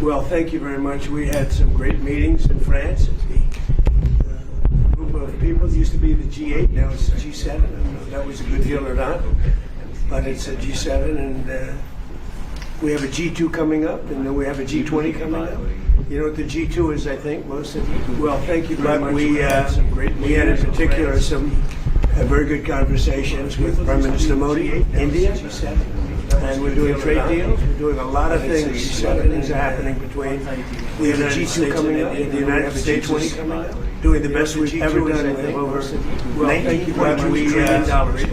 Well, thank you very much. We had some great meetings in France. The group of people used to be the G8, now it's the G7. I don't know if that was a good deal or not, but it's a G7, and we have a G2 coming up, and then we have a G20 coming up. You know what the G2 is, I think, most of you. Well, thank you very much. We had in particular some very good conversations with Prime Minister Modi, India, and we're doing trade deals. We're doing a lot of things. A lot of things are happening between the United States coming up, the United States coming up. Doing the best we've ever done with over $90 billion.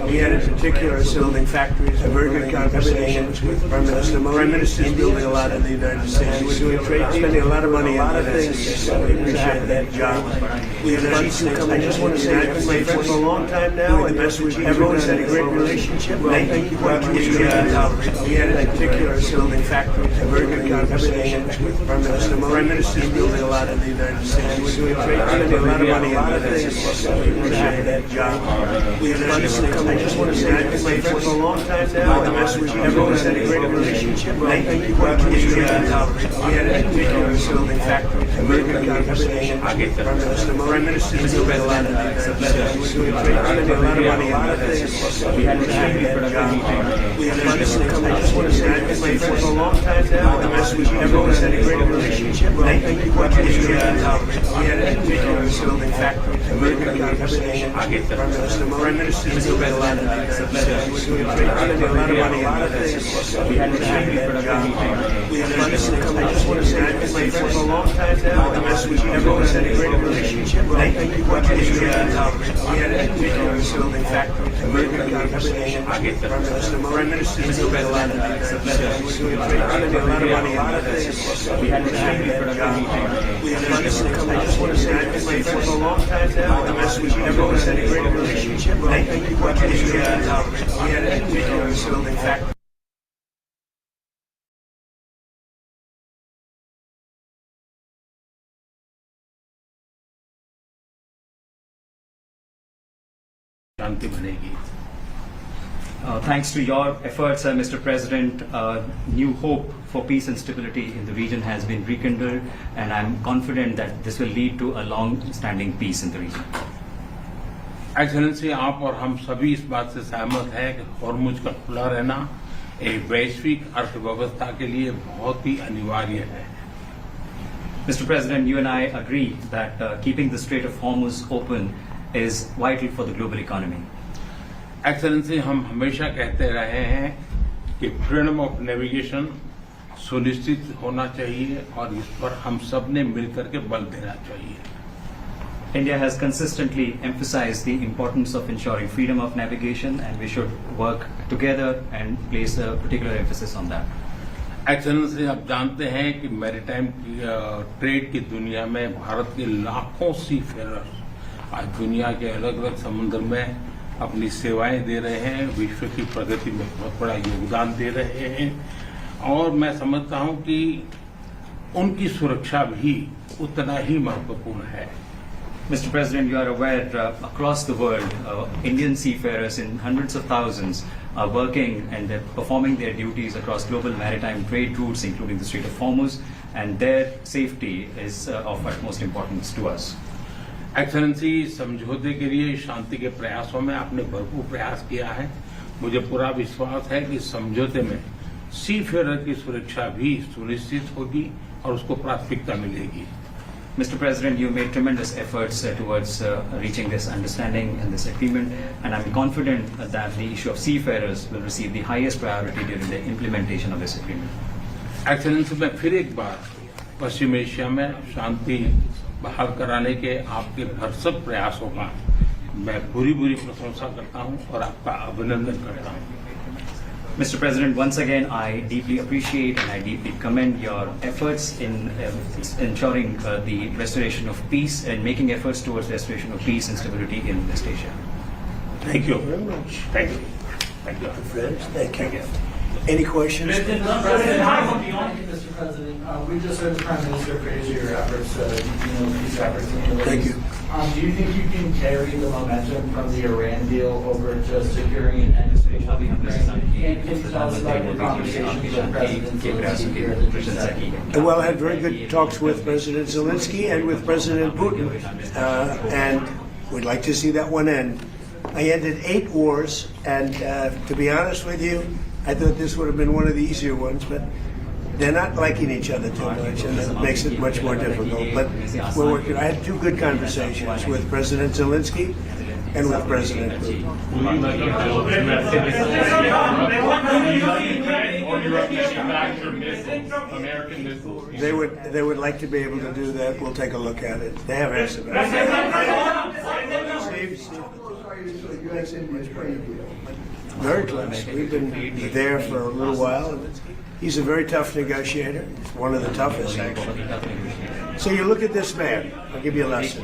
We had in particular building factories, very good conversations with Prime Minister Modi. Prime Minister is building a lot in the United States. And we're doing trade deals, spending a lot of money on a lot of things. We appreciate that job. The United States. I just want to say, I've been my friend for a long time now. The best we've ever done. Had a great relationship. We had in particular building factories, very good conversations with Prime Minister Modi. Prime Minister is building a lot in the United States. And we're doing trade deals. A lot of money, a lot of things. We appreciate that job. I just want to say, I've been my friend for a long time now. The best we've ever done. Had a great relationship. We had in particular building factories, very good conversations with Prime Minister Modi. Prime Minister is building a lot in the United States. We're doing trade deals. A lot of money, a lot of things. We had that job. I just want to say, I've been my friend for a long time now. The best we've ever done. Had a great relationship. We had in particular building factories, very good conversations with Prime Minister Modi. Prime Minister is building a lot in the United States. We're doing trade deals. A lot of money, a lot of things. We had that job. I just want to say, I've been my friend for a long time now. The best we've ever done. Had a great relationship. We had in particular building factories, very good conversations with Prime Minister Modi. Prime Minister is building a lot in the United States. We're doing trade deals. A lot of money, a lot of things. We had that job. I just want to say, I've been my friend for a long time now. The best we've ever done. Had a great relationship. We had in particular building factories. शांति बनेगी। Thanks to your efforts, Mr. President, new hope for peace and stability in the region has been rekindled, and I'm confident that this will lead to a long-standing peace in the region. Excellency, आप और हम सभी इस बात से सहमत हैं कि हॉर्मुज का खुला रहना एक वैश्विक अर्थव्यवस्था के लिए बहुत ही अनिवार्य है। Mr. President, you and I agree that keeping the Strait of Hormuz open is vital for the global economy. Excellency, हम हमेशा कहते रहे हैं कि फ्रीडम ऑफ नेविगेशन सुनिश्चित होना चाहिए और इस पर हम सब ने मिलकर के बल देना चाहिए। India has consistently emphasized the importance of ensuring freedom of navigation, and we should work together and place a particular emphasis on that. Excellency, आप जानते हैं कि मैरीटाइम ट्रेड की दुनिया में भारत के लाखों सी फेरर्स आज दुनिया के अलग अलग समुद्र में अपनी सेवाएं दे रहे हैं, विश्व की प्रगति में बहुत बड़ा योगदान दे रहे हैं, और मैं समझता हूं कि उनकी सुरक्षा भी उतना ही महत्वपूर्ण है। Mr. President, you are aware across the world, Indian seafarers in hundreds of thousands are working and they're performing their duties across global maritime trade routes, including the Strait of Hormuz, and their safety is of utmost importance to us. Excellency, समझौते के लिए शांति के प्रयासों में आपने भरपूर प्रयास किया है। मुझे पूरा विश्वास है कि समझौते में सीफेरर की सुरक्षा भी सुनिश्चित होगी और उसको प्राथमिकता मिलेगी। Mr. President, you made tremendous efforts towards reaching this understanding and this agreement, and I'm confident that the issue of seafarers will receive the highest priority during the implementation of this agreement. Excellency, मैं फिर एक बार पश्चिम Asia में शांति बहाल कराने के आपके भरसक प्रयासों का मैं पूरी प्रशंसा करता हूं और आपका अभिनंदन करता हूं। Mr. President, once again, I deeply appreciate and I deeply commend your efforts in ensuring the restoration of peace and making efforts towards restoration of peace and stability in West Asia. Thank you very much. Thank you. Thank you. Friends, thank you. Any questions? Mr. President, we just heard the Prime Minister praise your efforts, peace efforts in the Middle Thank East. you. Do you think you can carry the momentum from the Iran deal over to securing an end to वो भी हम पाकिस्तान की Can you tell us about your conversations with President Zelensky here in प्रशंसा की है। Well, I had very good talks with President Zelensky and with President Putin, and we'd like to see that one end. I ended 8 wars, and to be honest with you, I thought this would have been one of the easier ones, but they're not liking each other too much, and that makes it much more difficult. But we're working. I had 2 good conversations with President Zelensky and with President Putin. American missiles. They would like to be able to do that. We'll take a look at it. They have asked about it. Very close. We've been there for a little while. He's a very tough negotiator. He's one of the toughest, actually. So you look at this man. I'll give you a lesson.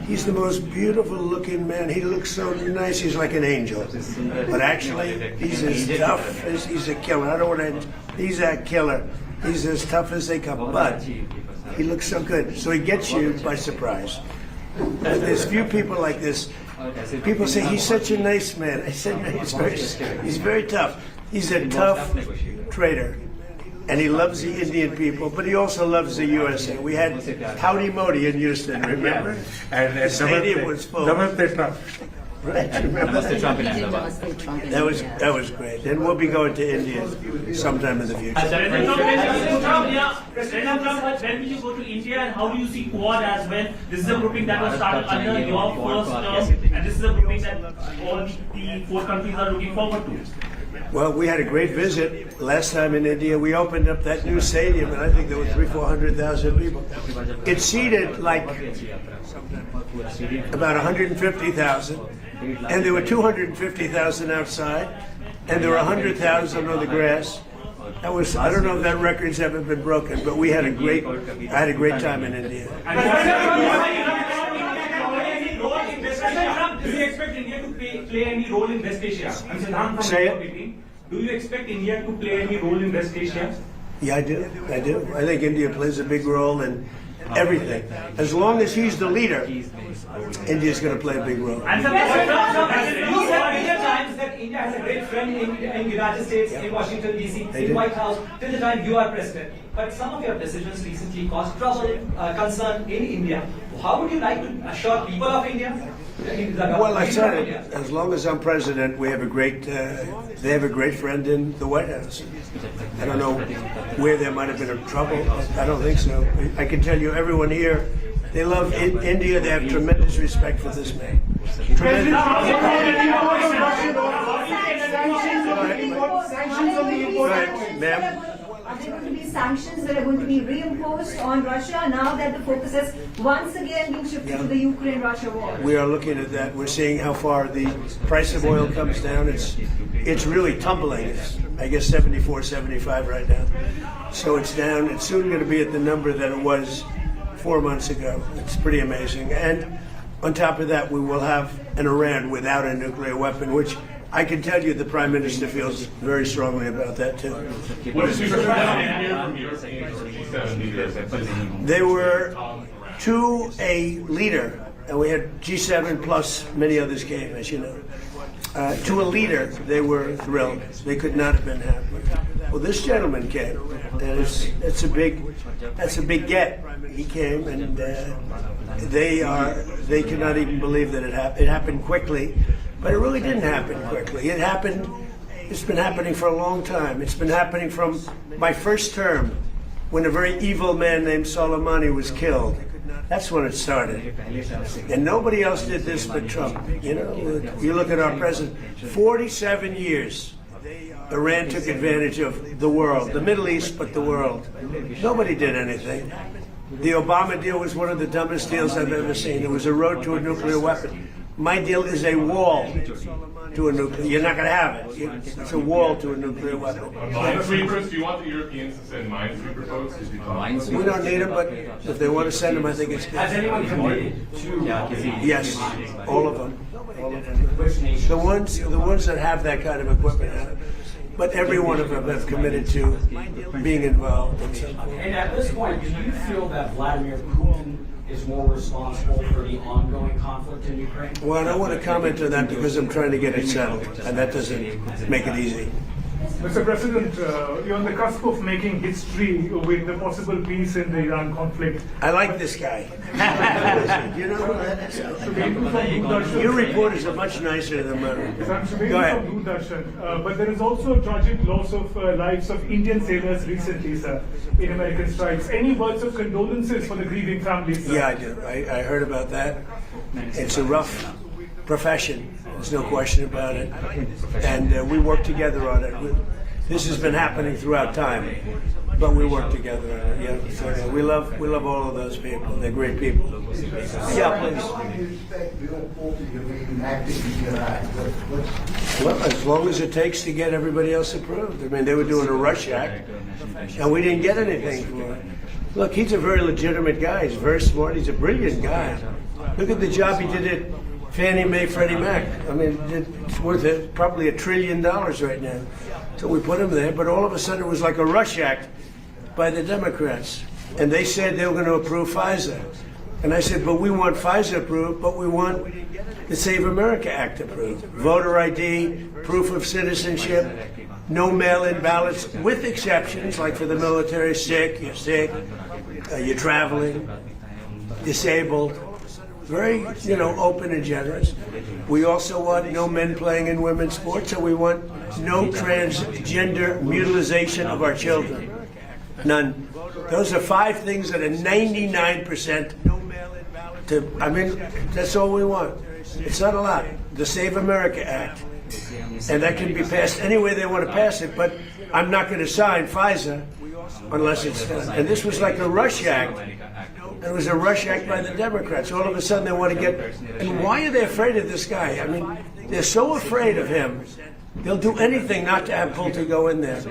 He's the most beautiful looking man. He looks so nice. He's like an angel. But actually, he's as tough as he's a killer. I don't want to. He's a killer. He's as tough as they come. But he looks so good. So he gets you by surprise. There's few people like this. People say he's such a nice man. I said no, he's very tough. He's a tough trader. And he loves the Indian people, but he also loves the USA. We had Howdy Modi in Houston, remember? And the stadium was full. Namaste Trump. Right, remember Namaste Trump in Ahmedabad. that was great. And we'll be going to India sometime in the future. President Trump, when will you go to India and how do you see Quad as well? This is a grouping that was started under your first term, and this is a grouping that all the 4 countries are looking forward to. Well, we had a great visit last time in India. We opened up that new stadium, and I think there were 300,000-400,000 people. It seated like about 150,000, and there were 250,000 outside, and there were 100,000 on the grass. That was, I don't know if that record's ever been broken, but I had a great time in India. Do you expect India to play any role in West Asia? Say it. Do you expect India to play any role in West Asia? Yeah, I do. I think India plays a big role in everything. As long as he's the leader, India's going to play a big role. And you said many times that India has a great friend in the United States, in Washington D.C., They in do. White House, till the time you are president. But some of your decisions recently caused trouble, concern in India. How would you like to assure people of India? Well, I said it. As long as I'm president, we have a great. They have a great friend in the White House. I don't know where there might have been a trouble. I don't think so. I can tell you, everyone here, they love India. They have tremendous respect for this man. Tremendous. Sanctions on the import. Right, ma'am. Are there going to be sanctions that are going to be reimposed on Russia now that the focus has once again been shifted to the Ukraine-Russia war? We are looking at that. We're seeing how far the price of oil comes down. It's really tumbling. It's, I guess, 74, 75 right now. So it's down. It's soon going to be at the number that it was 4 months ago. It's pretty amazing. And on top of that, we will have an Iran without a nuclear weapon, which I can tell you the Prime Minister feels very strongly about that too. What is your from European or G7 leaders? They were to a leader, and we had G7 plus many others came, as you know. To a leader, they were thrilled. They could not have been happier. Well, this gentleman came, and that's a big get. He came, and they cannot even believe that it happened. It happened quickly, but it really didn't happen quickly. It happened. It's been happening for a long time. It's been happening from my first term, when a very evil man named Soleimani was killed. That's when it started. And nobody else did this but Trump. You know, you look at our president, 47 years, Iran took advantage of the world, the Middle East, but the world. Nobody did anything. The Obama deal was one of the dumbest deals I've ever seen. It was a road to a nuclear weapon. My deal is a wall to a nuclear. You're not going to have it. It's a wall to a nuclear weapon. Minesweepers? Do you want the Europeans to send minesweeper boats? We don't need them, but if they want to send them, I think it's good. Has anyone committed to Yes, all of them. All of them. The ones that have that kind of equipment have. But every one of them have committed to being involved in something. And at this point, do you feel that Vladimir Putin is more responsible for the ongoing conflict in Ukraine? Well, I don't want to comment on that because I'm trying to get it settled, and that doesn't make it easy. Mr. President, you're on the cusp of making history with the possible peace in the Iran conflict. I like this guy. You know, Subhendu from Doordarshan. your reporters are much nicer than mine. I'm Subhendu Go ahead. from Doordarshan. But there is also tragic loss of lives of Indian sailors recently, sir, in American strikes. Any words of condolences for the grieving families, sir? Yeah, I do. I heard about that. It's a rough profession. There's no question about it. And we work together on it. This has been happening throughout time, but we work together on it. Yeah, so, yeah, we love all of those people. They're great people. Yeah, please. Well, as long as it takes to get everybody else approved. I mean, they were doing a rush act, and we didn't get anything for it. Look, he's a very legitimate guy. He's very smart. He's a brilliant guy. Look at the job he did at Fannie Mae, Freddie Mac. I mean, it's worth probably $1 trillion right now. So we put him there, but all of a sudden it was like a rush act by the Democrats. And they said they were going to approve FISA. And I said, but we want FISA approved, but we want the Save America Act approved. Voter ID, proof of citizenship, no mail-in ballots, with exceptions, like for the military, you're traveling, disabled. Very, open and generous. We also want no men playing in women's sports, and we want no transgender mutilization of our children. None. Those are 5 things that are 99% that's all we want. It's not a lot. The Save America Act. And that can be passed any way they want to pass it, but I'm not going to sign FISA unless it's done. And this was like a rush act. It was a rush act by the Democrats. All of a sudden they want to get... And why are they afraid of this guy? I mean, they're so afraid of him, they'll do anything not to have Pulte go in there.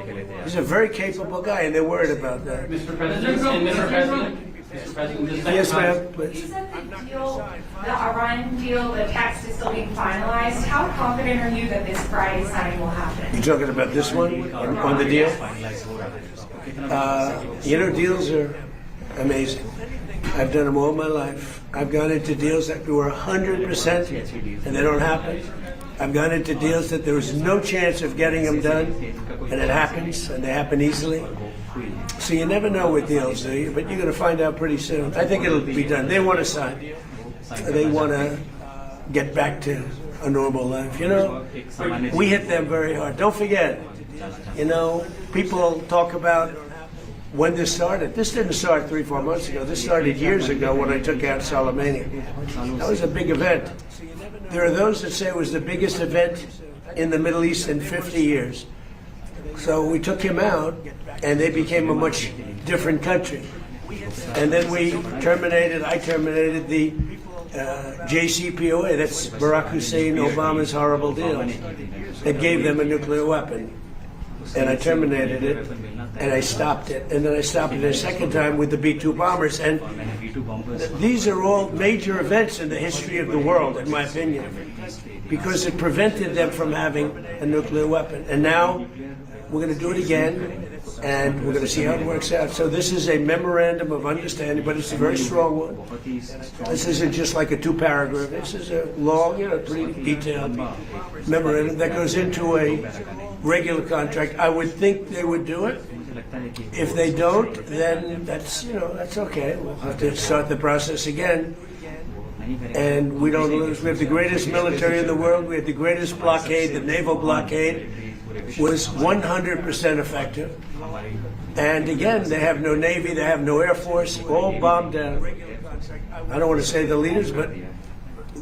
He's a very capable guy, and they're worried about that. Mr. President, Yes, ma'am. Please. You said the Iran deal, the text is still being finalized. How confident are you that this Friday signing will happen? You're talking about this one, on the deal? Deals are amazing. I've done them all my life. I've gone into deals that were 100% and they don't happen. I've gone into deals that there was no chance of getting them done, and it happens, and they happen easily. So you never know with deals, do you? But you're going to find out pretty soon. I think it'll be done. They want to sign. They want to get back to a normal life. We hit them very hard. Don't forget, people talk about when this started. This didn't start 3-4 months ago. This started years ago when I took out Soleimani. That was a big event. There are those that say it was the biggest event in the Middle East in 50 years. So we took him out, and they became a much different country. And then I terminated the JCPOA, that's Barack Hussein Obama's horrible deal. It gave them a nuclear weapon. And I terminated it, and I stopped it. And then I stopped it a second time with the B-2 bombers. And these are all major events in the history of the world, in my opinion, because it prevented them from having a nuclear weapon. And now we're going to do it again, and we're going to see how it works out. So this is a memorandum of understanding, but it's a very strong one. This isn't just like a 2-paragraph. This is a long, pretty detailed memorandum that goes into a regular contract. I would think they would do it. If they don't, then that's okay. We'll have to start the process again. And we don't lose. We have the greatest military in the world. We have the greatest blockade. The naval blockade was 100% effective. And again, they have no Navy, they have no Air Force, all bombed down. I don't want to say the leaders, but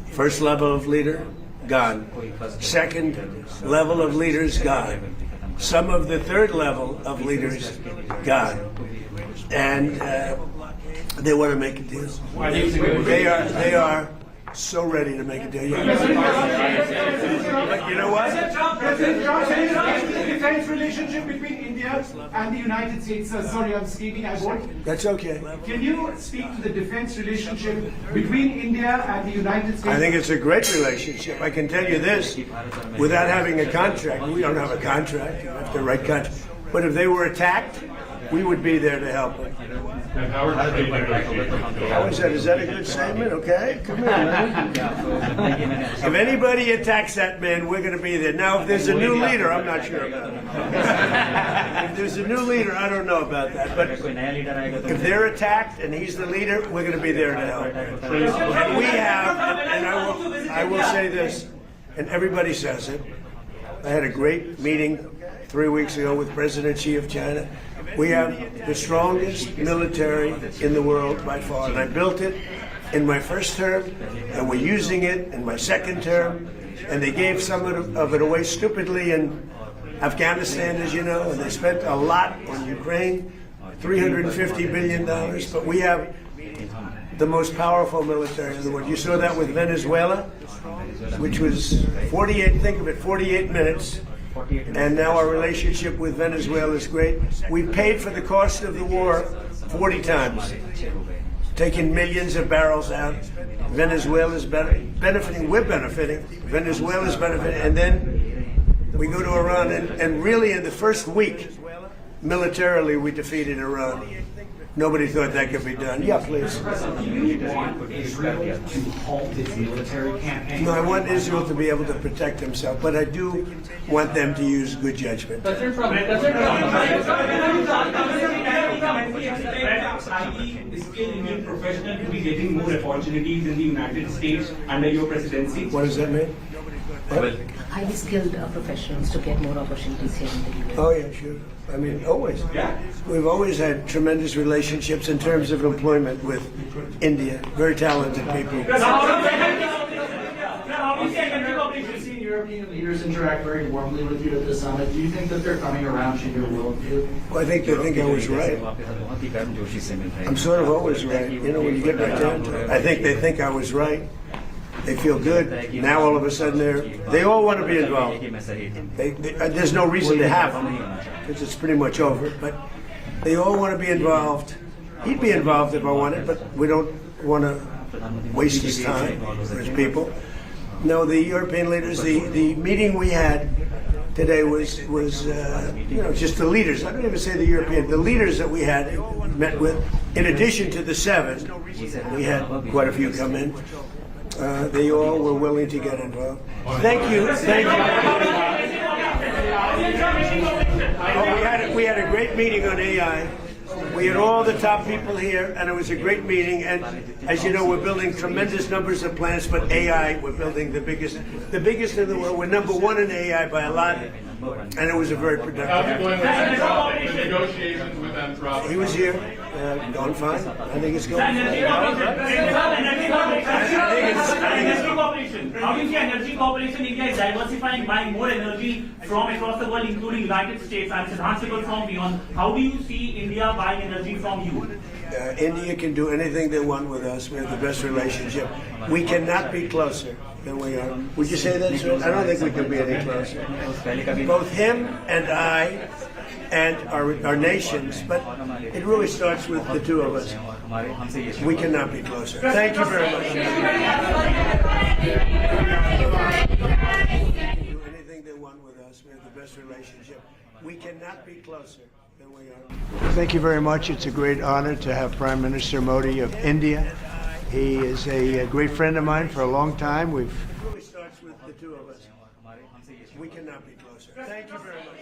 first level of leader, gone. Second level of leaders, gone. Some of the third level of leaders, gone. And they want to make a deal. They are so ready to make a deal. But you know what? President Trump says the defense relationship between India and the United States. Sorry, I'm speaking. I won't. That's okay. Can you speak to the defense relationship between India and the United States? I think it's a great relationship. I can tell you this, without having a contract, we don't have a contract, you have to write contract. But if they were attacked we would be there to help him. How is that? Is that a good statement? Okay, come here, man. If anybody attacks that man, we're going to be there. Now, if there's a new leader, I'm not sure about it. If there's a new leader, I don't know about that. But if they're attacked and he's the leader, we're going to be there to help. And we have, and I will say this, and everybody says it. I had a great meeting 3 weeks ago with President Xi of China. We have the strongest military in the world by far, and I built it in my first term, and we're using it in my second term, and they gave some of it away stupidly in Afghanistan, as you know, and they spent a lot on Ukraine, $350 billion, but we have the most powerful military in the world. You saw that with Venezuela, which was 48 minutes. And now our relationship with Venezuela is great. We paid for the cost of the war 40 times, taking millions of barrels out. Venezuela's benefiting, we're benefiting, Venezuela's benefiting, and then we go to Iran, and really in the first week, militarily, we defeated Iran. Nobody thought that could be done. Yeah, please. Do you want Israel to halt its military campaign? No, I want Israel to be able to protect himself, but I do want them to use good judgment. Skilled Indian professional to be getting more opportunities in the United States under your presidency? What does that mean? What? Highly skilled professionals to get more opportunities here in the US. Oh, yeah, sure. I mean, always. Yeah. We've always had tremendous relationships in terms of employment with India. Very talented people. We've seen European leaders interact very warmly with you at the summit. Do you think that they're coming around to your worldview? Well, I think they think I was right. I'm sort of always right. You know, when you get right down to it. I think they think I was right. They feel good. Now all of a sudden they all want to be involved. There's no reason to have them because it's pretty much over. But they all want to be involved. He'd be involved if I wanted, but we don't want to waste his time for his people. No, the European leaders. The meeting we had today was just the leaders. I don't even say the European. The leaders that we had met with, in addition to the 7, we had quite a few come in. They all were willing to get involved. Thank you. Thank you. We had a great meeting on AI. We had all the top people here, and it was a great meeting. And as you know, we're building tremendous numbers of plants, but AI, we're building the biggest in the world. We're number 1 in AI by a lot, and it was a very productive. Negotiations with Anthropic. He was here. Going fine. I think it's going fine. Energy cooperation. How do you see energy cooperation? India is diversifying, buying more energy from across the world, including United States, and Siddharth from beyond. How do you see India buying energy from you? India can do anything they want with us. We have the best relationship. We cannot be closer than we are. Would you say that, sir? I don't think we can be any closer. Both him and I and our nations, but it really starts with the two of us. We cannot be closer. Thank you very much. Do anything they want with us. We have the best relationship. We cannot be closer than we are. Thank you very much. It's a great honor to have Prime Minister Modi of India. He is a great friend of mine for a long time. It really starts with the two of us. We cannot be closer. Thank you very much.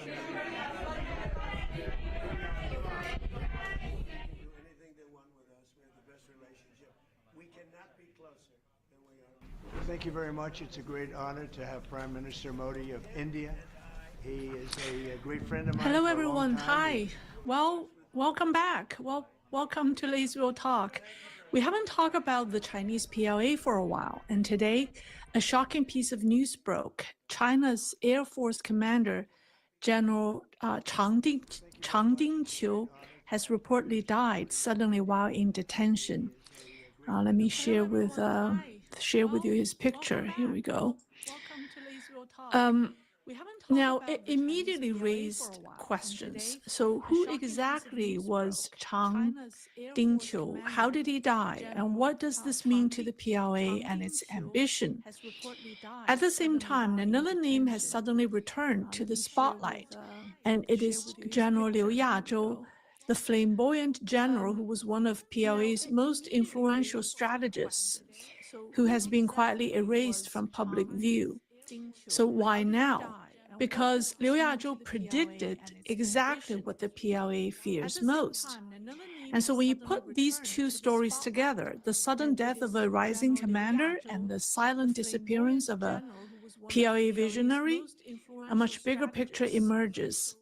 Thank you very much. It's a great honor to have Prime Minister Modi of India. He is a great friend of mine. Hello, everyone. Hi. Well, welcome back. Well, welcome to Israel Talk. We haven't talked about the Chinese PLA for a while, and today, a shocking piece of news broke. China's Air Force Commander, General Chang Dingqiu, has reportedly died suddenly while in detention. Let me share with you his picture. Here we go. Now, it immediately raised questions. So who exactly was Chang Dingqiu? How did he die? And what does this mean to the PLA and its ambition? At the same time, another name has suddenly returned to the spotlight, and it is General Liu Yazhou, the flamboyant general who was one of PLA's most influential strategists, who has been quietly erased from public view. So why now? Because Liu Yazhou predicted exactly what the PLA fears most. And so when you put these two stories together, the sudden death of a rising commander and the silent disappearance of a PLA visionary, a much bigger picture emerges.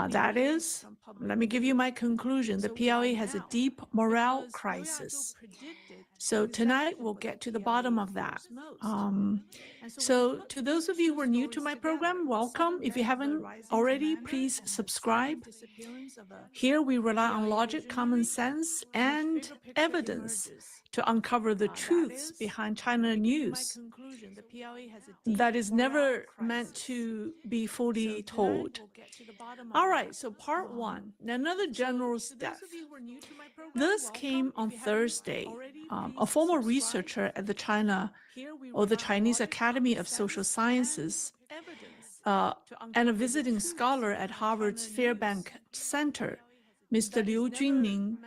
That is, let me give you my conclusion. The PLA has a deep morale crisis. So tonight we'll get to the bottom of that. So to those of you who are new to my program, welcome. If you haven't already, please subscribe. Here we rely on logic, common sense, and evidence to uncover the truths behind China news that is never meant to be fully told. All right, so part one, another general's death. This came on Thursday. A former researcher at the Chinese Academy of Social Sciences and a visiting scholar at Harvard's Fairbank Center, Mr. Liu Junning,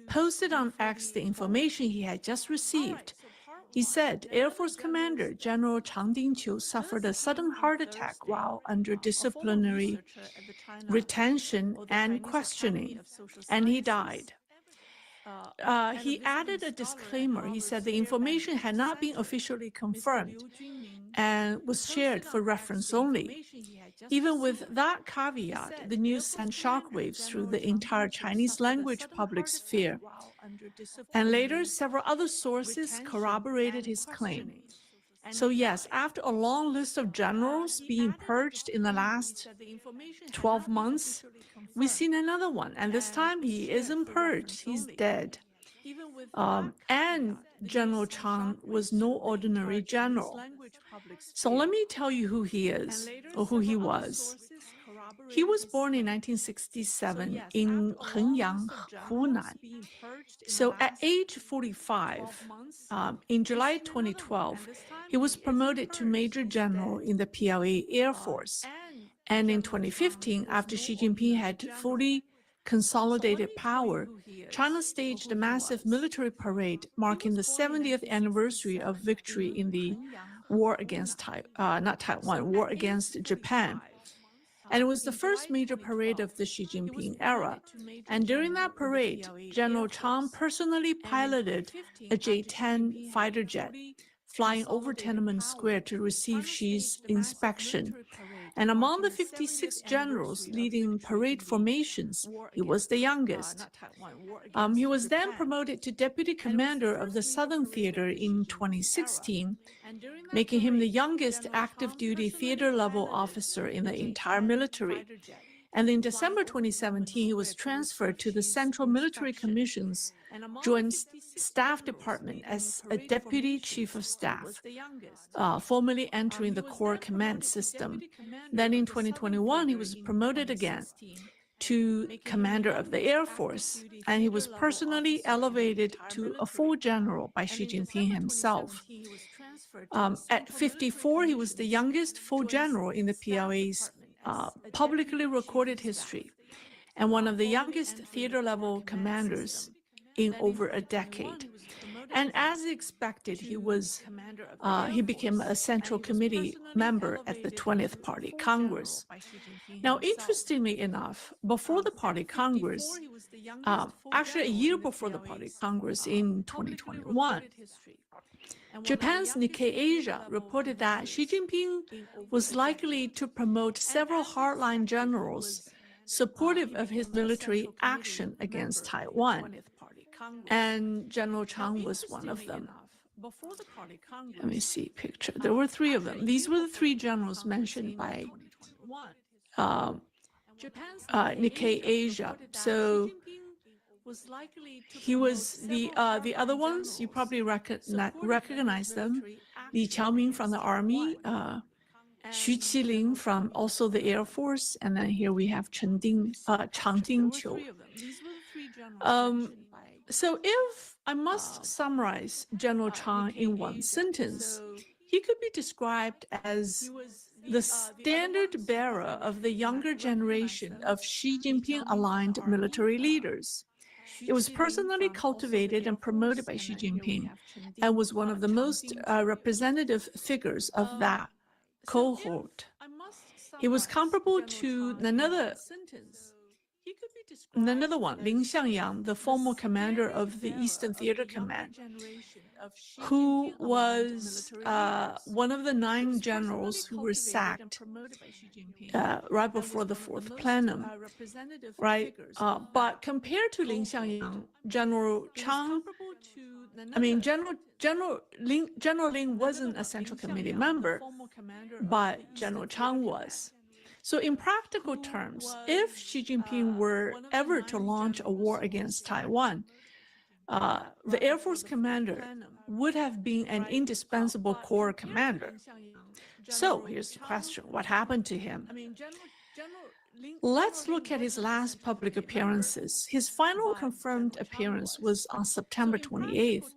posted on X the information he had just received. He said Air Force Commander General Chang Dingqiu suffered a sudden heart attack while under disciplinary retention and questioning, and he died. He added a disclaimer. He said the information had not been officially confirmed and was shared for reference only. Even with that caveat, the news sent shockwaves through the entire Chinese language public sphere. And later, several other sources corroborated his claim. So yes, after a long list of generals being purged in the last 12 months, we've seen another one. And this time he isn't purged, he's dead. And General Chang was no ordinary general. So let me tell you who he is, or who he was. He was born in 1967 in Henyang, Hunan. So at age 45, in July 2012, he was promoted to Major General in the PLA Air Force. And in 2015, after Xi Jinping had fully consolidated power, China staged a massive military parade marking the 70th anniversary of victory in the war against war against Japan. And it was the first major parade of the Xi Jinping era. And during that parade, General Chang personally piloted a J-10 fighter jet, flying over Tiananmen Square to receive Xi's inspection. And among the 56 generals leading parade formations, he was the youngest. He was then promoted to deputy commander of the Southern Theater in 2016, making him the youngest active duty theater level officer in the entire military. And in December 2017, he was transferred to the Central Military Commission's Joint Staff Department as a Deputy Chief of Staff, formally entering the Corps Command System. Then in 2021, he was promoted again to Commander of the Air Force, and he was personally elevated to a full general by Xi Jinping himself. At 54, he was the youngest full general in the PLA's publicly recorded history, and one of the youngest theater-level commanders in over a decade. And as expected, he became a Central Committee member at the 20th Party Congress. Now, interestingly enough, before the Party Congress, actually a year before the Party Congress in 2021, Japan's Nikkei Asia reported that Xi Jinping was likely to promote several hardline generals supportive of his military action against Taiwan, and General Chang was one of them. Let me see picture. There were three of them. These were the three generals mentioned by Nikkei Asia. So he was the other ones, you probably recognize them. Li Qiaoming from the army, Xu Qilin from also the Air Force, and then here we have Chang Dingqiu. So if I must summarize General Chang in one sentence, he could be described as the standard bearer of the younger generation of Xi Jinping-aligned military leaders. It was personally cultivated and promoted by Xi Jinping and was one of the most representative figures of that cohort. It was comparable to another one, Lin Xiangyang, the former commander of the Eastern Theater Command, who was one of the 9 generals who were sacked right before the 4th plenum, right? But compared to Lin Xiangyang, General Lin wasn't a Central Committee member, but General Chang was. So in practical terms, if Xi Jinping were ever to launch a war against Taiwan, the Air Force commander would have been an indispensable corps commander. So here's the question, what happened to him? Let's look at his last public appearances. His final confirmed appearance was on September 28th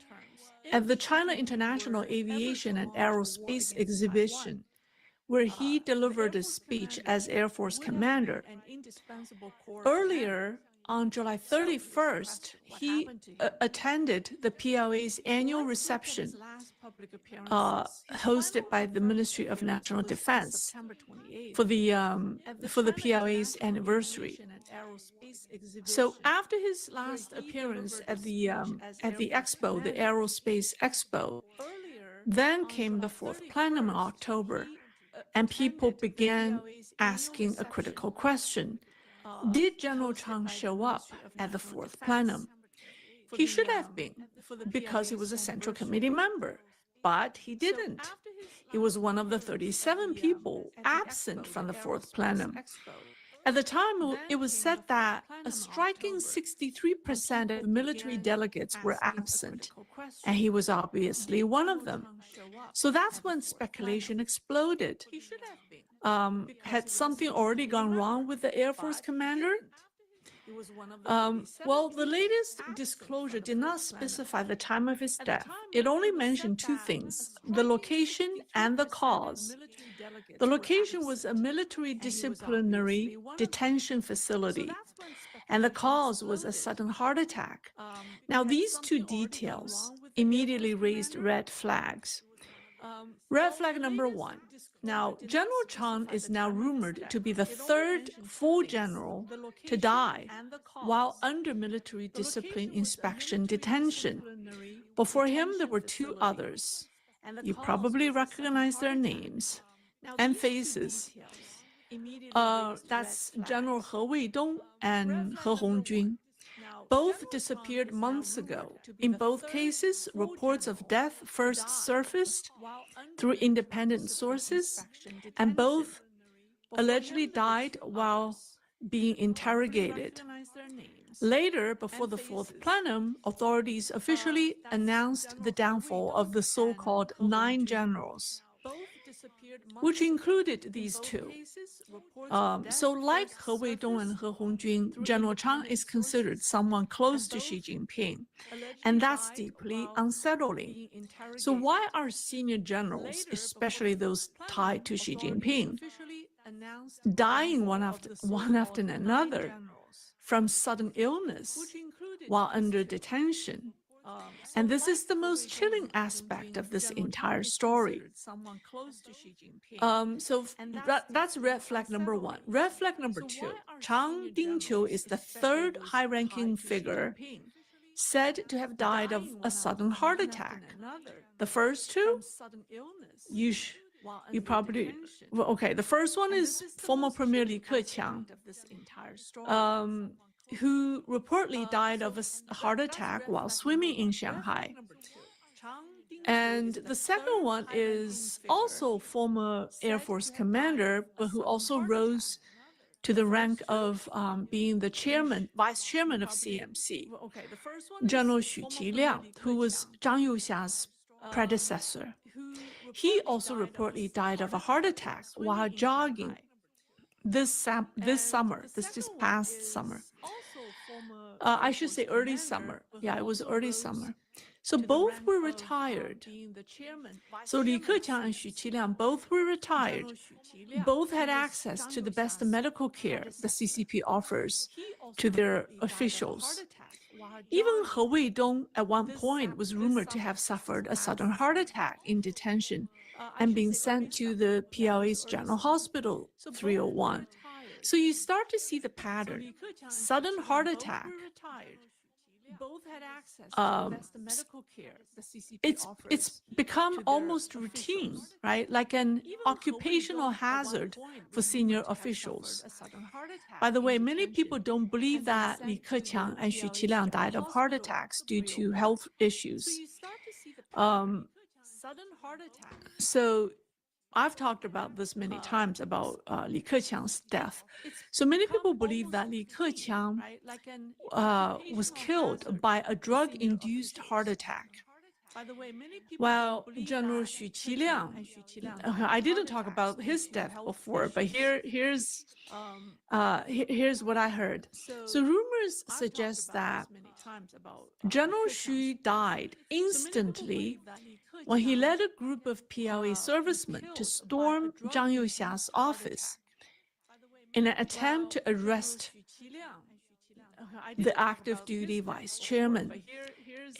at the China International Aviation and Aerospace Exhibition, where he delivered a speech as Air Force commander. Earlier, on July 31st, he attended the PLA's annual reception hosted by the Ministry of National Defense for the PLA's anniversary. So after his last appearance at the expo, the Aerospace Expo, then came the 4th plenum in October, and people began asking a critical question. Did General Chang show up at the 4th plenum? He should have been, because he was a Central Committee member, but he didn't. He was one of the 37 people absent from the 4th plenum. At the time, it was said that a striking 63% of military delegates were absent, and he was obviously one of them. So that's when speculation exploded. Had something already gone wrong with the Air Force commander? Well, the latest disclosure did not specify the time of his death. It only mentioned 2 things, the location and the cause. The location was a military disciplinary detention facility, and the cause was a sudden heart attack. Now, these 2 details immediately raised red flags. Red flag number 1. Now, General Chang is now rumored to be the 3rd full general to die while under military discipline inspection detention. Before him, there were 2 others. You probably recognize their names and faces. That's General He Weidong and He Hongjun. Both disappeared months ago. In both cases, reports of death first surfaced through independent sources, and both allegedly died while being interrogated. Later, before the 4th plenum, authorities officially announced the downfall of the so-called 9 generals, which included these 2. So like He Weidong and He Hongjun, General Chang is considered someone close to Xi Jinping, and that's deeply unsettling. So why are senior generals, especially those tied to Xi Jinping, dying one after another from sudden illness while under detention? And this is the most chilling aspect of this entire story. So that's red flag number 1. Red flag number 2, Chang Dingqiu is the 3rd high-ranking figure said to have died of a sudden heart attack. The first 2, you probably, well, okay, the first one is former Premier Li Keqiang, who reportedly died of a heart attack while swimming in Shanghai. And the second one is also former Air Force commander, but who also rose to the rank of being the vice chairman of CMC, General Xu Qiliang, who was Zhang Youxia's predecessor. He also reportedly died of a heart attack while jogging this past summer. I should say early summer. Yeah, it was early summer. So both were retired. So Li Keqiang and Xu Qiliang both were retired. Both had access to the best medical care the CCP offers to their officials. Even He Weidong at one point was rumored to have suffered a sudden heart attack in detention and being sent to the PLA's General Hospital 301. So you start to see the pattern. Sudden heart attack. Both had access to the best medical care the CCP it's become almost routine, right? Like an occupational hazard for senior officials. By the way, many people don't believe that Li Keqiang and Xu Qiliang died of heart attacks due to health issues. So I've talked about this many times about Li Keqiang's death. So many people believe that Li Keqiang was killed by a drug-induced heart attack. While General Xu Qiliang, I didn't talk about his death before, but here's what I heard. So rumors suggest that General Xu died instantly when he led a group of PLA servicemen to storm Zhang Youxia's office in an attempt to arrest the active duty vice chairman.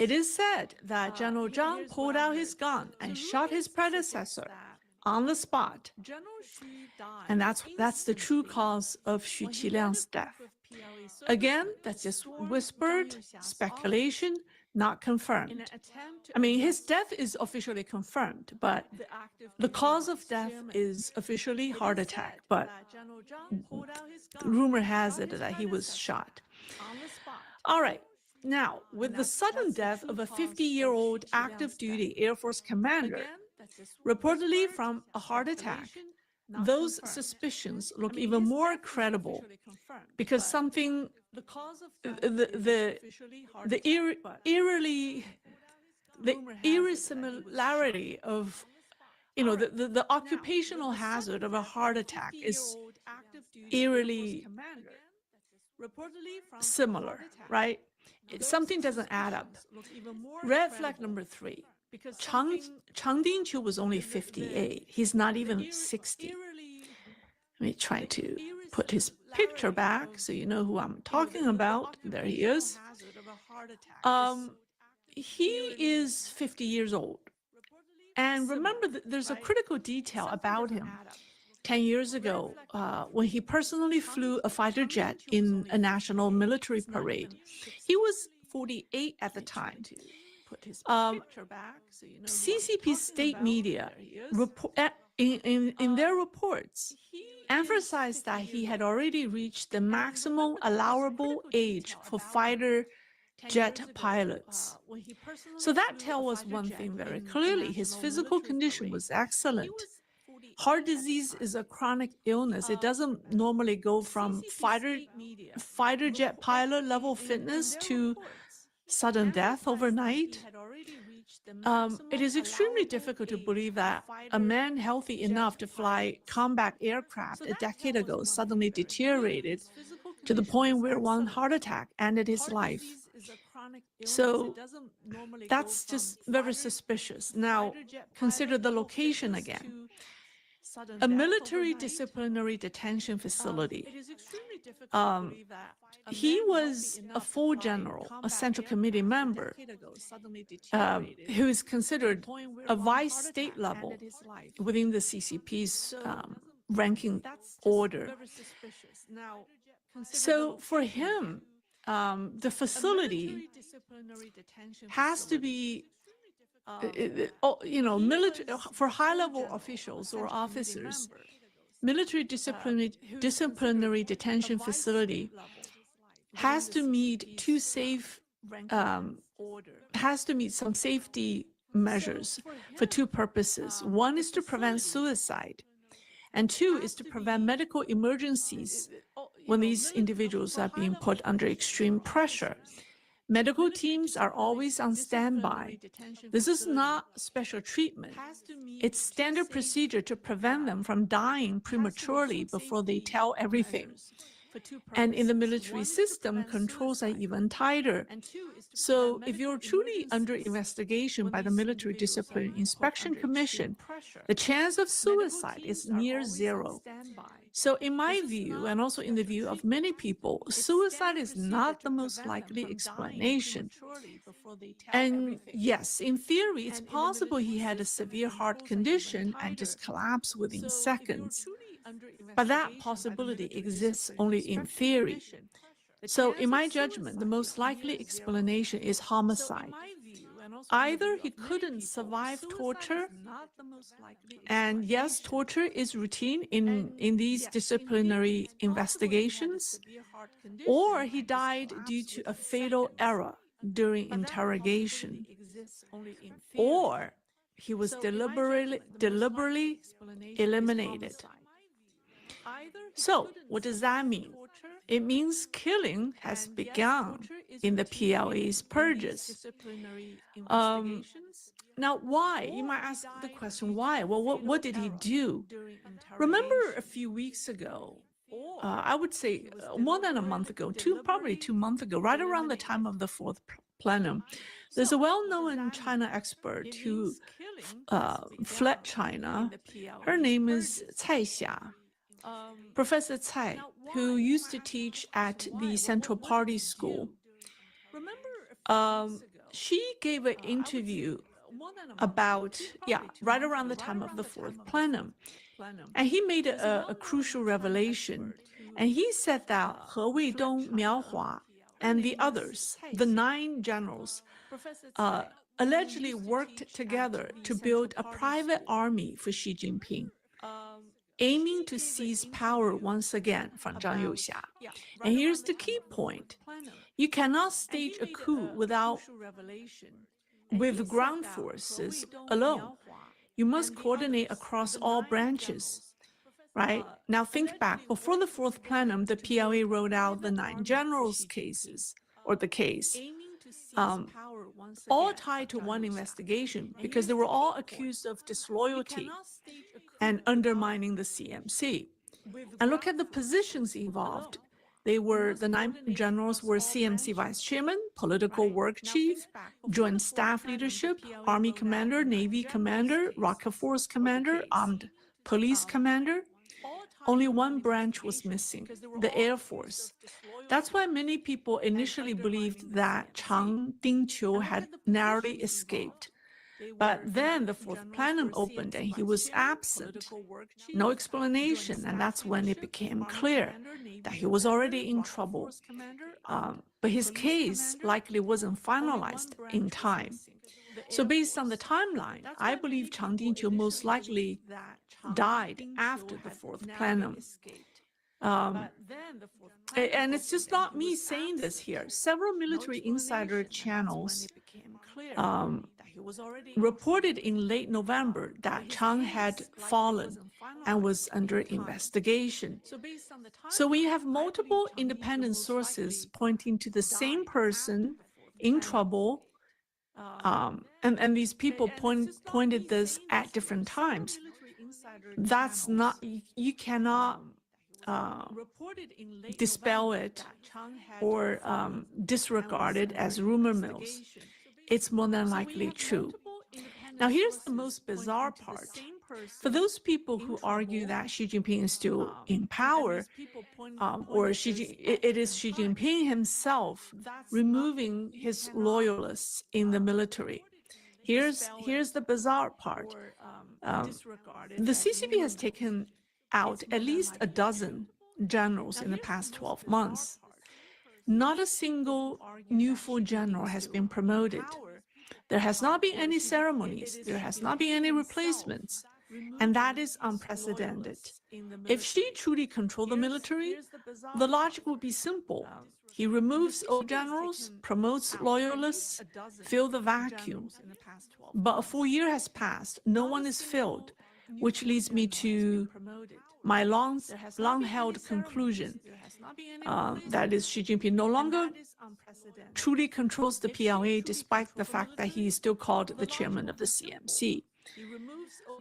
It is said that General Zhang pulled out his gun and shot his predecessor on the spot. And that's the true cause of Xu Qiliang's death. Again, that's just whispered speculation, not confirmed. I mean, his death is officially confirmed, but the cause of death is officially heart attack. But rumor has it that he was shot. All right. Now, with the sudden death of a 50-year-old active duty Air Force commander, reportedly from a heart attack, those suspicions look even more credible because something, the eerie similarity of, the occupational hazard of a heart attack is eerily similar, right? Something doesn't add up. Red flag number 3. Chang Dingqiu was only 58. He's not even 60. Let me try to put his picture back so you know who I'm talking about. There he is. He is 50 years old. And remember that there's a critical detail about him. 10 years ago, when he personally flew a fighter jet in a national military parade, he was 48 at the time. CCP state media in their reports emphasized that he had already reached the maximum allowable age for fighter jet pilots. So that tells us one thing very clearly: his physical condition was excellent. Heart disease is a chronic illness. It doesn't normally go from fighter jet pilot level fitness to sudden death overnight. It is extremely difficult to believe that a man healthy enough to fly combat aircraft a decade ago suddenly deteriorated to the point where one heart attack ended his life. So that's just very suspicious. Now, consider the location again. A military disciplinary detention facility. He was a full general, a Central Committee member, who is considered a vice state level within the CCP's ranking order. So for him, the facility has to be military, for high-level officials or officers, military disciplinary detention facility has to meet some safety measures for 2 purposes. One is to prevent suicide, and 2 is to prevent medical emergencies when these individuals are being put under extreme pressure. Medical teams are always on standby. This is not special treatment. It's standard procedure to prevent them from dying prematurely before they tell everything. And in the military system, controls are even tighter. So if you're truly under investigation by the Military Discipline Inspection Commission, the chance of suicide is near zero. So in my view, and also in the view of many people, suicide is not the most likely explanation. And yes, in theory, it's possible he had a severe heart condition and just collapsed within seconds. But that possibility exists only in theory. So in my judgment, the most likely explanation is homicide. Either he couldn't survive torture, and yes, torture is routine in these disciplinary investigations, or he died due to a fatal error during interrogation, or he was deliberately eliminated. So what does that mean? It means killing has begun in the PLA's purges. Now, why? You might ask the question, why? Well, what did he do? Remember a few weeks ago, I would say more than a month ago, probably 2 months ago, right around the time of the fourth plenum, there's a well-known China expert who fled China. Her name is Cai Xia. Professor Cai, who used to teach at the Central Party School. She gave an interview about, right around the time of the fourth plenum. And he made a crucial revelation. And he said that He Weidong, Miao Hua, and the others, the 9 generals, allegedly worked together to build a private army for Xi Jinping, aiming to seize power once again from Zhang Youxia. And here's the key point. You cannot stage a coup with ground forces alone. You must coordinate across all branches, right? Now think back. Before the fourth plenum, the PLA wrote out the 9 generals cases, or the case, all tied to one investigation because they were all accused of disloyalty and undermining the CMC. And look at the positions involved. The 9 generals were CMC vice chairman, political work chief, joint staff leadership, army commander, navy commander, rocket force commander, armed police commander. Only one branch was missing, the Air Force. That's why many people initially believed that Chang Dingqiu had narrowly escaped. But then the fourth plenum opened and he was absent. No explanation, and that's when it became clear that he was already in trouble. But his case likely wasn't finalized in time. So based on the timeline, I believe Chang Dingqiu most likely died after the fourth plenum. And it's just not me saying this here. Several military insider channels reported in late November that Chang had fallen and was under investigation. So we have multiple independent sources pointing to the same person in trouble, and these people pointed this at different times. That's not, you cannot dispel it or disregard it as rumor mills. It's more than likely true. Now, here's the most bizarre part. For those people who argue that Xi Jinping is still in power, or it is Xi Jinping himself removing his loyalists in the military, here's the bizarre part. The CCP has taken out at least a dozen generals in the past 12 months. Not a single new full general has been promoted. There has not been any ceremonies. There has not been any replacements. And that is unprecedented. If Xi truly controlled the military, the logic would be simple. He removes old generals, promotes loyalists, fill the vacuum. But a full year has passed. No one is filled, which leads me to my long-held conclusion that is Xi Jinping no longer truly controls the PLA, despite the fact that he is still called the chairman of the CMC.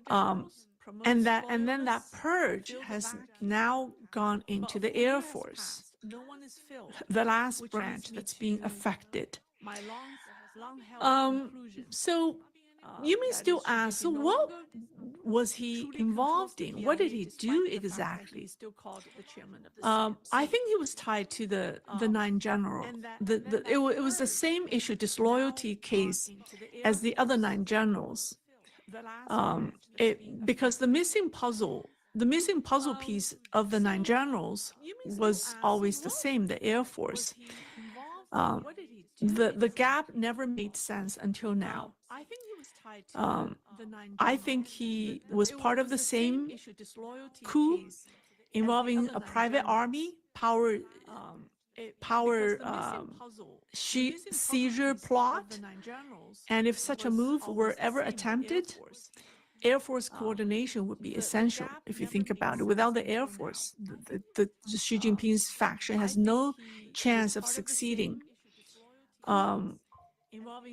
And then that purge has now gone into the Air Force. the last branch that's being affected. So you may still ask, so what was he involved in? What did he do exactly? I think he was tied to the nine general. It was the same issue, disloyalty case, as the other nine generals. Because the missing puzzle piece of the nine generals was always the same, the Air Force. The gap never made sense until now. I think he was part of the same coup involving a private army, power seizure plot, and if such a move were ever attempted, Air Force coordination would be essential, if you think about it. Without the Air Force, the Xi Jinping's faction has no chance of succeeding.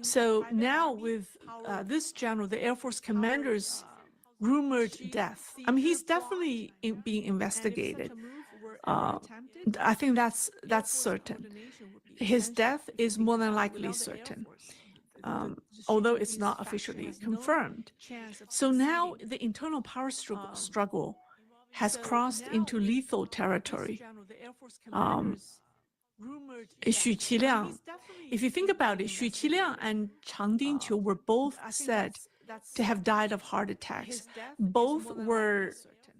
So now with this general, the Air Force commander's rumored death, I mean, he's definitely being investigated. I think that's certain. His death is more than likely certain, although it's not officially confirmed. So now the internal power struggle has crossed into lethal territory. Xu Qiliang, if you think about it, Xu Qiliang and Chang Dingqiu were both said to have died of heart attacks. Both were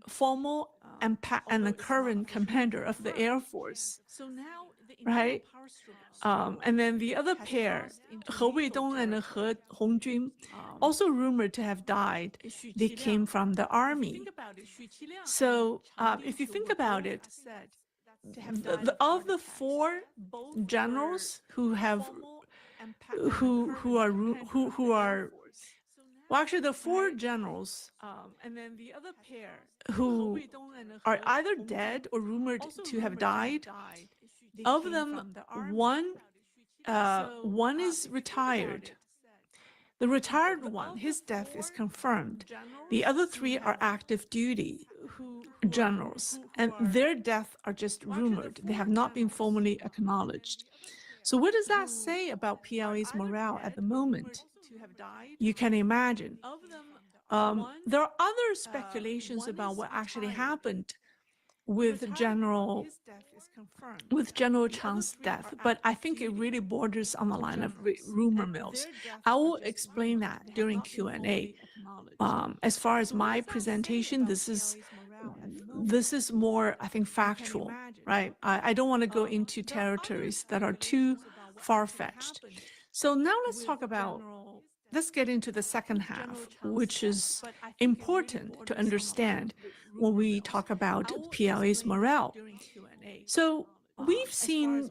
former and the current commander of the Air Force, right? And then the other pair, He Weidong and He Hongjun, also rumored to have died. They came from the army. So if you think about it, of the four generals who are well, actually, the four generals who are either dead or rumored to have died, of them, one is retired. The retired one, his death is confirmed. The other three are active duty generals, and their deaths are just rumored. They have not been formally acknowledged. So what does that say about PLA's morale at the moment? You can imagine. There are other speculations about what actually happened with General Chang's death, but I think it really borders on the line of rumor mills. I will explain that during Q&A. As far as my presentation, this is more, I think, factual, right? I don't want to go into territories that are too far-fetched. So now let's get into the second half, which is important to understand when we talk about PLA's morale. So we've seen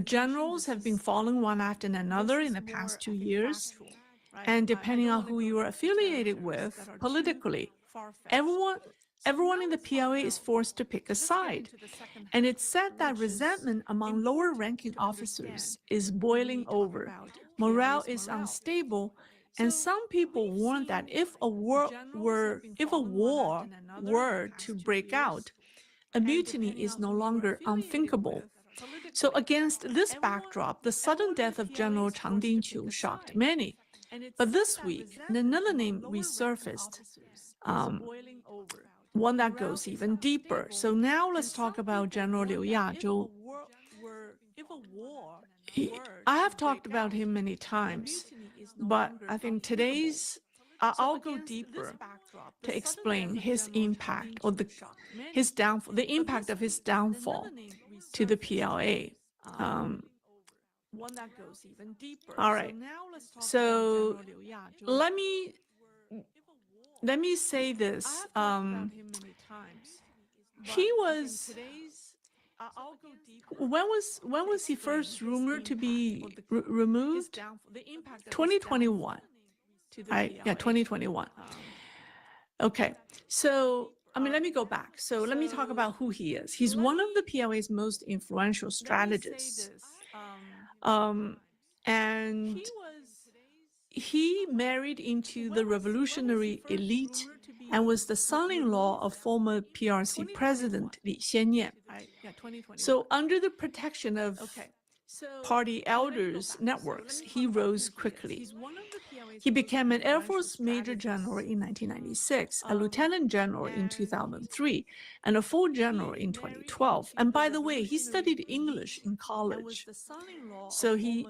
generals have been falling one after another in the past 2 years. And depending on who you are affiliated with politically, everyone in the PLA is forced to pick a side. And it's said that resentment among lower-ranking officers is boiling over. Morale is unstable, and some people warn that if a war were to break out, a mutiny is no longer unthinkable. So against this backdrop, the sudden death of General Chang Dingqiu shocked many. But this week, another name resurfaced, one that goes even deeper. So now let's talk about General Liu Yazhou. I have talked about him many times, but I think I'll go deeper to explain his impact or the impact of his downfall to the PLA. All right. So let me say this. He was. When was he first rumored to be removed? 2021. Right? Yeah, 2021. Okay. So let me go back. So let me talk about who he is. He's one of the PLA's most influential strategists. And he married into the revolutionary elite and was the son-in-law of former PRC president Li Xiannian. So under the protection of party elders networks, he rose quickly. He became an Air Force Major General in 1996, a Lieutenant General in 2003, and a full general in 2012. And by the way, he studied English in college. So he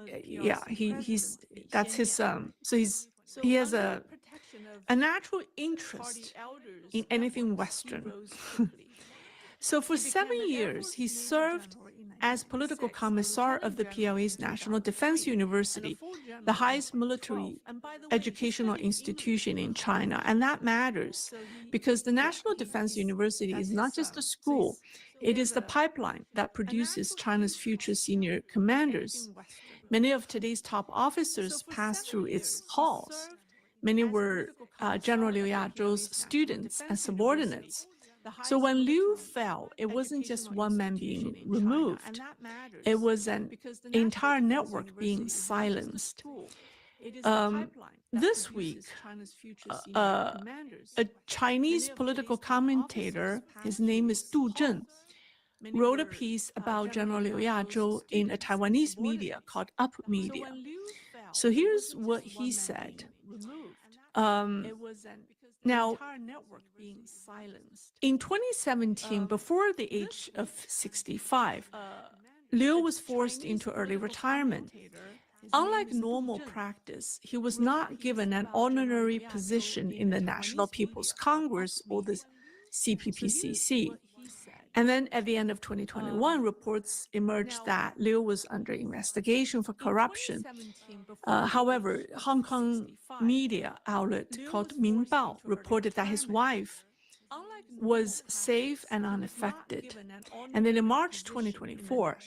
has a natural interest in anything Western. So for 7 years, he served as political commissar of the PLA's National Defense University, the highest military educational institution in China. And that matters because the National Defense University is not just a school, it is the pipeline that produces China's future senior commanders. Many of today's top officers passed through its halls. Many were General Liu Yazhou's students and subordinates. So when Liu fell, it wasn't just one man being removed. It was an entire network being silenced. This week, a Chinese political commentator, his name is Du Zhen, wrote a piece about General Liu Yazhou in a Taiwanese media called Up Media. So here's what he said. Now, in 2017, before the age of 65, Liu was forced into early retirement. Unlike normal practice, he was not given an honorary position in the National People's Congress or the CPPCC. And then at the end of 2021, reports emerged that Liu was under investigation for corruption. However, Hong Kong media outlet called Mingbao reported that his wife was safe and unaffected. And then in March 2024,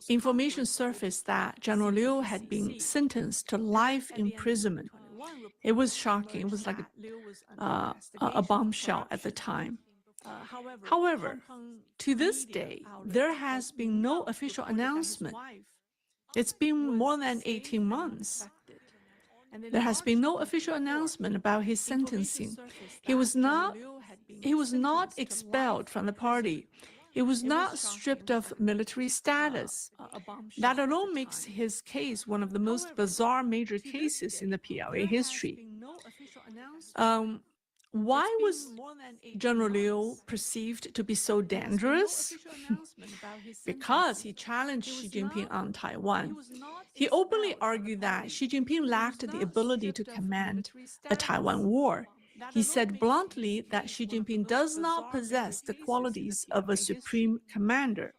information surfaced that General Liu had been sentenced to life imprisonment. It was shocking. It was like a bombshell at the time. However, to this day, there has been no official announcement. It's been more than 18 months. There has been no official announcement about his sentencing. He was not expelled from the party. He was not stripped of military status. That alone makes his case one of the most bizarre major cases in the PLA history. Why was General Liu perceived to be so dangerous? Because he challenged Xi Jinping on Taiwan. He openly argued that Xi Jinping lacked the ability to command a Taiwan war. He said bluntly that Xi Jinping does not possess the qualities of a supreme commander.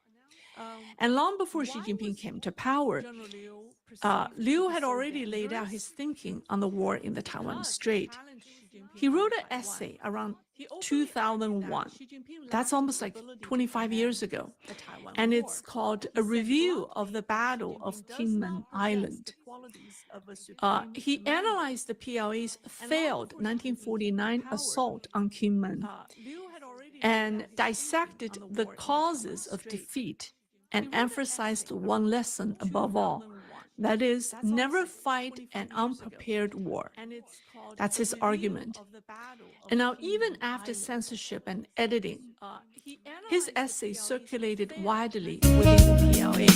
And long before Xi Jinping came to power, Liu had already laid out his thinking on the war in the Taiwan Strait. He wrote an essay around 2001. That's almost like 25 years ago. And it's called A Review of the Battle of Kinmen Island. He analyzed the PLA's failed 1949 assault on Kinmen and dissected the causes of defeat and emphasized one lesson above all. That is, never fight an unprepared war. That's his argument. And now, even after censorship and editing, his essay circulated widely within the PLA.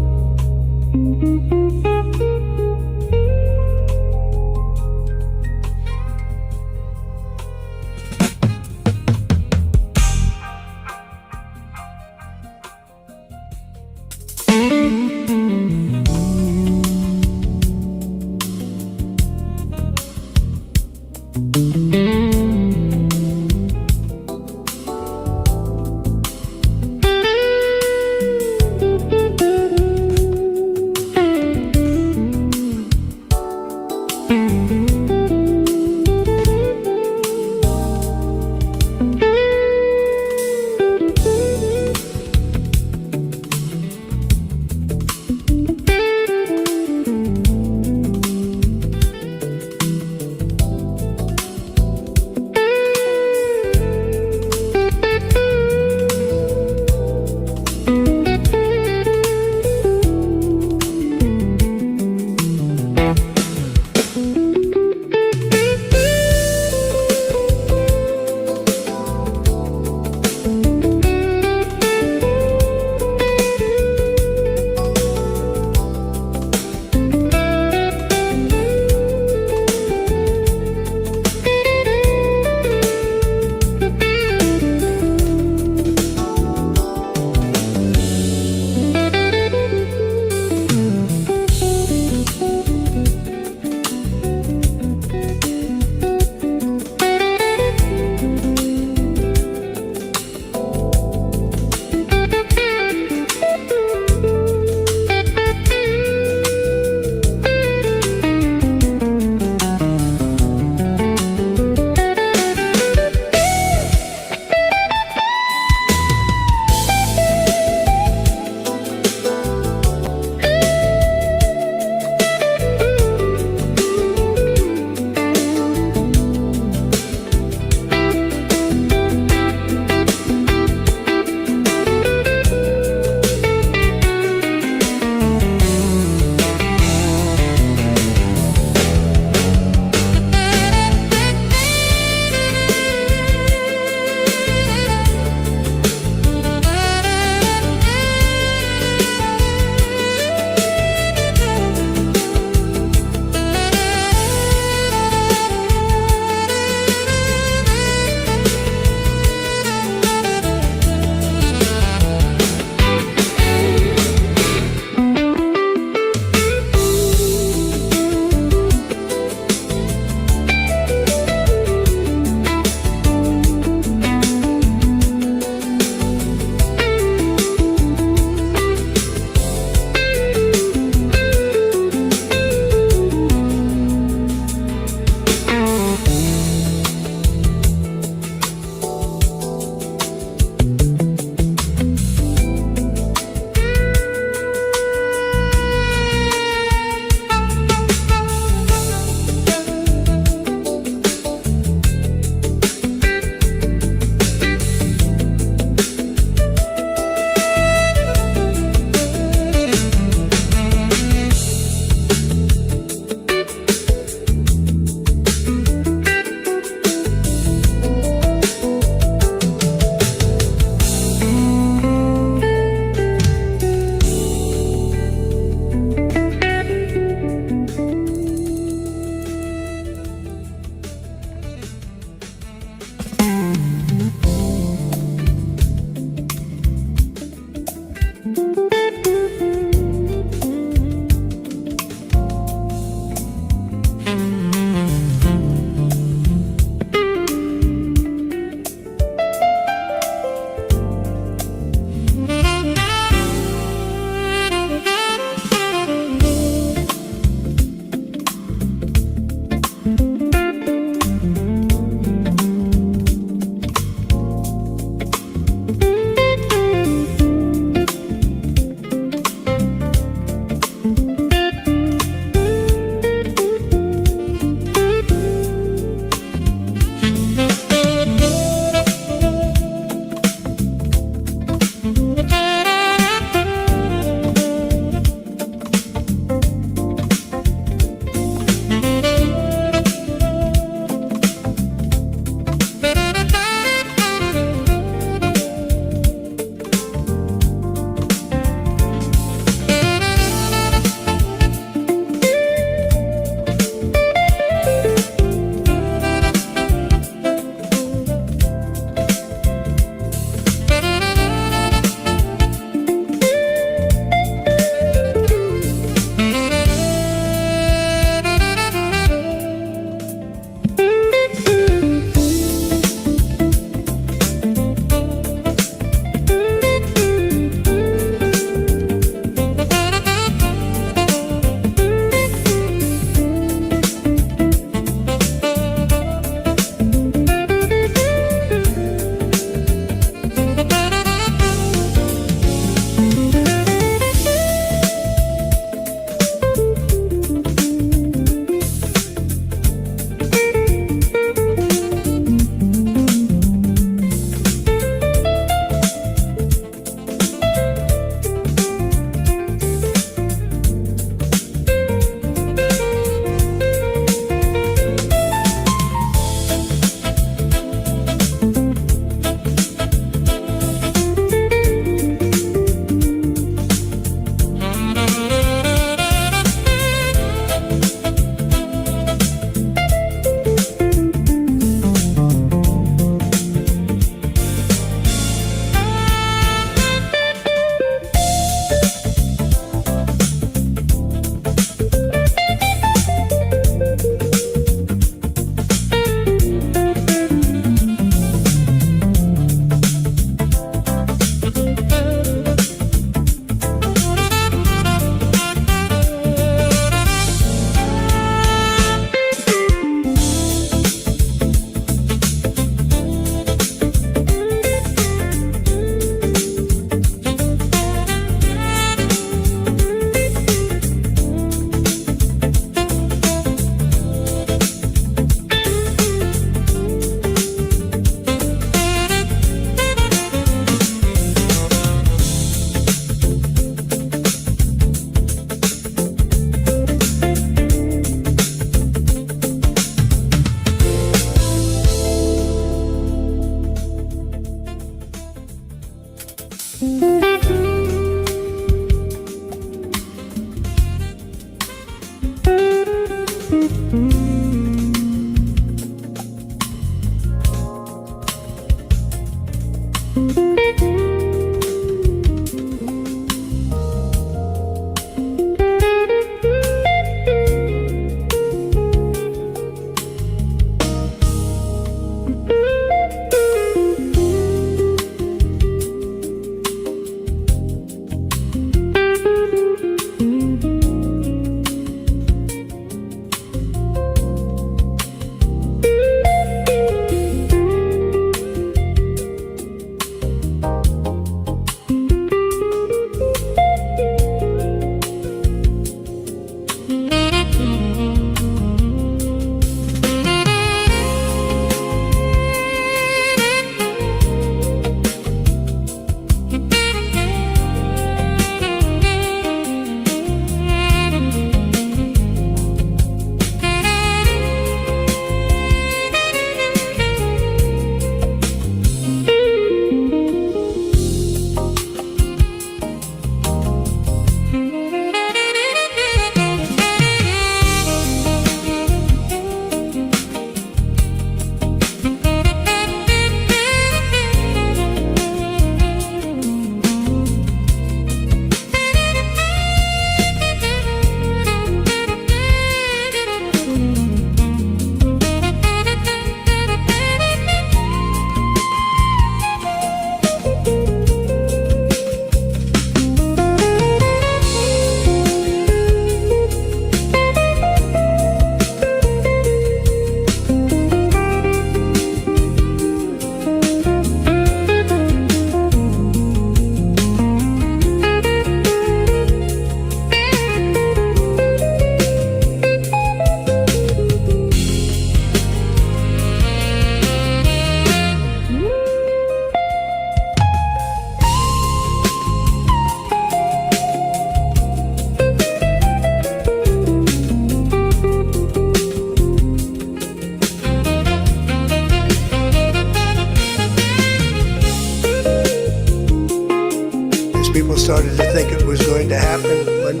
People started to think it was going to happen when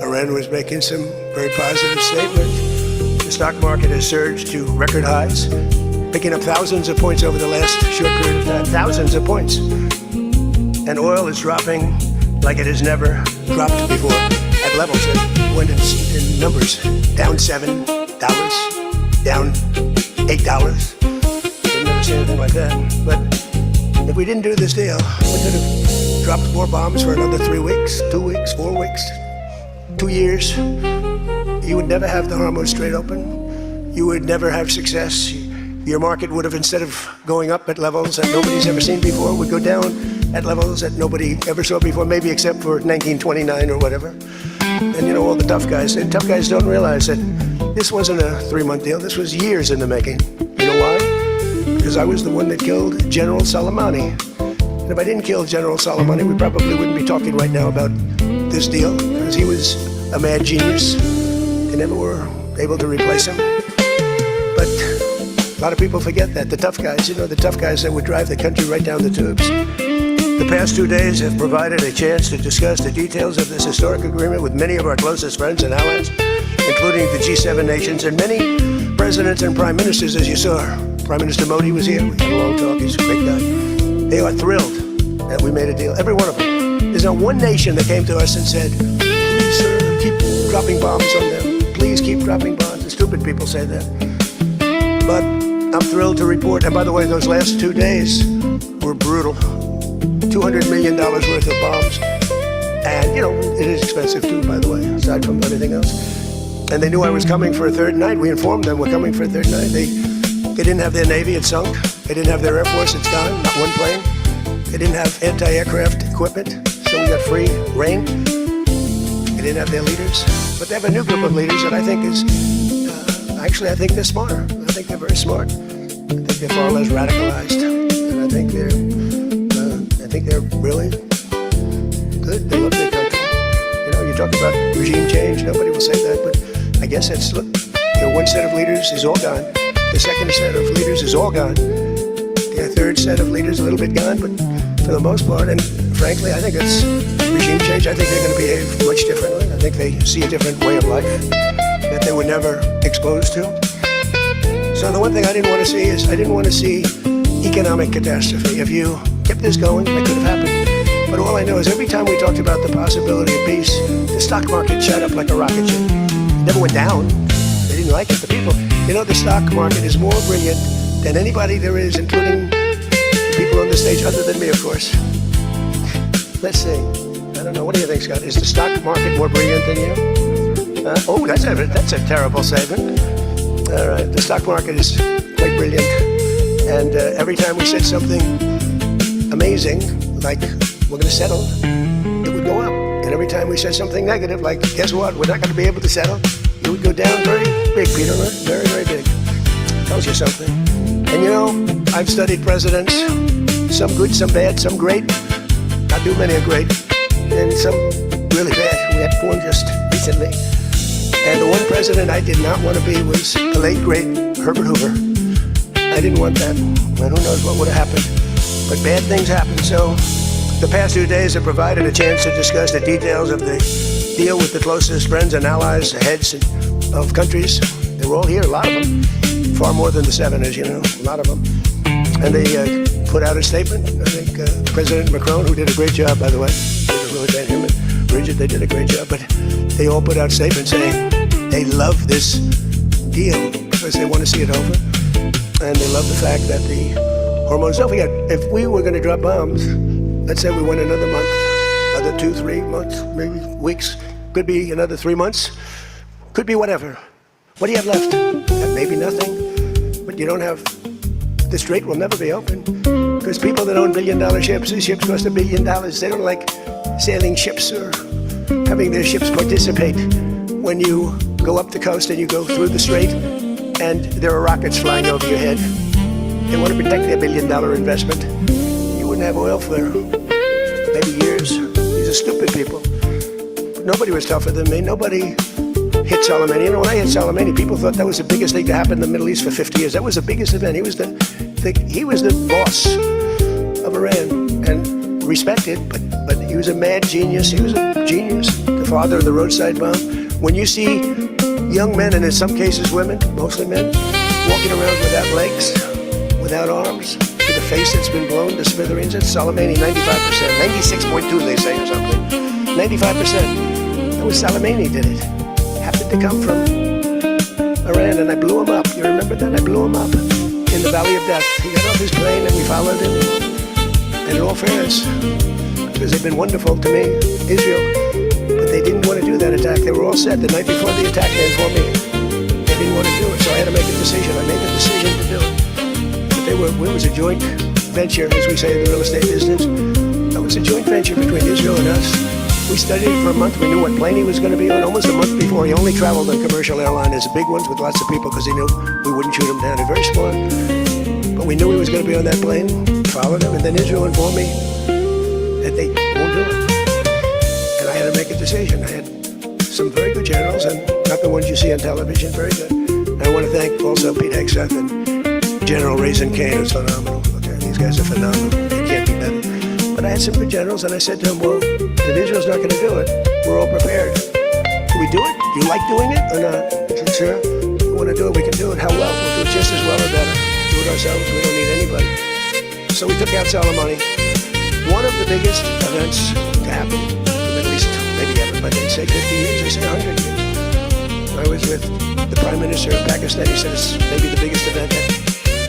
Iran was making some very positive statements. The stock market has surged to record highs, picking up thousands of points over the last short period of time. Thousands of points. And oil is dropping like it has never dropped before at levels that went in numbers. Down $7, down $8. We've never seen anything like that. But if we didn't do this deal, we could have dropped more bombs for another 3 weeks, 2 weeks, 4 weeks, 2 years. You would never have the Hormuz Strait open. You would never have success. Your market would have, instead of going up at levels that nobody's ever seen before, would go down at levels that nobody ever saw before, maybe except for 1929 or whatever. And you know, all the tough guys don't realize that this wasn't a 3-month deal. This was years in the making. You know why? Because I was the one that killed General Soleimani. And if I didn't kill General Soleimani, we probably wouldn't be talking right now about this deal, because he was a mad genius. They never were able to replace him. But a lot of people forget that. The tough guys, you know, the tough guys that would drive the country right down the tubes. The past 2 days have provided a chance to discuss the details of this historic agreement with many of our closest friends and allies, including the G7 nations and many presidents and prime ministers, as you saw. Prime Minister Modi was here. We had a long talk. He's a great guy. They are thrilled that we made a deal. Every one of them. There's not one nation that came to us and said, please, sir, keep dropping bombs on them. Please keep dropping bombs. The stupid people say that. But I'm thrilled to report, and by the way, those last 2 days were brutal. $200 million worth of bombs. And, you know, it is expensive too, by the way, aside from everything else. And they knew I was coming for a third night. We informed them we're coming for a third night. They didn't have their Navy, it sunk. They didn't have their Air Force, it's gone, not one plane. They didn't have anti-aircraft equipment, so we got free reign. They didn't have their leaders. But they have a new group of leaders that I think is, actually I think they're smarter. I think they're very smart. I think they're far less radicalized. And I think they're really good. They love their country. You know, you talk about regime change, nobody will say that, but I guess it's, look, you know, one set of leaders is all gone. The second set of leaders is all gone. The third set of leaders a little bit gone, but for the most part, and frankly, I think it's regime change. I think they're going to behave much differently. I think they see a different way of life that they were never exposed to. So the one thing I didn't want to see is I didn't want to see economic catastrophe. If you kept this going, it could have happened. But all I know is every time we talked about the possibility of peace, the stock market shot up like a rocket ship. It never went down. They didn't like it, the people. You know, the stock market is more brilliant than anybody there is, including the people on the stage, other than me, of course. Let's see. I don't know. What do you think, Scott? Is the stock market more brilliant than you? Oh, that's a terrible statement. All right. The stock market is quite brilliant. And every time we said something amazing, like we're going to settle, it would go up. And every time we said something negative, like, guess what? We're not going to be able to settle, it would go down very big, Peter. Very, very big. Tells you something. And you know, I've studied presidents, some good, some bad, some great. Not too many are great. And some really bad. We had one just recently. And the one president I did not want to be was the late, great Herbert Hoover. I didn't want that. And who knows what would have happened. But bad things happen. So the past 2 days have provided a chance to discuss the details of the deal with the closest friends and allies, the heads of countries. They were all here, a lot of them. Far more than the 7, as you know, a lot of them. And they put out a statement. I think President Macron, who did a great job, by the way, him and Bridget, they did a great job, but they all put out statements saying they love this deal because they want to see it over. And they love the fact that the hormones, don't forget, if we were going to drop bombs, let's say we went another month, another 2, 3 months, maybe weeks, could be another 3 months, could be whatever. What do you have left? Maybe nothing, but you don't have, the strait will never be open because people that own billion-dollar ships, these ships cost $1 billion, they don't like sailing ships or having their ships participate when you go up the coast and you go through the strait and there are rockets flying over your head. They want to protect their $1 billion investment. You wouldn't have oil for maybe years. These are stupid people. Nobody was tougher than me. Nobody hit Soleimani. You know, when I hit Soleimani, people thought that was the biggest thing to happen in the Middle East for 50 years. That was the biggest event. He was the boss of Iran and respected, but he was a mad genius. He was a genius, the father of the roadside bomb. When you see young men, and in some cases women, mostly men, walking around without legs, without arms, with a face that's been blown to smithereens, it's Soleimani, 95%, 96.2 they say or something, 95%. That was Soleimani did it. Happened to come from Iran, and I blew him up. You remember that? I blew him up in the Valley of Death. He got off his plane and we followed him. And in all fairness, because they've been wonderful to me, Israel, but they didn't want to do that attack. They were all set the night before the attack they informed me. They didn't want to do it, so I had to make a decision. I made the decision to do it. But it was a joint venture, as we say in the real estate business. It was a joint venture between Israel and us. We studied it for a month. We knew what plane he was going to be on almost a month before. He only traveled on commercial airliners, big ones with lots of people, because he knew we wouldn't shoot him down. He's very smart. But we knew he was going to be on that plane, followed him, and then Israel informed me that they won't do it. And I had to make a decision. I had some very good generals, and not the ones you see on television, very good. And I want to thank also Pete Hegseth and General Raisin Kane, who's phenomenal. Okay, these guys are phenomenal. They can't be better. But I had some good generals, and I said to them, well, if Israel's not going to do it, we're all prepared. Can we do it? Do you like doing it or not? I said, sure. If we want to do it, we can do it. How well? We'll do it just as well or better. Do it ourselves. We don't need anybody. So we took out Soleimani. One of the biggest events to happen in the Middle East, maybe ever, but they say 50 years, they say 100 years. I was with the Prime Minister of Pakistan. He said it's maybe the biggest event that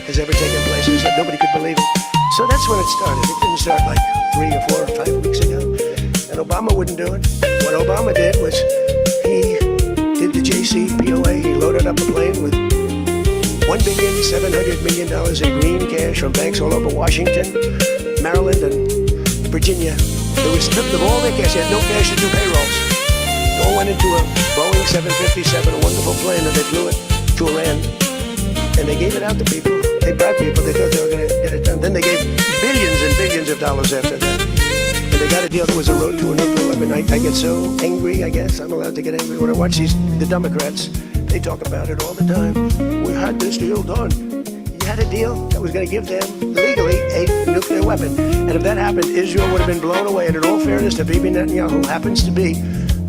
has ever taken place. He said nobody could believe it. So that's when it started. It didn't start like 3 or 4 or 5 weeks ago. And Obama wouldn't do it. What Obama did was he did the JCPOA. He loaded up a plane with $1,700,000,000 in green cash from banks all over Washington, Maryland, and Virginia. They were stripped of all their cash. They had no cash to do payrolls. It all went into a Boeing 757, a wonderful plane, and they flew it to Iran. And they gave it out to people. They bribed people. They thought they were going to get it done. Then they gave billions and billions of dollars after that. And they got a deal that was a road to a nuclear weapon. I get so angry, I guess. I'm allowed to get angry. When I watch the Democrats, they talk about it all the time. We had this deal done. You had a deal that was going to give them legally a nuclear weapon. And if that happened, Israel would have been blown away. And in all fairness to Bibi Netanyahu, who happens to be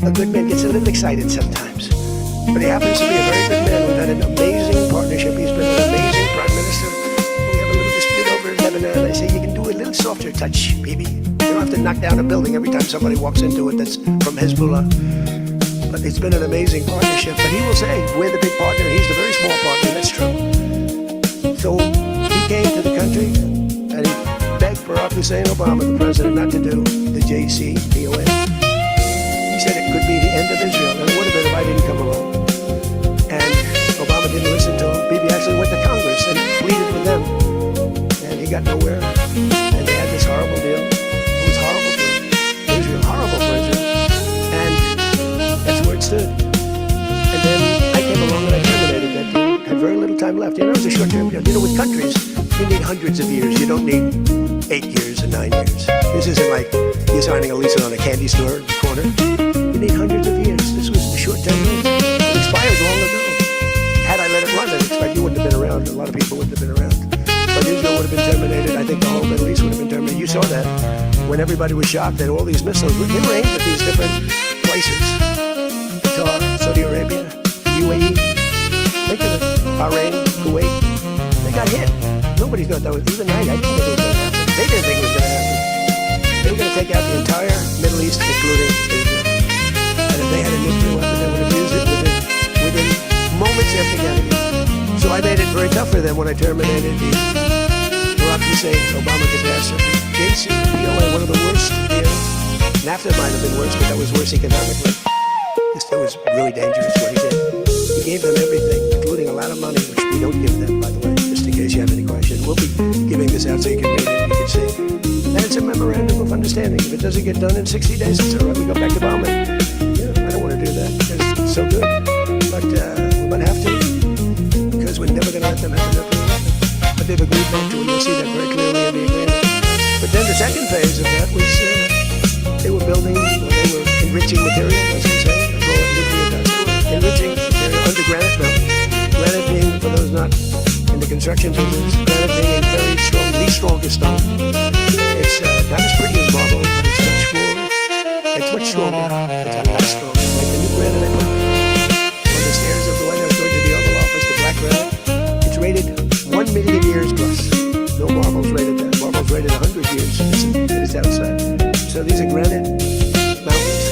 a good man, gets a little excited sometimes. But he happens to be a very good man. We've had an amazing partnership. He's been an amazing prime minister. We have a little dispute over in Lebanon. I say, you can do a little softer touch, Bibi. You don't have to knock down a building every time somebody walks into it that's from Hezbollah. But it's been an amazing partnership. But he will say, we're the big partner. He's the very small partner. That's true. So he came to the country and he begged Barack Hussein Obama, the president, not to do the JCPOA. He said it could be the end of Israel, and it would have been if I didn't come along. And Obama didn't listen to him. Bibi actually went to Congress and pleaded with them, and he got nowhere. And they had this horrible deal. It was horrible for Israel, horrible for Israel. And that's where it stood. And then I came along and I terminated that deal. Had very little time left. You know, it was a short-term deal. You know, with countries, you need hundreds of years. You don't need 8 years and 9 years. This isn't like you're signing a lease on a candy store at the corner. You need hundreds of years. This was a short-term lease. It expired long ago. Had I let it run, I'd expect you wouldn't have been around. A lot of people wouldn't have been around. But Israel would have been terminated. I think the whole Middle East would have been terminated. You saw that when everybody was shocked that all these missiles, they were aimed at these different places. Qatar, Saudi Arabia, UAE, think of it, Bahrain, Kuwait. They got hit. Nobody thought that was, even I didn't think it was going to happen. They didn't think it was going to happen. They were going to take out the entire Middle East, including Israel. And if they had a nuclear weapon, they would have used it within moments after getting it. So I made it very tough for them when I terminated the Barack Hussein Obama catastrophe. JCPOA, one of the worst deals. NAFTA might have been worse, but that was worse economically. This deal was really dangerous what he did. He gave them everything, including a lot of money, which we don't give them, by the way, just in case you have any questions. We'll be giving this out so you can read it, you can see. And it's a memorandum of understanding. If it doesn't get done in 60 days, it's all right. We go back to bombing. Yeah, I don't want to do that because it's so good. But we might have to because we're never going to let them have a nuclear weapon. But they've agreed not to, and you'll see that very clearly in the agreement. But then the second phase of that was they were building, or they were enriching material, as we say. I call it nuclear dust. Enriching material under granite mountain. Granite being, for those not in the construction business, granite being a very strong, the strongest stone. It's not as pretty as marble, but it's much more, it's much stronger. It's a lot stronger. Like the new granite I put on the stairs of the White House going to the Oval Office, the black granite. It's rated 1 million years plus. No marble's rated that. Marble's rated 100 years. It's outside. So these are granite mountains.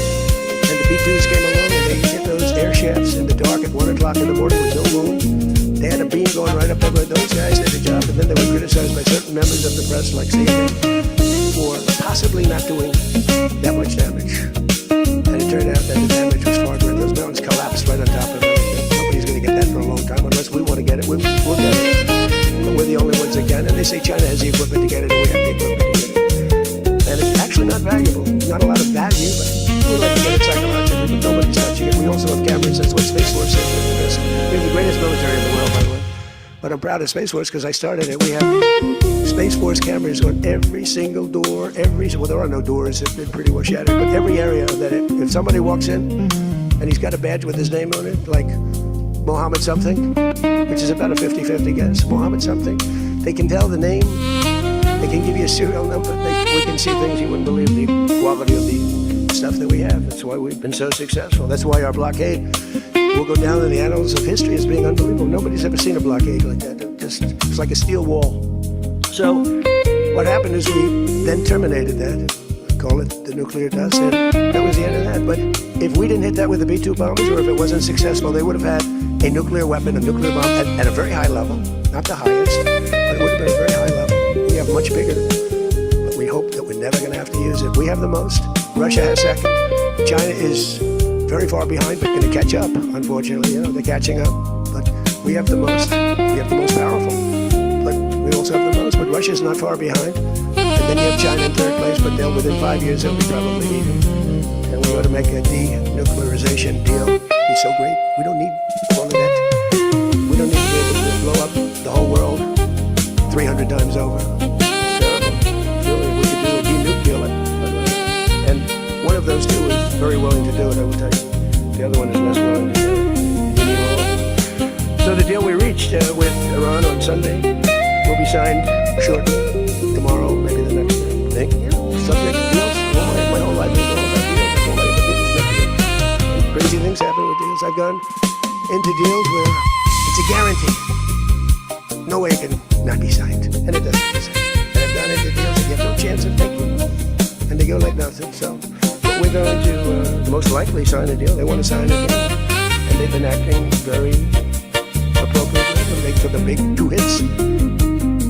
And the B-2s came along and they hit those air shafts in the dark at 1 o'clock in the morning with no moon. They had a beam going right up there. Those guys did a job, and then they were criticized by certain members of the press, like CNN, for possibly not doing that much damage. And it turned out that the damage was far greater. Those mountains collapsed right on top of everything. Nobody's going to get that for a long time unless we want to get it. We'll get it. But we're the only ones that can. And they say China has the equipment to get it, and we have the equipment to get it. And it's actually not valuable. Not a lot of value, but we like to get it psychologically, but nobody's touching it. We also have cameras. That's what Space Force says. We have the greatest military in the world, by the way. But I'm proud of Space Force because I started it. We have Space Force cameras on every single door, well, there are no doors, they've been pretty well shattered, but every area that if somebody walks in and he's got a badge with his name on it, like Mohammed something, which is about a 50-50 guess, Mohammed something, they can tell the name, they can give you a serial number, we can see things you wouldn't believe, the quality of the stuff that we have. That's why we've been so successful. That's why our blockade will go down in the annals of history as being unbelievable. Nobody's ever seen a blockade like that. It's like a steel wall. So what happened is we then terminated that, call it the nuclear dust, and that was the end of that. But if we didn't hit that with the B-2 bombers, or if it wasn't successful, they would have had a nuclear weapon, a nuclear bomb at a very high level, not the highest, but it would have been a very high level. We have much bigger, but we hope that we're never going to have to use it. We have the most. Russia has second. China is very far behind, but going to catch up, unfortunately. You know, they're catching up. But we have the most. We have the most powerful. But we also have the most. But Russia's not far behind. And then you have China in third place, but they'll, within 5 years, they'll be probably even. And we ought to make a denuclearization deal. It'd be so great. We don't need all of that. We don't need to be able to blow up the whole world 300 times over. So, really, we could do a denuclear. And one of those two is very willing to do it, I will tell you. The other one is less willing to do it. We need all. So the deal we reached with Iran on Sunday will be signed shortly, tomorrow, maybe the next thing. Subject to deals. My whole life is all about deals. That's all I ever did is make deals. Crazy things happen with deals. I've gone into deals where it's a guarantee. No way it can not be signed, and it doesn't be signed. And I've gone into deals that you have no chance of taking, and they go like nothing. So, but we're going to most likely sign a deal. They want to sign a deal, and they've been acting very appropriately. They took the big 2 hits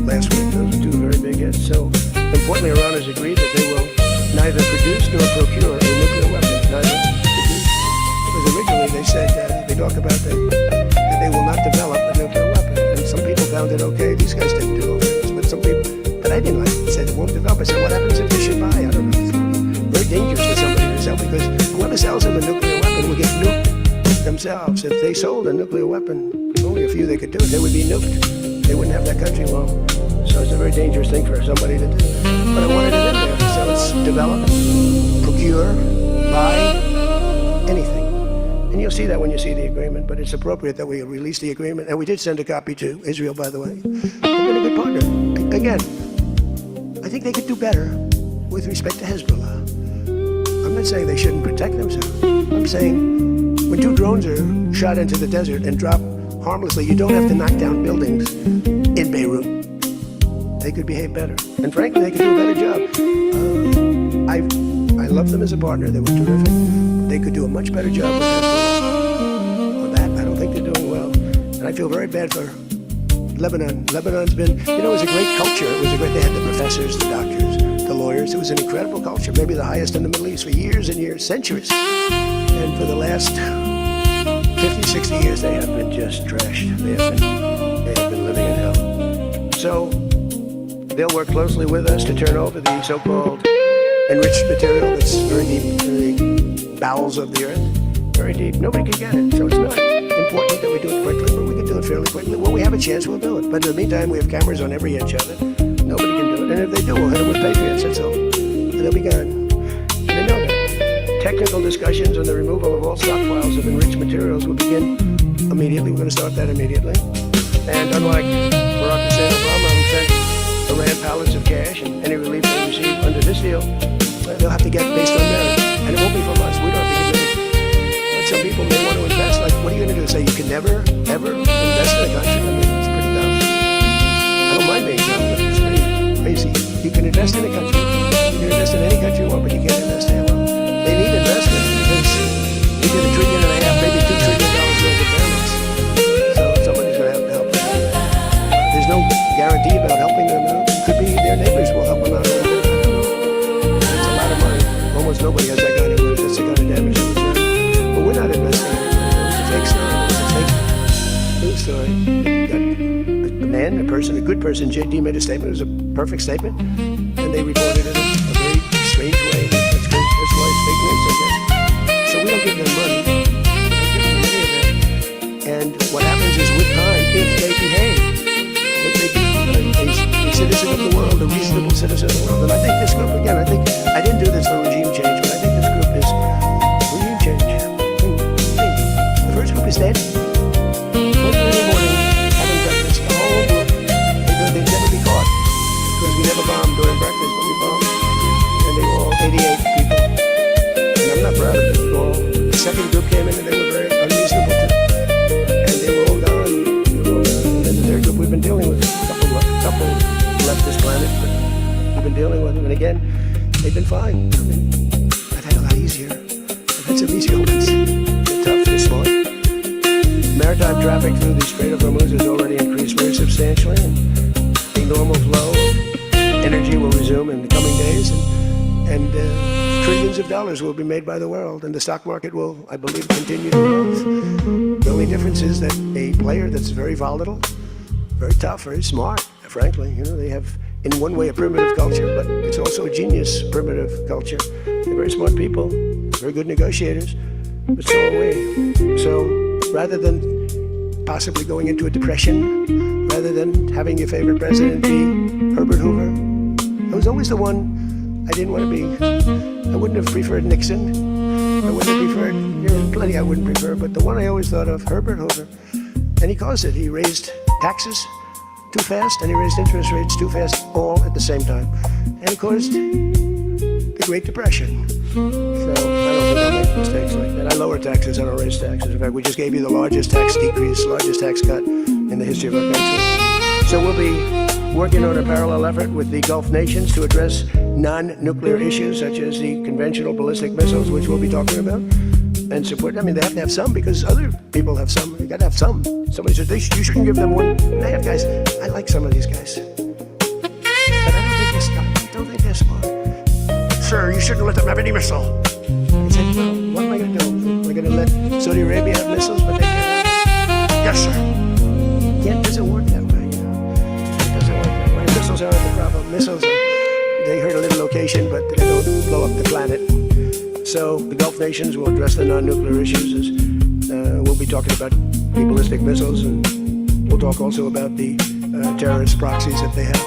last week. Those are 2 very big hits. So, importantly, Iran has agreed that they will neither produce nor procure a nuclear weapon. Neither produce. Because originally they said they talk about that they will not develop a nuclear weapon. And some people found it okay. These guys didn't do it. But some people that I didn't like said it won't develop. I said, what happens if they should buy? I don't know. It's very dangerous for somebody to sell because whoever sells them a nuclear weapon will get nuked themselves. If they sold a nuclear weapon, only a few they could do it. They would be nuked. They wouldn't have that country long. So it's a very dangerous thing for somebody to do. But I wanted it in there. So it's develop, procure, buy, anything. And you'll see that when you see the agreement, but it's appropriate that we release the agreement. And we did send a copy to Israel, by the way. They've been a good partner. Again, I think they could do better with respect to Hezbollah. I'm not saying they shouldn't protect themselves. I'm saying when 2 drones are shot into the desert and drop harmlessly, you don't have to knock down buildings in Beirut. They could behave better. And frankly, they could do a better job. I love them as a partner. They were terrific. They could do a much better job with Hezbollah. On that, I don't think they're doing well. And I feel very bad for Lebanon. Lebanon's been, it was a great culture. They had the professors, the doctors, the lawyers. It was an incredible culture, maybe the highest in the Middle East for years and years, centuries. And for the last 50, 60 years, they have been just trashed. They have been living in hell. So they'll work closely with us to turn over the so-called enriched material that's very deep in the bowels of the earth. Very deep. Nobody can get it. So it's not important that we do it quickly, but we can do it fairly quickly. When we have a chance, we'll do it. But in the meantime, we have cameras on every inch of it. Nobody can do it. And if they do, we'll hit them with Patriots. That's all. And they'll be gone. And they know that. Technical discussions on the removal of all stockpiles of enriched materials will begin immediately. We're going to start that immediately. And unlike Barack Hussein Obama, who sent Iran pallets of cash and any relief they receive under this deal, they'll have to get based on merit. And it won't be from us. We don't have to give it. But some people may want to invest. Like, what are you going to do? Say you can never, ever invest in a country? I mean, it's pretty dumb. I don't mind being dumb, but it's pretty crazy. You can invest in a country. You can invest in any country you want, but you can't invest there. Well, they need investment because we did $1.5 trillion, maybe $2 trillion worth of damage. So somebody's going to have to help them. There's no guarantee about helping them out. It could be their neighbors will help them out. It's a lot of money. Almost nobody has that kind of money. That's the kind of damage that was done. But we're not investing. It's a fake story. It's a fake news story. A man, a person, a good person, JD made a statement. It was a perfect statement. And they reported it in a very strange way. That's good. That's why it's fake news, I guess. So we don't give them money. We don't give them any of that. And what happens is with time, if they behave, if they be a citizen of the world, a reasonable citizen of the world. And I think this group, again, I didn't do this for regime change, but I think this group is regime change. The first group is dead. First thing in the morning, having breakfast, the whole group, they'd never be caught. Because we never bombed during breakfast, but we bombed. And they were all 88 people. And I'm not proud of it at all. The second group came in and they were very unreasonable too. And they were all gone. And then the third group we've been dealing with. A couple left this planet, but we've been dealing with them. And again, they've been fine. I mean, I've had a lot easier. I've had some easier ones. They're tough, they're smart. Maritime traffic through the Strait of Hormuz has already increased very substantially, and the normal flow of energy will resume in the coming days, and trillions of dollars will be made by the world, and the stock market will, I believe, continue to grow. The only difference is that a player that's very volatile, very tough, very smart, frankly, they have, in one way, a primitive culture, but it's also a genius primitive culture. They're very smart people, very good negotiators, but so are we. So rather than possibly going into a depression, rather than having your favorite president be Herbert Hoover, I was always the one I didn't want to be. I wouldn't have preferred Nixon. I wouldn't have preferred, plenty I wouldn't prefer, but the one I always thought of, Herbert Hoover. And he caused it. He raised taxes too fast, and he raised interest rates too fast, all at the same time. And of course, the Great Depression. So I don't think I'll make mistakes like that. I lower taxes, I don't raise taxes. In fact, we just gave you the largest tax decrease, largest tax cut in the history of our country. So we'll be working on a parallel effort with the Gulf nations to address non-nuclear issues such as the conventional ballistic missiles, which we'll be talking about, and support. I mean, they have to have some because other people have some. You got to have some. Somebody said you shouldn't give them one. They have guys. I like some of these guys, but I don't think they're smart. Sir, you shouldn't let them have any missile. He said, well, what am I going to do? We're going to let Saudi Arabia have missiles, but they can't. Yes, sir. Yeah, it doesn't work that way. It doesn't work that way. Missiles aren't the problem. Missiles, they hurt a little location, but they don't blow up the planet. So the Gulf nations will address the non-nuclear issues. We'll be talking about the ballistic missiles, and we'll talk also about the terrorist proxies that they have.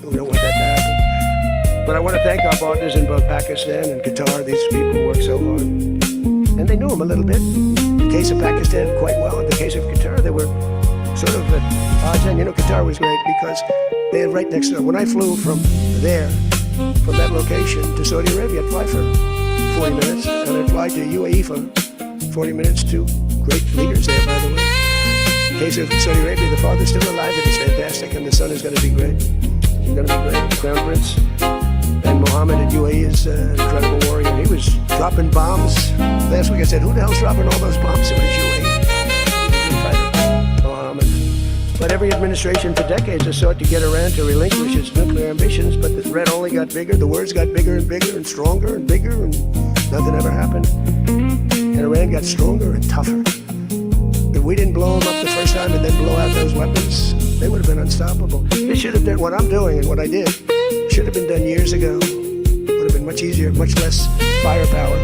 We don't want that to happen. But I want to thank our partners in both Pakistan and Qatar. These people work so hard. And they knew them a little bit. In the case of Pakistan, quite well. In the case of Qatar, they were sort of at odds. And Qatar was great because they had right next to them. When I flew from there, from that location to Saudi Arabia, I'd fly for 40 minutes, and I'd fly to UAE for 40 minutes to great leaders there, by the way. In the case of Saudi Arabia, the father's still alive, and he's fantastic, and the son is going to be great. He's going to be great. The Crown Prince. And Mohammed at UAE is an incredible warrior. He was dropping bombs. Last week I said, who the hell's dropping all those bombs? It was UAE. Mohammed. But every administration for decades has sought to get Iran to relinquish its nuclear ambitions, but the threat only got bigger. The words got bigger and bigger and stronger and bigger, and nothing ever happened. And Iran got stronger and tougher. If we didn't blow them up the first time and then blow out those weapons, they would have been unstoppable. They should have done what I'm doing and what I did. Should have been done years ago. Would have been much easier, much less firepower.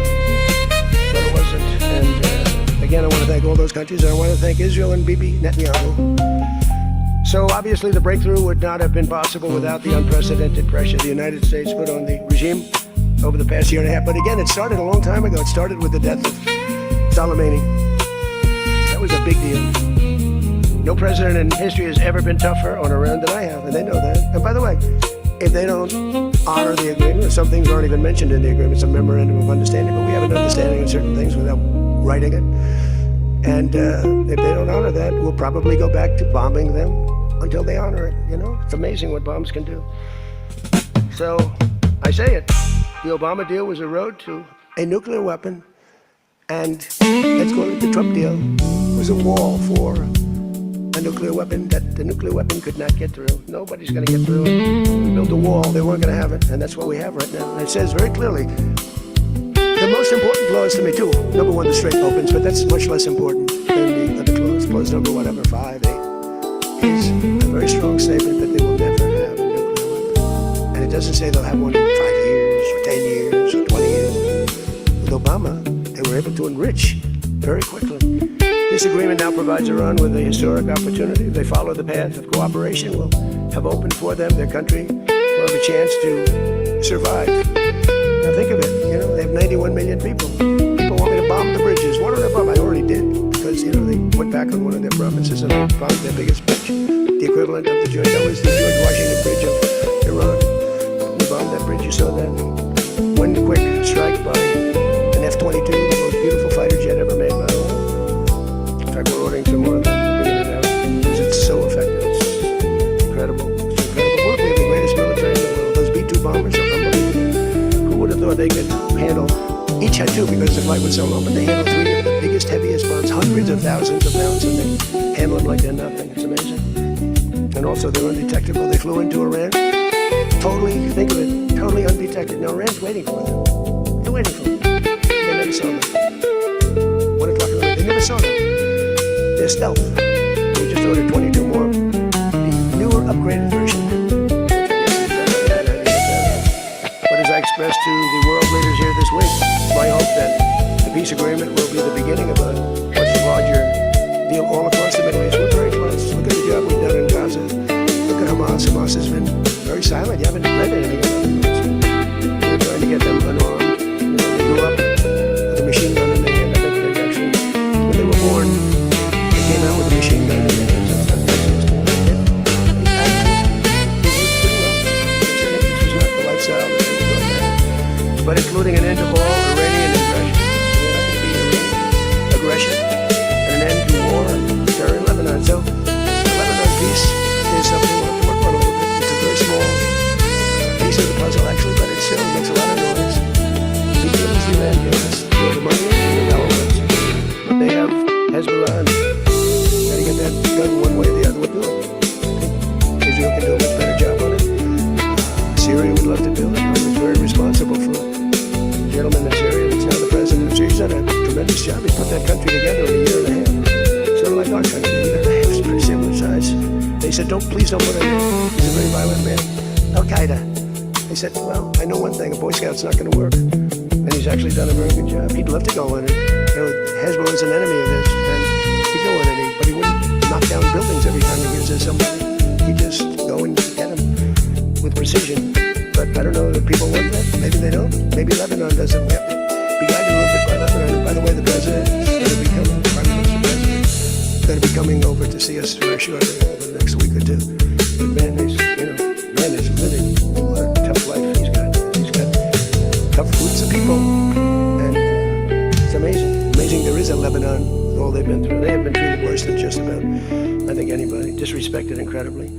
But it wasn't. And again, I want to thank all those countries. And I want to thank Israel and Bibi Netanyahu. So obviously the breakthrough would not have been possible without the unprecedented pressure the United States put on the regime over the past year and a half. But again, it started a long time ago. It started with the death of Soleimani. That was a big deal. No president in history has ever been tougher on Iran than I have, and they know that. And by the way, if they don't honor the agreement, some things aren't even mentioned in the agreement, it's a memorandum of understanding, but we have an understanding of certain things without writing it. And if they don't honor that, we'll probably go back to bombing them until they honor it. It's amazing what bombs can do. So I say it, the Obama deal was a road to a nuclear weapon, and let's call it the Trump deal, was a wall for a nuclear weapon that the nuclear weapon could not get through. Nobody's going to get through it. We built a wall, they weren't going to have it, and that's what we have right now. And it says very clearly, the most important clause to me too, number one, the Strait opens, but that's much less important than the other clause. Clause number whatever, 5, 8, is a very strong statement that they will never have a nuclear weapon. And it doesn't say they'll have one in 5 years, or 10 years, or 20 years. With Obama, they were able to enrich very quickly. This agreement now provides Iran with a historic opportunity. If they follow the path of cooperation, will have opened for them, their country will have a chance to survive. Now think of it, they have 91 million people. People want me to bomb the bridges. What did I bomb? I already did, because, they went back on one of their provinces and they bombed their biggest bridge. The equivalent of that was the George Washington Bridge of Iran. We bombed that bridge, you saw that. One quick strike by an F-22, the most beautiful fighter jet ever made, by the way. In fact, we're ordering some more of them. We're bringing it out because it's so effective. It's incredible. It's incredible work. We have the greatest military in the world. Those B-2 bombers are unbelievable. Who would have thought they could handle? Each had two because the flight was so long, but they handled 3 of the biggest, heaviest bombs, hundreds of thousands of pounds, and they handle them like they're nothing. It's amazing. And also, they're undetectable. They flew into Iran, totally, think of it, totally undetected. Now, Iran's waiting for them. They're waiting for them. They never saw them. 1 o'clock in the morning, they never saw them. They're stealth. We just ordered 22 more. The newer, upgraded version. But as I expressed to the world leaders here this week, it's my hope that the peace agreement will be the beginning of a much larger deal all across the Middle East. We're very close. Look at the job we've done in Gaza. Look at Hamas. Hamas has been very silent. You haven't read anything about them. We're trying to get them unarmed. They grew up with a machine gun in their hand. I think they actually, when they were born, they came out with a machine gun in their hands. but including an end to all Iranian aggression and an end to war and terror in Lebanon. So the Lebanon piece is something we'll have to work on a little bit. It's a very small piece of the puzzle, actually, but it still makes a lot of noise. People in New Zealand give us the money and the elements, but they have Hezbollah, and got to get that done one way or the other. We'll do it. I think Israel can do a much better job on it. Syria would love to do it. I was very responsible for a gentleman in Syria that's now the president of Syria. He's done a tremendous job. He put that country together in a year and a half. Sort of like our country. A year and a half. It's pretty similar size. They said, please don't put him in. He's a very violent man. Al-Qaeda. They said, well, I know one thing. A Boy Scout's not going to work. And he's actually done a very good job. He'd love to go in it. You know, Hezbollah is an enemy of his. And he'd go in it. But he wouldn't knock down buildings every time he gives us somebody. He'd just go and get him with precision. But I don't know if people want that. Maybe they don't. Maybe Lebanon doesn't. We have to be guided a little bit by Lebanon. And by the way, the president is going to be coming. Prime Minister president is going to be coming over to see us very shortly over the next week or two. But man, he's living a tough life. He's got tough groups of people, and it's amazing. Amazing there is a Lebanon with all they've been through. They have been treated worse than just about, I think, anybody. Disrespected incredibly.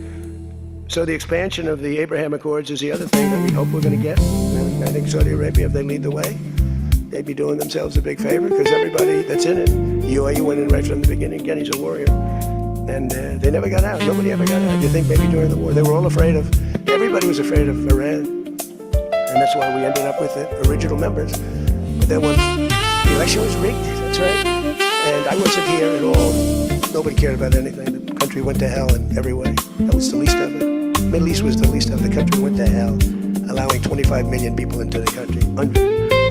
So the expansion of the Abraham Accords is the other thing that we hope we're going to get. And I think Saudi Arabia, if they lead the way, they'd be doing themselves a big favor, because everybody that's in it, UAE went in right from the beginning. Again, he's a warrior. And they never got out. Nobody ever got out. You think maybe during the war, they were all afraid of, everybody was afraid of Iran. And that's why we ended up with the original members. But then when the election was rigged, that's right. And I wasn't here at all. Nobody cared about anything. The country went to hell in every way. That was the least of it. Middle East was the least of it. The country went to hell, allowing 25 million people into the country.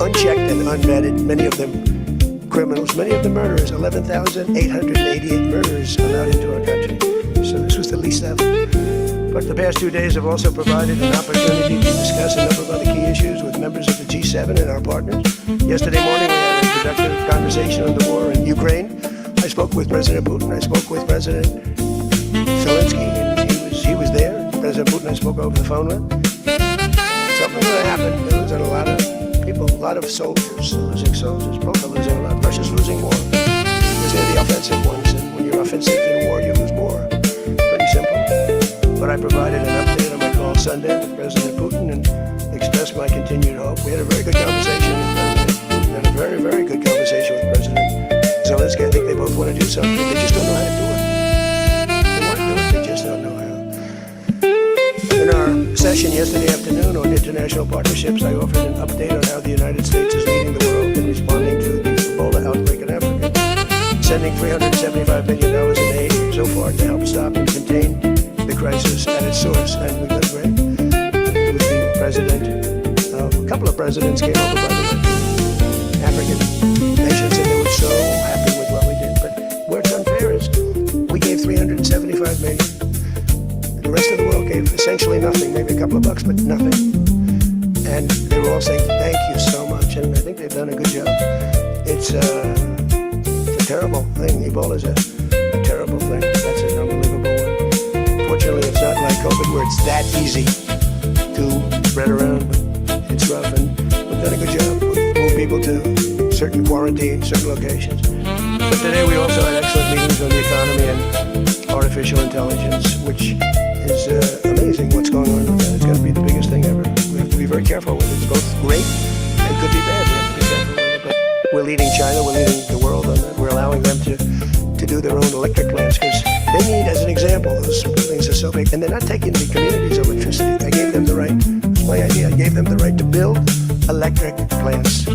Unchecked and unvetted, many of them criminals, many of them murderers. 11,888 murderers allowed into our country. So this was the least of it. But the past 2 days have also provided an opportunity to discuss a number of other key issues with members of the G7 and our partners. Yesterday morning we had a productive conversation on the war in Ukraine. I spoke with President Putin. I spoke with President Zelensky, and he was there. President Putin I spoke over the phone with. Something going to happen. There was a lot of people, a lot of soldiers, losing soldiers. Both are losing a lot. Russia's losing more, because they're the offensive ones. And when you're offensive in war, you lose more. Pretty simple. But I provided an update on my call Sunday with President Putin and expressed my continued hope. We had a very good conversation with President Putin and a very, very good conversation with President Zelensky. I think they both want to do something. They just don't know how to do it. They want to do it, they just don't know how. In our session yesterday afternoon on international partnerships, I offered an update on how the United States is leading the world in responding to the Ebola outbreak in Africa, sending $375 million in aid so far to help stop and contain the crisis at its source. And we've done great. It was the president, a couple of presidents came over, by the way, African nations, and they were so happy with what we did. But where it's unfair is we gave $375 million. The rest of the world gave essentially nothing, maybe a couple of bucks, but nothing. And they were all saying, thank you so much. And I think they've done a good job. It's a terrible thing. Ebola is a terrible thing. That's an unbelievable one. Fortunately, it's not like COVID where it's that easy to spread around, but it's rough. And we've done a good job. We've moved people to certain quarantine, certain locations. But today we also had excellent meetings on the economy and artificial intelligence, which is amazing what's going on with that. It's going to be the biggest thing ever. We have to be very careful with it. It's both great and could be bad. We have to be careful with it. But we're leading China, we're leading the world on that. We're allowing them to do their own electric plants, because they need, as an example, those buildings are so big, and they're not taking the community's electricity. I gave them the right, it's my idea, I gave them the right to build electric plants,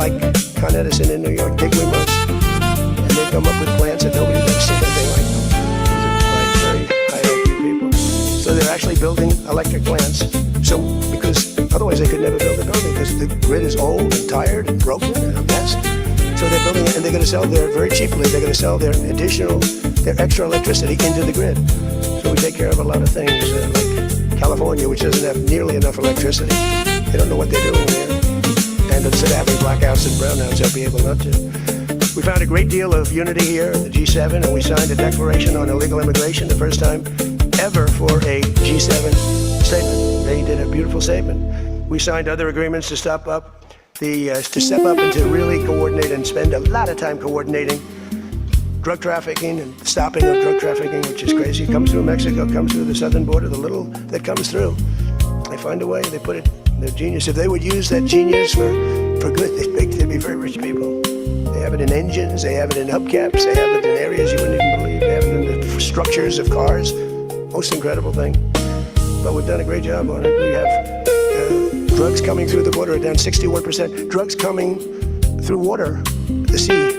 like Con Edison in New York, big windmills, and they come up with plants that nobody's ever seen anything like them. These are like very high IQ people. So they're actually building electric plants. So, because otherwise they could never build a building, because the grid is old and tired and broken and a mess. So they're building it, and they're going to sell very cheaply, they're going to sell their extra electricity into the grid. So we take care of a lot of things, like California, which doesn't have nearly enough electricity. They don't know what they're doing there. And instead of having blackouts and brownouts, they'll be able not to. We found a great deal of unity here at the G7, and we signed a declaration on illegal immigration, the first time ever for a G7 statement. They did a beautiful statement. We signed other agreements to step up and to really coordinate and spend a lot of time coordinating drug trafficking and stopping of drug trafficking, which is crazy. It comes through Mexico, comes through the southern border, the little that comes through. They find a way, they put it, they're genius. If they would use that genius for good, they'd be very rich people. They have it in engines, they have it in hubcaps, they have it in areas you wouldn't even believe, they have it in the structures of cars. Most incredible thing. But we've done a great job on it. We have drugs coming through the border are down 61%. Drugs coming through water, the sea,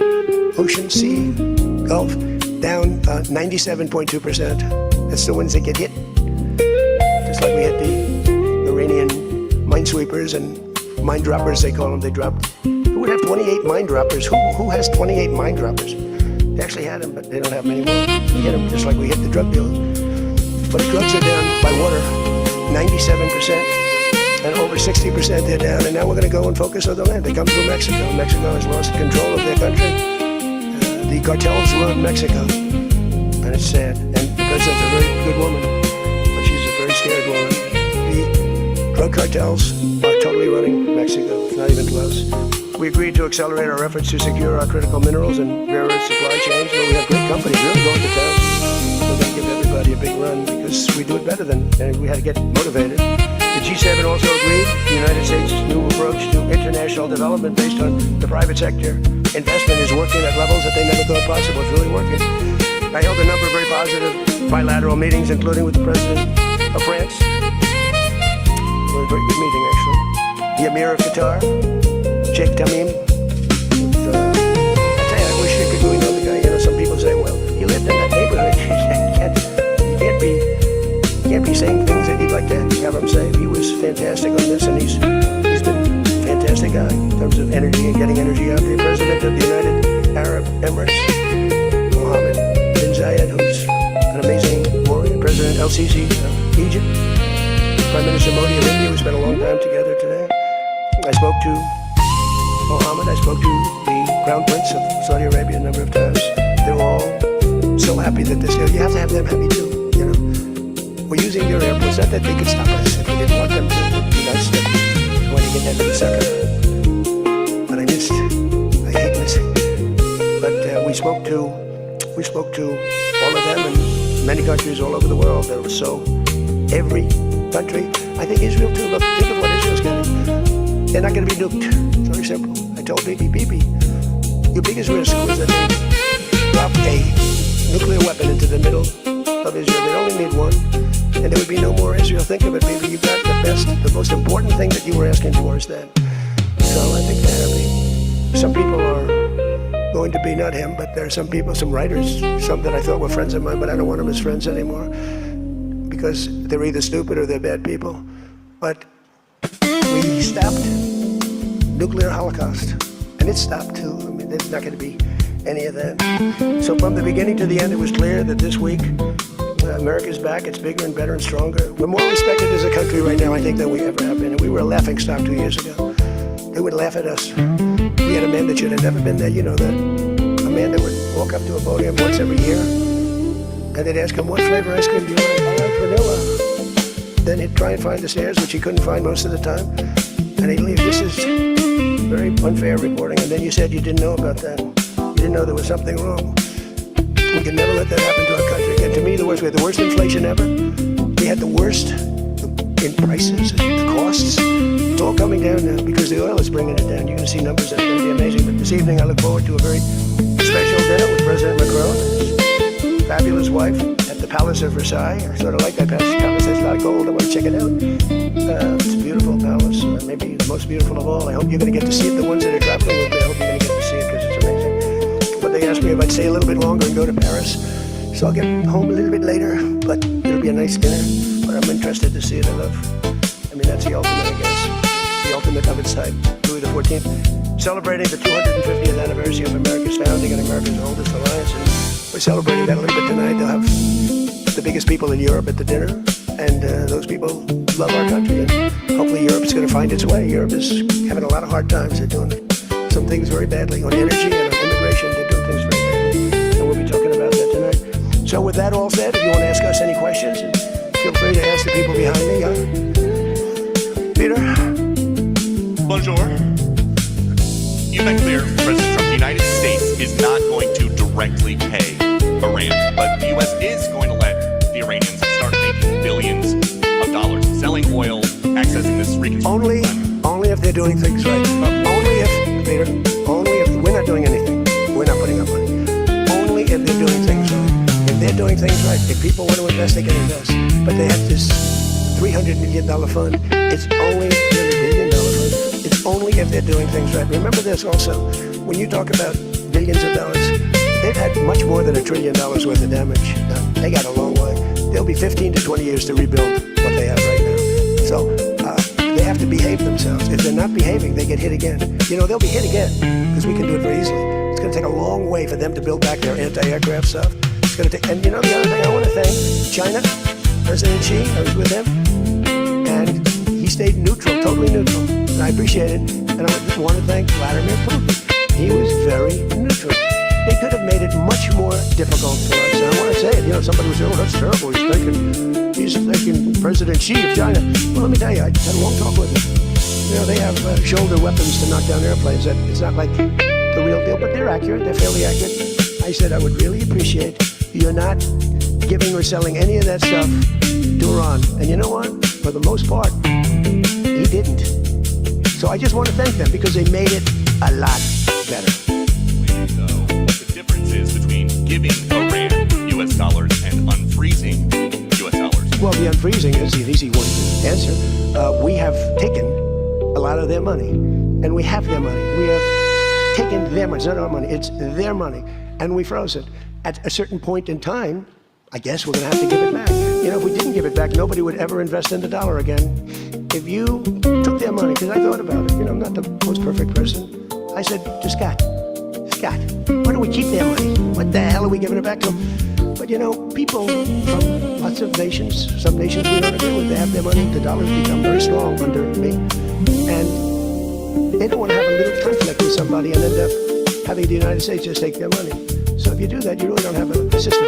ocean, sea, Gulf, down 97.2%. That's the ones that get hit. Just like we had the Iranian minesweepers and mine droppers, they call them. They dropped. Who would have 28 mine droppers? Who has 28 mine droppers? They actually had them, but they don't have them anymore. We hit them just like we hit the drug dealers. But drugs are down by water, 97%, and over 60% they're down. And now we're going to go and focus on the land. They come through Mexico. Mexico has lost control of their country. The cartels run Mexico, and it's sad. And the president's a very good woman, but she's a very scared woman. The drug cartels are totally running Mexico. It's not even close. We agreed to accelerate our efforts to secure our critical minerals and rare earth supply chains. But we have great companies really going to town. We're going to give everybody a big run because we do it better than, and we had to get motivated. The G7 also agreed the United States' new approach to international development based on the private sector investment is working at levels that they never thought possible. It's really working. I held a number of very positive bilateral meetings, including with the President of France. It was a very good meeting, actually. The Emir of Qatar, Sheikh Tamim. I tell you, I wish you could really know the guy. You know, some people say, well, he lived in that neighborhood. You can't be saying things that you'd like to have him say. He was fantastic on this, and he's been a fantastic guy in terms of energy and getting energy out there. President of the United Arab Emirates, Mohammed bin Zayed, who's an amazing warrior. President El-Sisi of Egypt, Prime Minister Modi of India. We spent a long time together today. I spoke to Mohammed. I spoke to the Crown Prince of Saudi Arabia a number of times. They're all so happy that this. You have to have them happy too. You know, we're using your airports. Not that they could stop us if we didn't want them to. Be nice to want to get that little sucker. But I hate missing. But we spoke to all of them and many countries all over the world. There was so every country. I think Israel too. Look, think of what Israel's getting. They're not going to be nuked. It's very simple. I told Bibi, your biggest risk was that they drop a nuclear weapon into the middle of Israel. They only need one, and there would be no more Israel. Think of it, baby. You got the best, the most important thing that you were asking for is that. So I think they're happy. Some people are going to be, not him, but there are some people, some writers, some that I thought were friends of mine, but I don't want them as friends anymore because they're either stupid or they're bad people. But we stopped nuclear holocaust, and it stopped too. I mean, there's not going to be any of that. So from the beginning to the end, it was clear that this week, America's back. It's bigger and better and stronger. We're more respected as a country right now, I think, than we ever have been. And we were a laughingstock 2 years ago. They would laugh at us. We had a man that should have never been there. You know that. A man that would walk up to a podium once every year, and they'd ask him, what flavor ice cream do you like? I like vanilla. Then he'd try and find the stairs, which he couldn't find most of the time. And he'd leave. This is very unfair reporting. And then you said you didn't know about that. You didn't know there was something wrong. We can never let that happen to our country again. To me, we had the worst inflation ever. We had the worst in prices, the costs. It's all coming down now because the oil is bringing it down. You're going to see numbers that are going to be amazing. But this evening, I look forward to a very special dinner with President Macron and his fabulous wife at the Palace of Versailles. I sort of like that palace. It's a lot of gold. I want to check it out. It's a beautiful palace, maybe the most beautiful of all. I hope you're going to get to see it. The ones that are traveling with me, I hope you're going to get to see it because it's amazing. But they asked me if I'd stay a little bit longer and go to Paris. So I'll get home a little bit later, but it'll be a nice dinner. But I'm interested to see it. I mean, that's the ultimate, I guess. The ultimate of its type. Louis XIV. Celebrating the 250th anniversary of America's founding and America's oldest alliance. And we're celebrating that a little bit tonight. They'll have the biggest people in Europe at the dinner. And those people love our country. And hopefully Europe's going to find its way. Europe is having a lot of hard times. They're doing some things very badly. On energy and on immigration, they're doing things very badly. And we'll be talking about that tonight. So with that all said, if you want to ask us any questions, feel free to ask the people behind me. Peter? Bonjour. You've been clear, President Trump, the United States is not going to directly pay Iran, but the U.S. is going to let the Iranians start making billions of dollars, selling oil, accessing this reconstruction. Only if they're doing things right. Only if, Peter, only if we're not doing anything. We're not putting up money. Only if they're doing things right. If they're doing things right, if people want to invest, they can invest. But they have this $300 million fund. It's only $1 billion fund. It's only if they're doing things right. Remember this also, when you talk about billions of dollars, they've had much more than $1 trillion worth of damage done. They got a long way. They'll be 15 to 20 years to rebuild what they have right now. So they have to behave themselves. If they're not behaving, they get hit again. You know, they'll be hit again because we can do it very easily. It's going to take a long way for them to build back their anti-aircraft stuff. It's going to take, and you know, the other thing I want to thank China, President Xi. I was with him, and he stayed neutral, totally neutral, and I appreciate it. And I want to thank Vladimir Putin. He was very neutral. They could have made it much more difficult for us. And I want to say it. You know, somebody was saying, "Oh, that's terrible. He's thinking President Xi of China." Well, let me tell you, I had a long talk with him. You know, they have shoulder weapons to knock down airplanes. That it's not like the real deal, but they're accurate. They're fairly accurate. I said I would really appreciate you're not giving or selling any of that stuff to Iran. And you know what? For the most part, he didn't. So I just want to thank them because they made it a lot better. The difference is between giving Iran U.S. dollars and unfreezing U.S. dollars. Well, the unfreezing is an easy one to answer. We have taken a lot of their money, and we have their money. We have taken their money. It's not our money. It's their money, and we froze it. At a certain point in time, I guess we're going to have to give it back. You know, if we didn't give it back, nobody would ever invest in the dollar again. If you took their money, because I thought about it, you know, I'm not the most perfect person. I said to Scott, why don't we keep their money? What the hell are we giving it back to them? But you know, people from lots of nations, some nations we don't agree with, they have their money. The dollar's become very strong under me. And they don't want to have a little conflict with somebody and end up having the United States just take their money. So if you do that, you really don't have a system.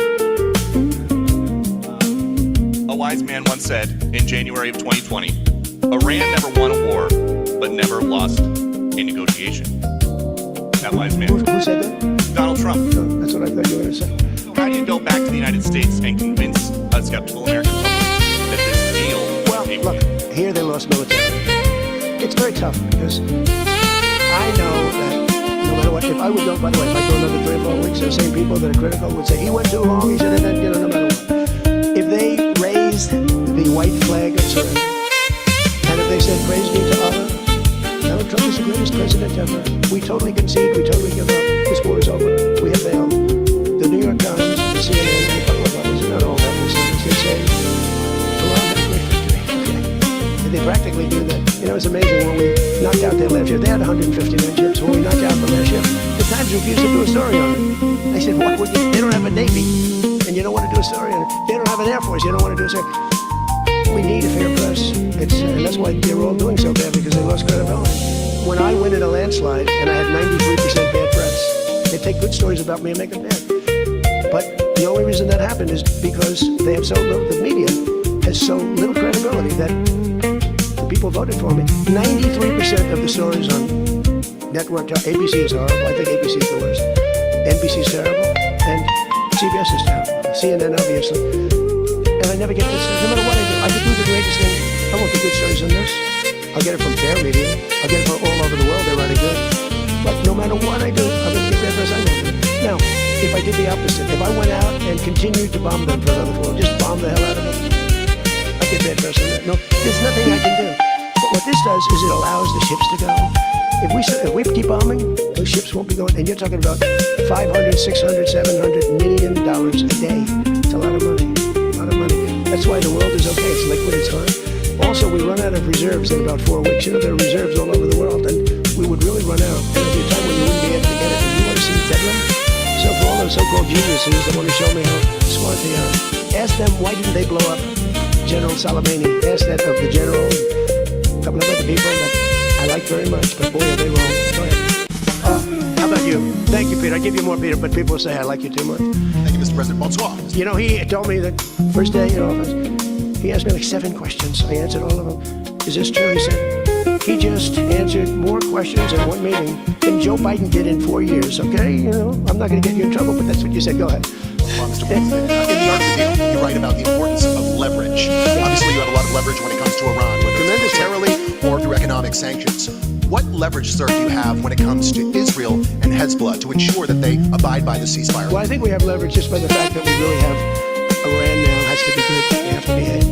A wise man once said in January of 2020, Iran never won a war, but never lost a negotiation. That wise man. Who said that? Donald Trump. No, that's what I thought you were going to say. So how do you go back to the United States and convince a skeptical American public that this deal... Well, look, here they lost military. It's very tough because I know that no matter what, if I would go, by the way, if I go another 3 or 4 weeks, the same people that are critical would say, he went too long, he should have done, you know, no matter what. If they raised the white flag of surrender, and if they said, praise be to Allah, Donald Trump is the greatest president ever. We totally concede, we totally give up. This war is over. We have failed. The New York Times, the CNN, and a couple of others, not all have this, they say, Iran had a great victory. Okay. And they practically do that. You know, it's amazing when we knocked out their last year. They had 159 ships. When we knocked out the last year, the Times refused to do a story on it. They said, what would you? They don't have a Navy, and you don't want to do a story on it. They don't have an Air Force, you don't want to do a story. We need a fair press. And that's why they're all doing so bad, because they lost credibility. When I win in a landslide and I have 93% bad press, they take good stories about me and make them bad. But the only reason that happened is because they have so little, the media has so little credibility that the people voted for me. 93% of the stories on network, ABC is horrible. I think ABC is the worst. NBC is terrible. And CBS is terrible. CNN, obviously. And I never get this. No matter what I do, I could do the greatest thing. I won't get good stories on this. I'll get it from fair media. I'll get it from all over the world. They're running good. But no matter what I do, I'm going to get bad press. I know. Now, if I did the opposite, if I went out and continued to bomb them for another 4, just bomb the hell out of them, I'd get bad press on that. No, there's nothing I can do. But what this does is it allows the ships to go. If we keep bombing, those ships won't be going. And you're talking about $500, $600, $700 million a day. It's a lot of money. A lot of money. That's why the world is okay. It's liquid. It's fine. Also, we run out of reserves in about 4 weeks. You know, there are reserves all over the world, and we would really run out. There'll be a time when you wouldn't be able to get it. And you want to see Bedlam? So for all those so-called geniuses that want to show me how smart they are, ask them why didn't they blow up General Soleimani? Ask that of the general, a couple of other people that I like very much, but boy, are they wrong. Go ahead. How about you? Thank you, Peter. I give you more, Peter, but people say I like you too much. Thank you, Mr. President. Bonsoir. You know, he told me that first day in office, he asked me like 7 questions. I answered all of them. Is this true? He said, he just answered more questions in one meeting than Joe Biden did in 4 years, okay? You know, I'm not going to get you in trouble, but that's what you said. Go ahead. Well, Mr. President, in the article, you write about the importance of leverage. Obviously, you have a lot of leverage when it comes to Iran, whether it's militarily or through economic sanctions. What leverage, sir, do you have when it comes to Israel and Hezbollah to ensure that they abide by the ceasefire? Well, I think we have leverage just by the fact that we really have Iran now has to be good, they have to behave,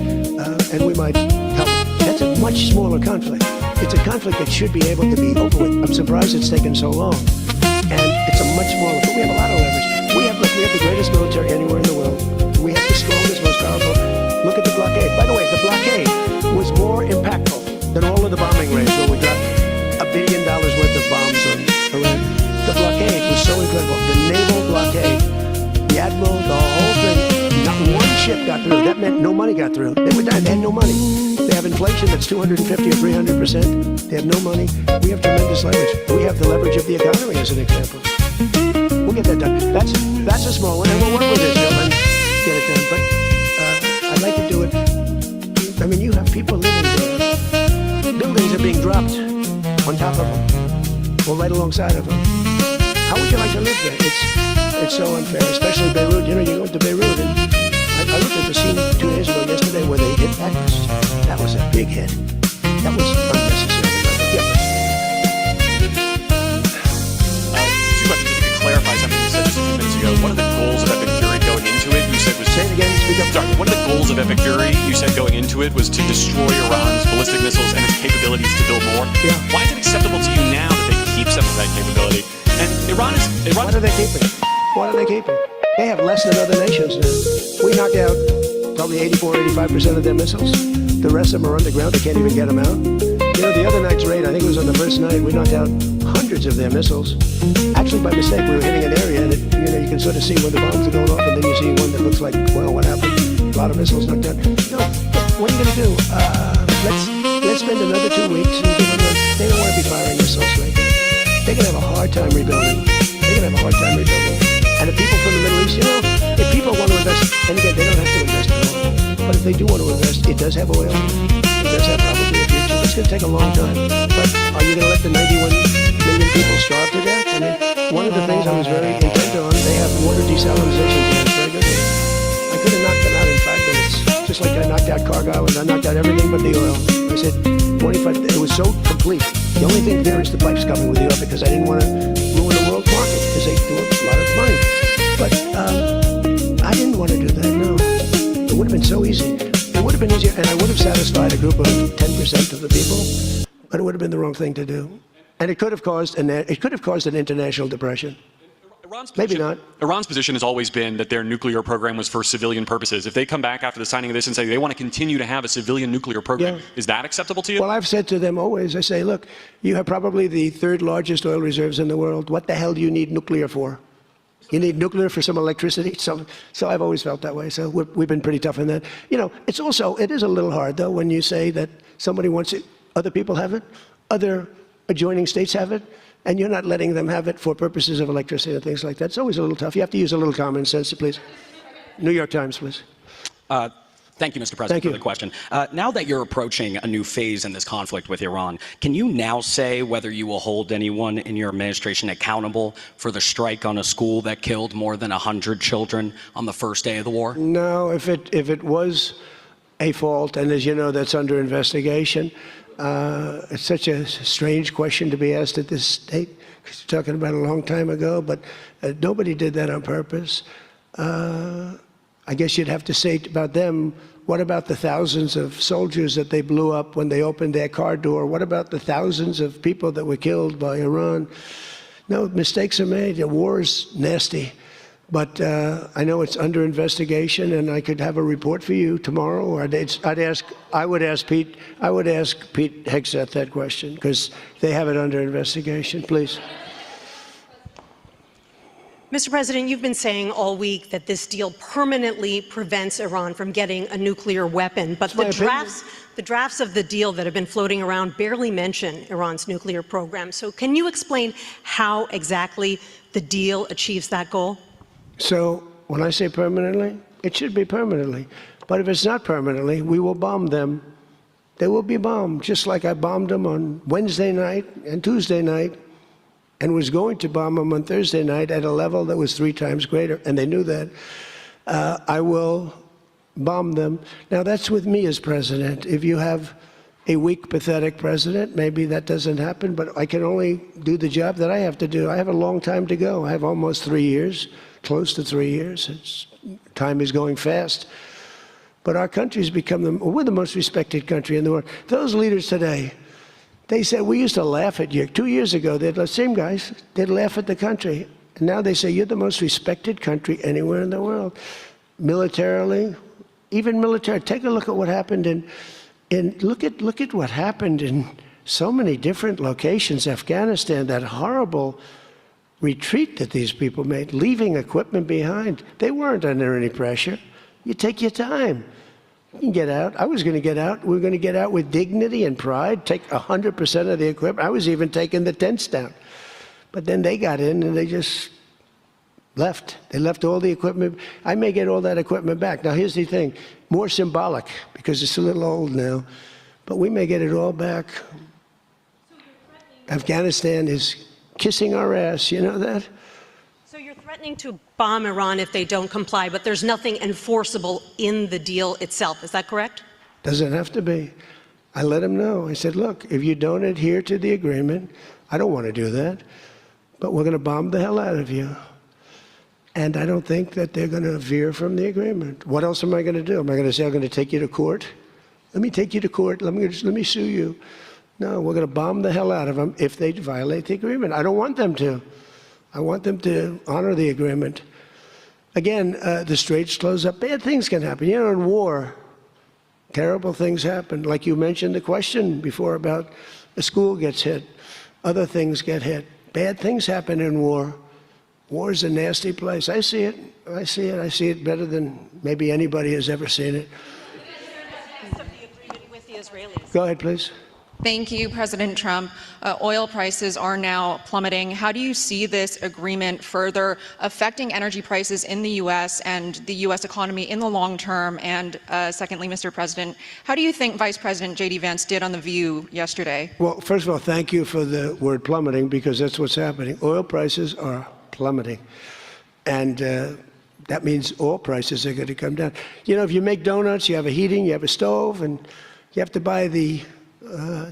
and we might help. That's a much smaller conflict. It's a conflict that should be able to be over with. I'm surprised it's taken so long. And it's a much smaller, but we have a lot of leverage. We have the greatest military anywhere in the world. We have the strongest, most powerful. Look at the blockade. By the way, the blockade was more impactful than all of the bombing raids where we got $1 billion worth of bombs on Iran. The blockade was so incredible. The naval blockade, the admiral, the whole thing. Not one ship got through. That meant no money got through. They were dying. They had no money. They have inflation that's 250 or 300%. They have no money. We have tremendous leverage. We have the leverage of the economy as an example. We'll get that done. That's a small one, and we'll work with Israel and get it done. But I'd like to do it. I mean, you have people living there. Buildings are being dropped on top of them or right alongside of them. How would you like to live there? It's so unfair, especially Beirut. You know, you go to Beirut, and I looked at the scene 2 days ago yesterday where they hit that. That was a big hit. That was unnecessary. Yeah. Two questions, if you could clarify something you said just a few minutes ago. One of the goals of Epic Fury going into it, you said was... Say it again, speak up. Sorry, one of the goals of Epic Fury, you said going into it, was to destroy Iran's ballistic missiles and its capabilities to build more. Yeah. Why is it acceptable to you now that they keep some of that capability? And Iran... What are they keeping? What are they keeping? They have less than other nations now. We knocked out probably 85% of their missiles. The rest of them are underground. They can't even get them out. You know, the other night's raid, I think it was on the first night, we knocked out hundreds of their missiles. Actually, by mistake, we were hitting an area, and you can sort of see when the bombs are going off, and then you see one that looks like, well, what happened? A lot of missiles knocked out. No, what are you going to do? Let's spend another 2 weeks and give them they don't want to be firing missiles right now. They're going to have a hard time rebuilding. And the people from the Middle East, you know, if people want to invest, and again, they don't have to invest at all, but if they do want to invest, it does have oil. It does have probably a future. It's going to take a long time. But are you going to let the 91 million people starve to death? I mean, one of the things I was very intent on, they have water desalinization plants, very good. I could have knocked them out in 5 minutes, just like I knocked out Cargill and I knocked out everything but the oil. I said, 25, it was so complete. The only thing there is the pipes coming with the oil because I didn't want to ruin the world market because they do a lot of money. But I didn't want to do that, no. It would have been so easy. It would have been easier, and I would have satisfied a group of 10% of the people, but it would have been the wrong thing to do. And it could have caused an international depression. Maybe not. Iran's position has always been that their nuclear program was for civilian purposes. If they come back after the signing of this and say they want to continue to have a civilian nuclear program, is that acceptable to you? Well, I've said to them always, I say, look, you have probably the 3rd largest oil reserves in the world. What the hell do you need nuclear for? You need nuclear for some electricity? So I've always felt that way. So we've been pretty tough on that. You know, it is a little hard, though, when you say that somebody wants it, other people have it, other adjoining states have it, and you're not letting them have it for purposes of electricity and things like that. It's always a little tough. You have to use a little common sense, please. New York Times, please. Thank you, Mr. President, for the question. Now that you're approaching a new phase in this conflict with Iran, can you now say whether you will hold anyone in your administration accountable for the strike on a school that killed more than 100 children on the first day of the war? No, if it was a fault, and as you know, that's under investigation, it's such a strange question to be asked at this state, because you're talking about a long time ago, but nobody did that on purpose. I guess you'd have to say about them, what about the thousands of soldiers that they blew up when they opened their car door? What about the thousands of people that were killed by Iran? No, mistakes are made. The war is nasty. But I know it's under investigation, and I could have a report for you tomorrow, or I would ask Pete Hegseth that question, because they have it under investigation. Please. Mr. President, you've been saying all week that this deal permanently prevents Iran from getting a nuclear weapon, but the drafts of the deal that have been floating around barely mention Iran's nuclear program. So can you explain how exactly the deal achieves that goal? So when I say permanently, it should be permanently. But if it's not permanently, we will bomb them They will be bombed, just like I bombed them on Wednesday night and Tuesday night, and was going to bomb them on Thursday night at a level that was 3 times greater, and they knew that. I will bomb them. Now, that's with me as president. If you have a weak, pathetic president, maybe that doesn't happen, but I can only do the job that I have to do. I have a long time to go. I have almost 3 years, close to 3 years. Time is going fast. But our country's become we're the most respected country in the world. Those leaders today, they said, we used to laugh at you. 2 years ago, the same guys, they'd laugh at the country. And now they say, you're the most respected country anywhere in the world. Militarily, even military. Take a look at what happened look at what happened in so many different locations. Afghanistan, that horrible retreat that these people made, leaving equipment behind. They weren't under any pressure. You take your time. You can get out. I was going to get out. We were going to get out with dignity and pride, take 100% of the equipment. I was even taking the tents down. But then they got in and they just left. They left all the equipment. I may get all that equipment back. Now, here's the thing. More symbolic, because it's a little old now. But we may get it all back. Afghanistan is kissing our ass. You know that? So you're threatening to bomb Iran if they don't comply, but there's nothing enforceable in the deal itself. Is that correct? Doesn't have to be. I let them know. I said, look, if you don't adhere to the agreement, I don't want to do that, but we're going to bomb the hell out of you. And I don't think that they're going to veer from the agreement. What else am I going to do? Am I going to say, I'm going to take you to court? Let me take you to court. Let me sue you. No, we're going to bomb the hell out of them if they violate the agreement. I don't want them to. I want them to honor the agreement. Again, the straits close up. Bad things can happen. You know, in war, terrible things happen. Like you mentioned the question before about a school gets hit. Other things get hit. Bad things happen in war. War is a nasty place. I see it. I see it. I see it better than maybe anybody has ever seen it. With the Israelis. Go ahead, please. Thank you, President Trump. Oil prices are now plummeting. How do you see this agreement further affecting energy prices in the U.S. and the U.S. economy in the long term? And secondly, Mr. President, how do you think Vice President J.D. Vance did on The View yesterday? Well, first of all, thank you for the word plummeting, because that's what's happening. Oil prices are plummeting. And that means oil prices are going to come down. You know, if you make donuts, you have a heating, you have a stove, and you have to buy the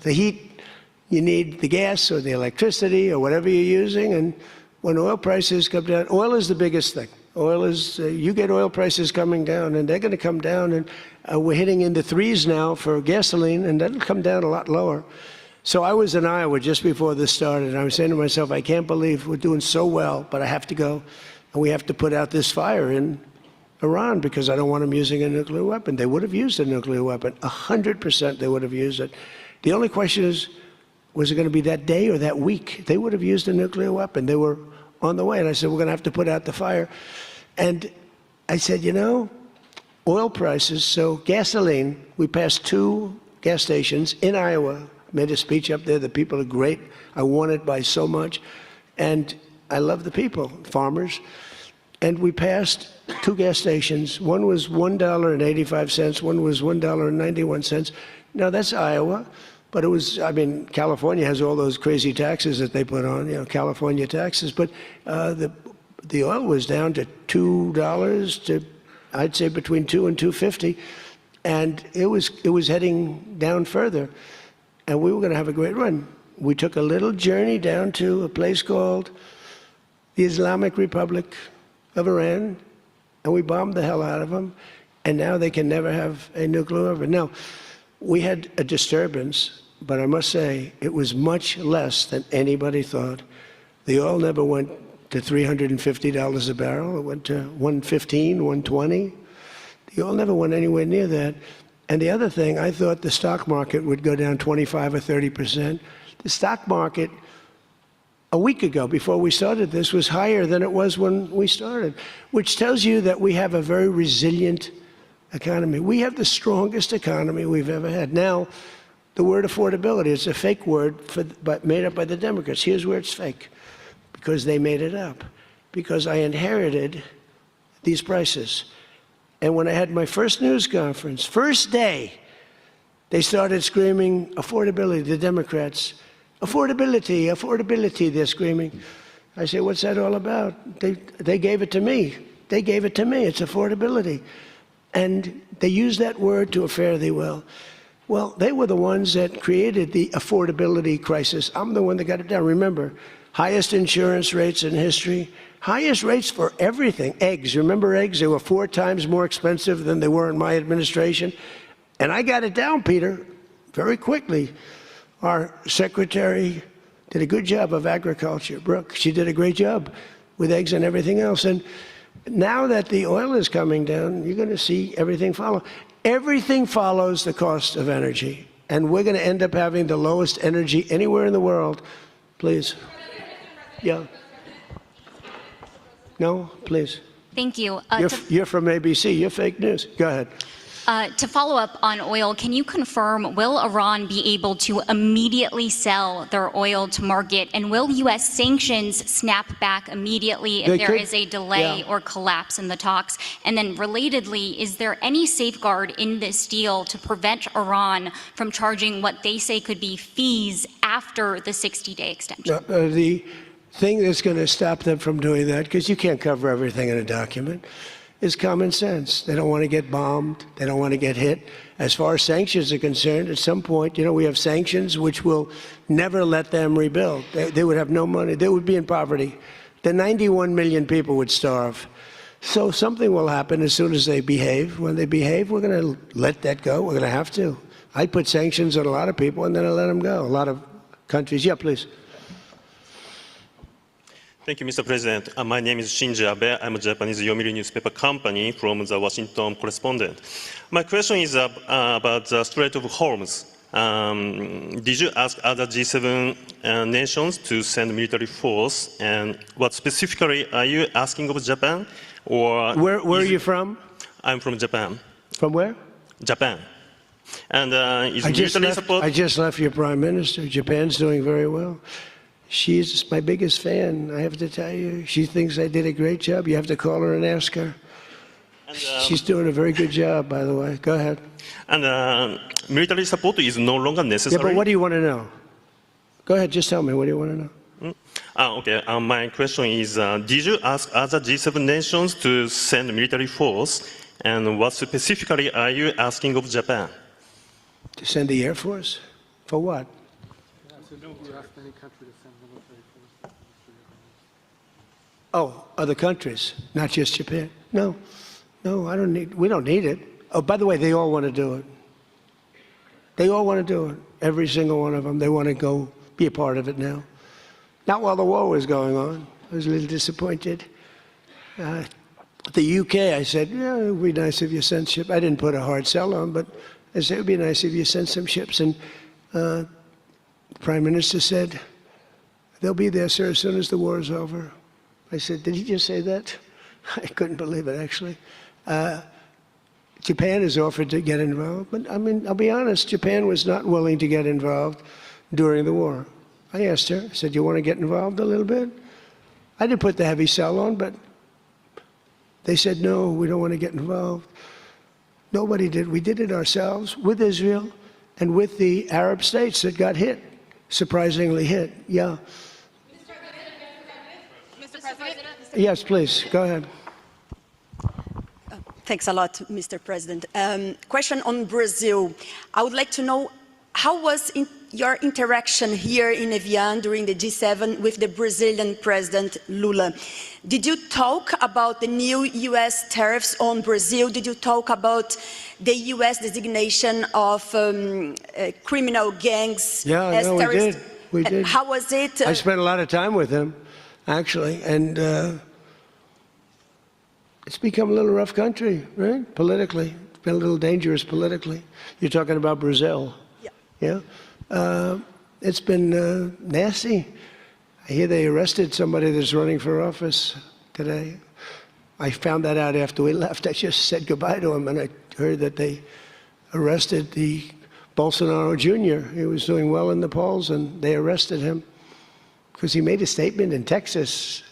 heat, you need the gas or the electricity or whatever you're using. And when oil prices come down, oil is the biggest thing. Oil is, you get oil prices coming down, and they're going to come down. And we're hitting in the 3s now for gasoline, and that'll come down a lot lower. So I was in Iowa just before this started, and I was saying to myself, I can't believe we're doing so well, but I have to go, and we have to put out this fire in Iran, because I don't want them using a nuclear weapon. They would have used a nuclear weapon. 100% they would have used it. The only question is, was it going to be that day or that week? They would have used a nuclear weapon. They were on the way. And I said, we're going to have to put out the fire. And I said, you know, oil prices, so gasoline, we passed 2 gas stations in Iowa, made a speech up there. The people are great. I won it by so much. And I love the people, farmers. And we passed 2 gas stations. One was $1.85, one was $1.91. Now, that's Iowa, but it was, I mean, California has all those crazy taxes that they put on, you know, California taxes. But the oil was down to $2 to, I'd say, between $2 and $2.50. And it was heading down further. And we were going to have a great run. We took a little journey down to a place called the Islamic Republic of Iran, and we bombed the hell out of them, and now they can never have a nuclear weapon. Now, we had a disturbance, but I must say it was much less than anybody thought. The oil never went to $350 a barrel. It went to $115, $120. The oil never went anywhere near that. And the other thing, I thought the stock market would go down 25 or 30%. The stock market a week ago, before we started this, was higher than it was when we started, which tells you that we have a very resilient economy. We have the strongest economy we've ever had. Now, the word affordability is a fake word but made up by the Democrats. Here's where it's fake, because they made it up, because I inherited these prices. And when I had my first news conference, first day, They started screaming affordability, the Democrats. Affordability, affordability, they're screaming. I say, what's that all about? They gave it to me. They gave it to me. It's affordability. And they use that word to a fare thee well. Well, they were the ones that created the affordability crisis. I'm the one that got it down. Remember, highest insurance rates in history, highest rates for everything. Eggs, remember eggs? They were 4 times more expensive than they were in my administration. And I got it down, Peter, very quickly. Our secretary did a good job of agriculture, Brooke. She did a great job with eggs and everything else. And now that the oil is coming down, you're going to see everything follow. Everything follows the cost of energy. And we're going to end up having the lowest energy anywhere in the world. Please. Yeah. No, please. Thank you. You're from ABC. You're fake news. Go ahead. To follow up on oil, can you confirm, will Iran be able to immediately sell their oil to market? And will U.S. sanctions snap back immediately if there is a delay or collapse in the talks? And then relatedly, is there any safeguard in this deal to prevent Iran from charging what they say could be fees after the 60-day extension? The thing that's going to stop them from doing that, because you can't cover everything in a document, is common sense. They don't want to get bombed. They don't want to get hit. As far as sanctions are concerned, at some point, we have sanctions which will never let them rebuild. They would have no money. They would be in poverty. The 91 million people would starve. So something will happen as soon as they behave. When they behave, we're going to let that go. We're going to have to. I put sanctions on a lot of people, and then I let them go. A lot of countries. Yeah, please. Thank you, Mr. President. My name is Shinji Abe. I'm a Japanese Yomiuri newspaper company from the Washington correspondent. My question is about the Strait of Hormuz. Did you ask other G7 nations to send military force? And what specifically are you asking of Japan? Or where are you from? I'm from Japan. From where? Japan. And is military support? I just left your prime minister. Japan's doing very well. She's my biggest fan, I have to tell you. She thinks I did a great job. You have to call her and ask her. And, she's doing a very good job, by the way. Go ahead. And military support is no longer necessary. Yeah, but what do you want to know? Go ahead, just tell me. What do you want to know? Okay. My question is, did you ask other G7 nations to send military force? And what specifically are you asking of Japan? To send the Air Force? For what? Oh, other countries, not just Japan. No, we don't need it. Oh, by the way, they all want to do it. They all want to do it. Every single one of them. They want to go be a part of it now. Not while the war was going on. I was a little disappointed. The UK, I said, yeah, it would be nice if you sent ships. I didn't put a hard sell on, but I said it would be nice if you sent some ships. And the Prime Minister said, they'll be there, sir, as soon as the war is over. I said, did he just say that? I couldn't believe it, actually. Japan has offered to get involved, but I mean, I'll be honest, Japan was not willing to get involved during the war. I asked her, I said, you want to get involved a little bit? I didn't put the heavy sell on, but they said, no, we don't want to get involved. Nobody did. We did it ourselves with Israel and with the Arab states that got hit, surprisingly hit, yeah. Yes, please, go ahead. Thanks a lot, Mr. President. Question on Brazil. I would like to know, how was your interaction here in Evian during the G7 with the Brazilian President Lula? Did you talk about the new U.S. tariffs on Brazil? Did you talk about the U.S. designation of criminal gangs as terrorists? We did. How was it? I spent a lot of time with him, actually, and it's become a little rough country, right? Politically. It's been a little dangerous politically. You're talking about Brazil. Yeah. It's been nasty. I hear they arrested somebody that's running for office today. I found that out after we left. I just said goodbye to him, and I heard that they arrested the Bolsonaro Jr. He was doing well in the polls, and they arrested him because he made a statement in Texas.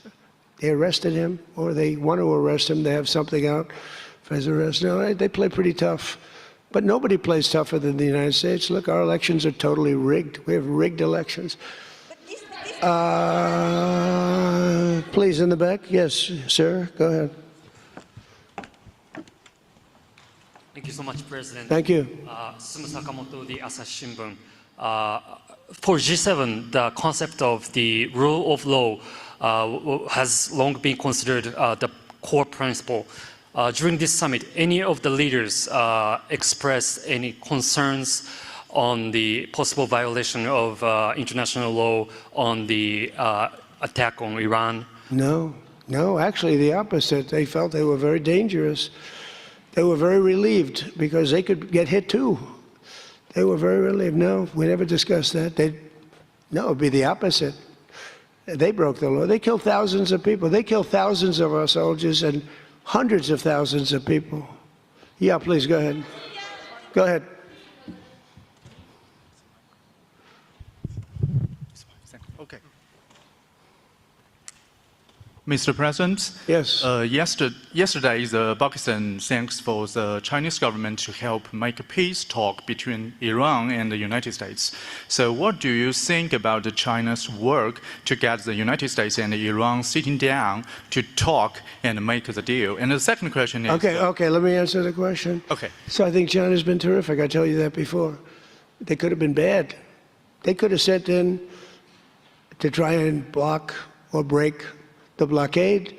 They arrested him, or they want to arrest him. They have something out for his arrest. No, they play pretty tough. But nobody plays tougher than the United States. Look, our elections are totally rigged. We have rigged elections. Please, in the back. Yes, sir. Go ahead. Thank you so much, President. Thank you. Sumu Sakamoto, the Asahi Shimbun. For G7, the concept of the rule of law has long been considered the core principle. During this summit, any of the leaders expressed any concerns on the possible violation of international law on the attack on Iran? No, actually the opposite. They felt they were very dangerous. They were very relieved because they could get hit too. They were very relieved. No, we never discussed that. No, it would be the opposite. They broke the law. They killed thousands of people. They killed thousands of our soldiers and hundreds of thousands of people. Yeah, please, go ahead. Go ahead. Okay. Mr. President, yes. Yesterday, the Pakistan thanks for the Chinese government to help make a peace talk between Iran and the United States. So, what do you think about China's work to get the United States and Iran sitting down to talk and make the deal? And the second question is. Okay. Let me answer the question. Okay. So I think China's been terrific. I told you that before. They could have been bad. They could have sent in to try and block or break the blockade.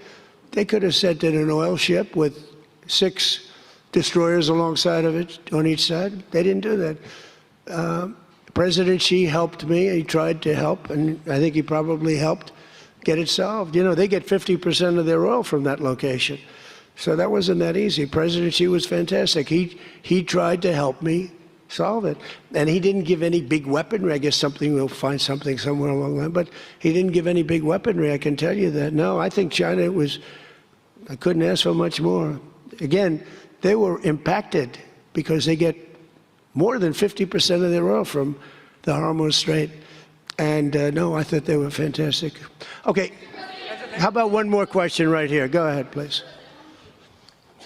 They could have sent in an oil ship with 6 destroyers alongside of it on each side. They didn't do that. President Xi helped me. He tried to help, and I think he probably helped get it solved. You know, they get 50% of their oil from that location. So that wasn't that easy. President Xi was fantastic. He tried to help me solve it. And he didn't give any big weaponry. I guess we'll find something somewhere along the line. But he didn't give any big weaponry, I can tell you that. No, I think China I couldn't ask for much more. Again, they were impacted because they get more than 50% of their oil from the Hormuz Strait. And no, I thought they were fantastic. Okay, how about one more question right here? Go ahead, please.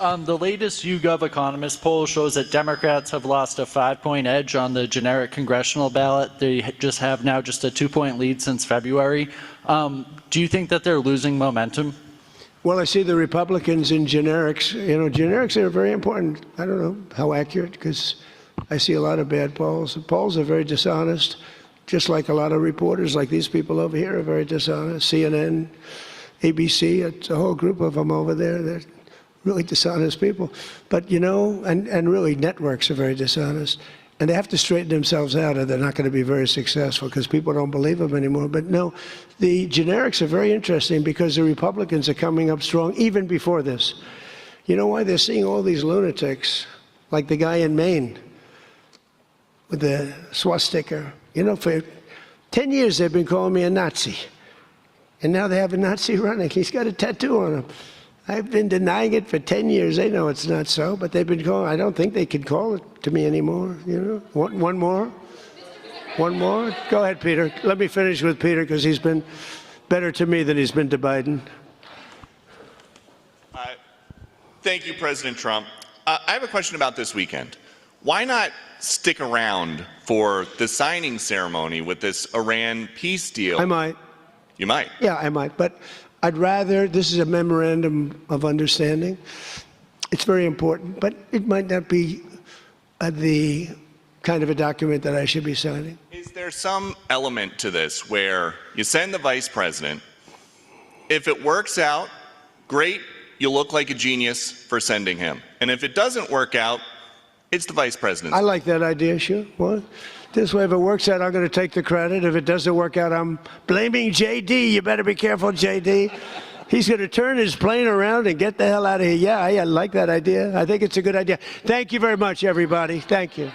The latest YouGov Economist poll shows that Democrats have lost a 5-point edge on the generic congressional ballot. They just have now just a 2-point lead since February. Do you think that they're losing momentum? Well, I see the Republicans in generics. You know, generics are very important. I don't know how accurate, because I see a lot of bad polls. The polls are very dishonest, just like a lot of reporters, like these people over here, are very dishonest. CNN, ABC, it's a whole group of them over there. They're really dishonest people. But, you know, and really networks are very dishonest. And they have to straighten themselves out or they're not going to be very successful because people don't believe them anymore. But no, the generics are very interesting because the Republicans are coming up strong even before this. You know why? They're seeing all these lunatics, like the guy in Maine with the swastika. You know, for 10 years they've been calling me a Nazi. And now they have a Nazi running. He's got a tattoo on him. I've been denying it for 10 years. They know it's not so, but they've been calling. I don't think they can call it to me anymore. You know, one more? One more? Go ahead, Peter. Let me finish with Peter because he's been better to me than he's been to Biden. Thank you, President Trump. I have a question about this weekend. Why not stick around for the signing ceremony with this Iran peace deal? I might. You might? Yeah, I might. But I'd rather, this is a memorandum of understanding. It's very important, but it might not be the kind of a document that I should be signing. Is there some element to this where you send the vice president, if it works out, great, you look like a genius for sending him. And if it doesn't work out, it's the vice president. I like that idea, sure. What? This way, if it works out, I'm going to take the credit. If it doesn't work out, I'm blaming JD. You better be careful, JD. He's going to turn his plane around and get the hell out of here. Yeah, I like that idea. I think it's a good idea. Thank you very much, everybody. Thank you.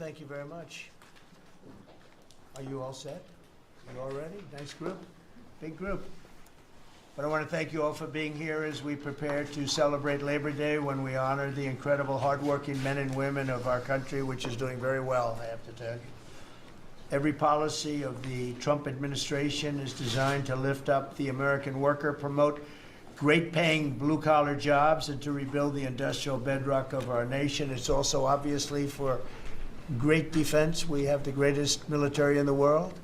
thank you very much. Are you all set? You all ready? Nice group. Big group. But I want to thank you all for being here as we prepare to celebrate Labor Day, when we honor the incredible hardworking men and women of our country, which is doing very well, I have to tell you. Every policy of the Trump administration is designed to lift up the American worker, promote great-paying blue-collar jobs, and to rebuild the industrial bedrock of our nation. It's also obviously for great defense. We have the greatest military in the world.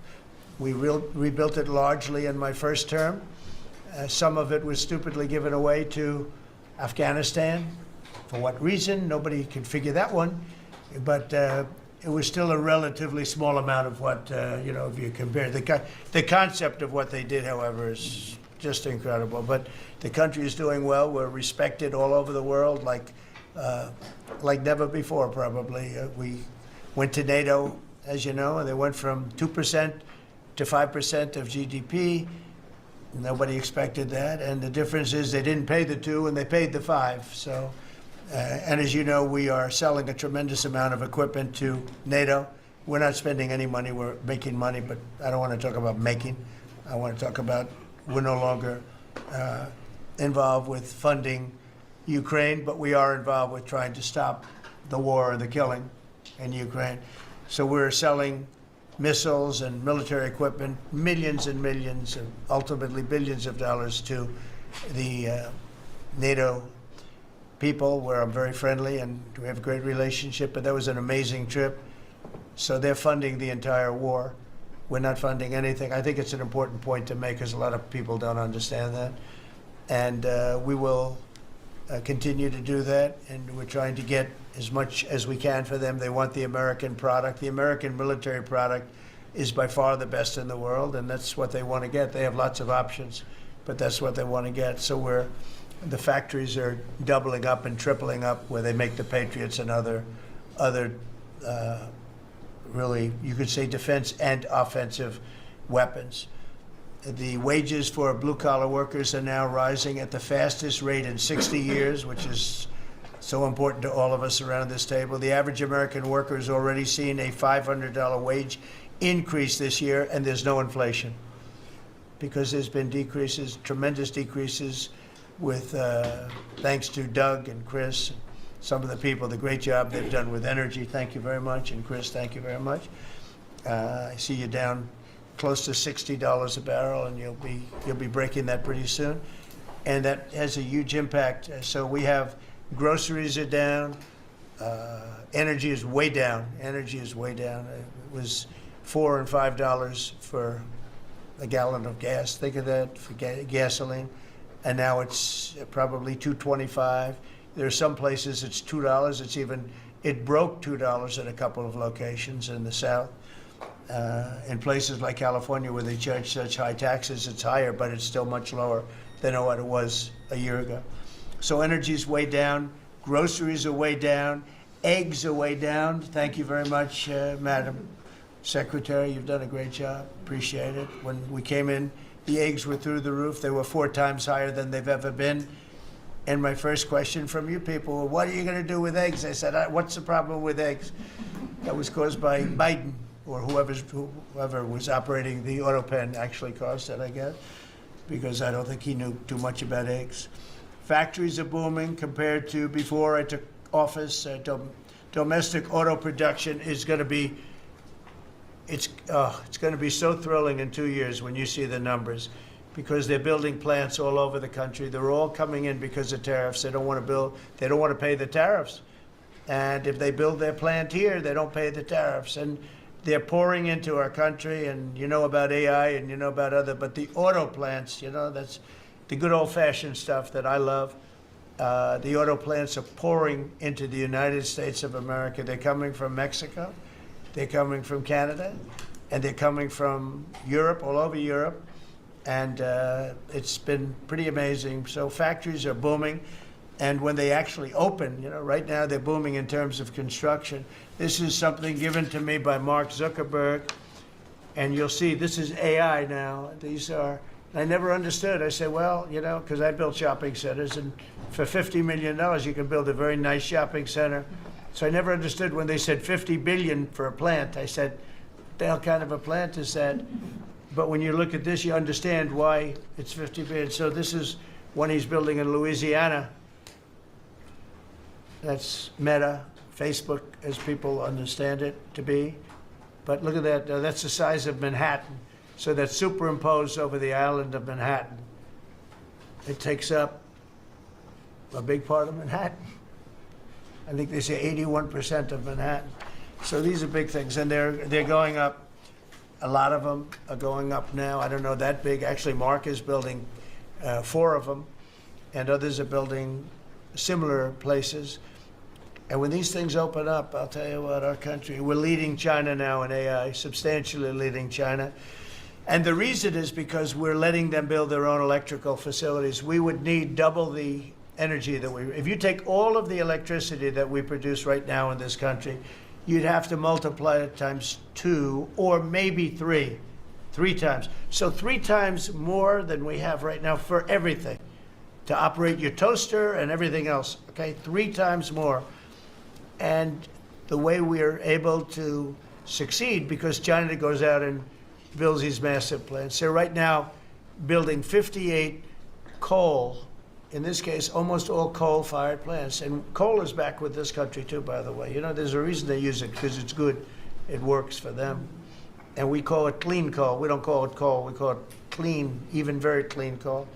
We rebuilt it largely in my first term. Some of it was stupidly given away to Afghanistan. For what reason? Nobody can figure that one. But it was still a relatively small amount of what, if you compare. The concept of what they did, however, is just incredible. But the country is doing well. We're respected all over the world like never before, probably. We went to NATO, as you know, and they went from 2% to 5% of GDP. Nobody expected that, and the difference is they didn't pay the 2 and they paid the 5. So, and as you know, we are selling a tremendous amount of equipment to NATO. We're not spending any money, we're making money, but I don't want to talk about making. I want to talk about we're no longer involved with funding Ukraine, but we are involved with trying to stop the war or the killing in Ukraine. So we're selling missiles and military equipment, millions and millions, and ultimately billions of dollars to the NATO people, where I'm very friendly and we have a great relationship. But that was an amazing trip. So they're funding the entire war. We're not funding anything. I think it's an important point to make, because a lot of people don't understand that. And we will continue to do that, and we're trying to get as much as we can for them. They want the American product. The American military product is by far the best in the world, and that's what they want to get. They have lots of options, but that's what they want to get. So the factories are doubling up and tripling up where they make the Patriots and other really, you could say, defense and offensive weapons. The wages for blue-collar workers are now rising at the fastest rate in 60 years, which is so important to all of us around this table. The average American worker has already seen a $500 wage increase this year, and there's no inflation, because there's been decreases, tremendous decreases, with thanks to Doug and Chris, some of the people, the great job they've done with energy. Thank you very much. And Chris, thank you very much. I see you down close to $60 a barrel, and you'll be breaking that pretty soon, and that has a huge impact. So we have groceries are down, energy is way down. Energy is way down. It was $4 and $5 for a gallon of gas. Think of that, for gasoline, and now it's probably $2.25. There are some places it's $2. It broke $2 at a couple of locations in the South. In places like California, where they charge such high taxes, it's higher, but it's still much lower than what it was a year ago. So energy's way down, groceries are way down, eggs are way down. Thank you very much, Madam Secretary. You've done a great job. Appreciate it. When we came in, the eggs were through the roof. They were 4 times higher than they've ever been. And my first question from you people, well, what are you going to do with eggs? I said, what's the problem with eggs? That was caused by Biden, or whoever was operating the auto pen actually caused it, I guess, because I don't think he knew too much about eggs. Factories are booming compared to before I took office. Domestic auto production is going to be, it's going to be so thrilling in 2 years when you see the numbers, because they're building plants all over the country. They're all coming in because of tariffs. They don't want to build, they don't want to pay the tariffs. And if they build their plant here, they don't pay the tariffs. And they're pouring into our country, and you know about AI and you know about but the auto plants, that's the good old-fashioned stuff that I love. The auto plants are pouring into the United States of America. They're coming from Mexico, they're coming from Canada, and they're coming from Europe, all over Europe. And it's been pretty amazing. So factories are booming. And when they actually open, right now they're booming in terms of construction. This is something given to me by Mark Zuckerberg. And you'll see, this is AI now. These are, I never understood. I said, well, because I built shopping centers, and for $50 million, you can build a very nice shopping center So I never understood when they said 50 billion for a plant. I said, what the hell kind of a plant is that? But when you look at this, you understand why it's 50 billion. So this is one he's building in Louisiana. That's Meta, Facebook, as people understand it to be. But look at that, that's the size of Manhattan. So that's superimposed over the island of Manhattan. It takes up a big part of Manhattan. I think they say 81% of Manhattan. So these are big things, and they're going up. A lot of them are going up now. I don't know that big. Actually, Mark is building 4 of them, and others are building similar places. And when these things open up, I'll tell you what, our country, we're leading China now in AI, substantially leading China. And the reason is because we're letting them build their own electrical facilities. We would need double the energy that if you take all of the electricity that we produce right now in this country, you'd have to multiply it times 2 or maybe 3 times. So 3 times more than we have right now for everything, to operate your toaster and everything else, okay? 3 times more. And the way we are able to succeed, because China goes out and builds these massive plants. They're right now building 58 coal, in this case, almost all coal-fired plants. And coal is back with this country too, by the way. You know, there's a reason they use it, because it's good. It works for them. And we call it clean coal. We don't call it coal. We call it clean, even very clean coal.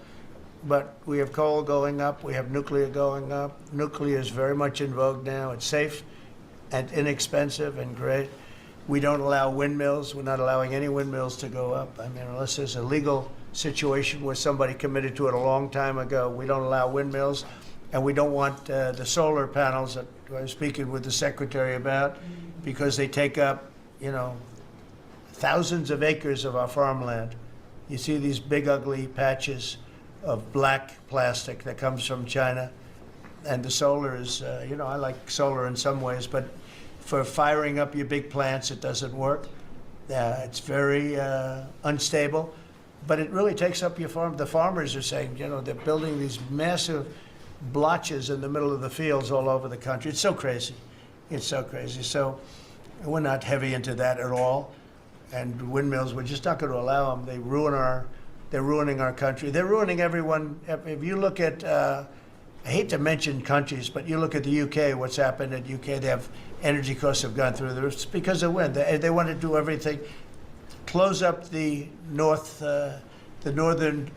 But we have coal going up. We have nuclear going up. Nuclear is very much in vogue now. It's safe and inexpensive and great. We don't allow windmills. We're not allowing any windmills to go up. I mean, unless there's a legal situation where somebody committed to it a long time ago, we don't allow windmills. And we don't want the solar panels that I was speaking with the secretary about, because they take up, you know, thousands of acres of our farmland. You see these big, ugly patches of black plastic that comes from China. And the solar is, you know, I like solar in some ways, but for firing up your big plants, it doesn't work. It's very unstable, but it really takes up your farm. The farmers are saying, you know, they're building these massive blotches in the middle of the fields all over the country. It's so crazy. It's so crazy. So we're not heavy into that at all. And windmills, we're just not going to allow them. They're ruining our country. They're ruining everyone. If you look at, I hate to mention countries, but you look at the UK, what's happened at UK, they have energy costs have gone through the roof. It's because of wind. They want to do everything, close up the northern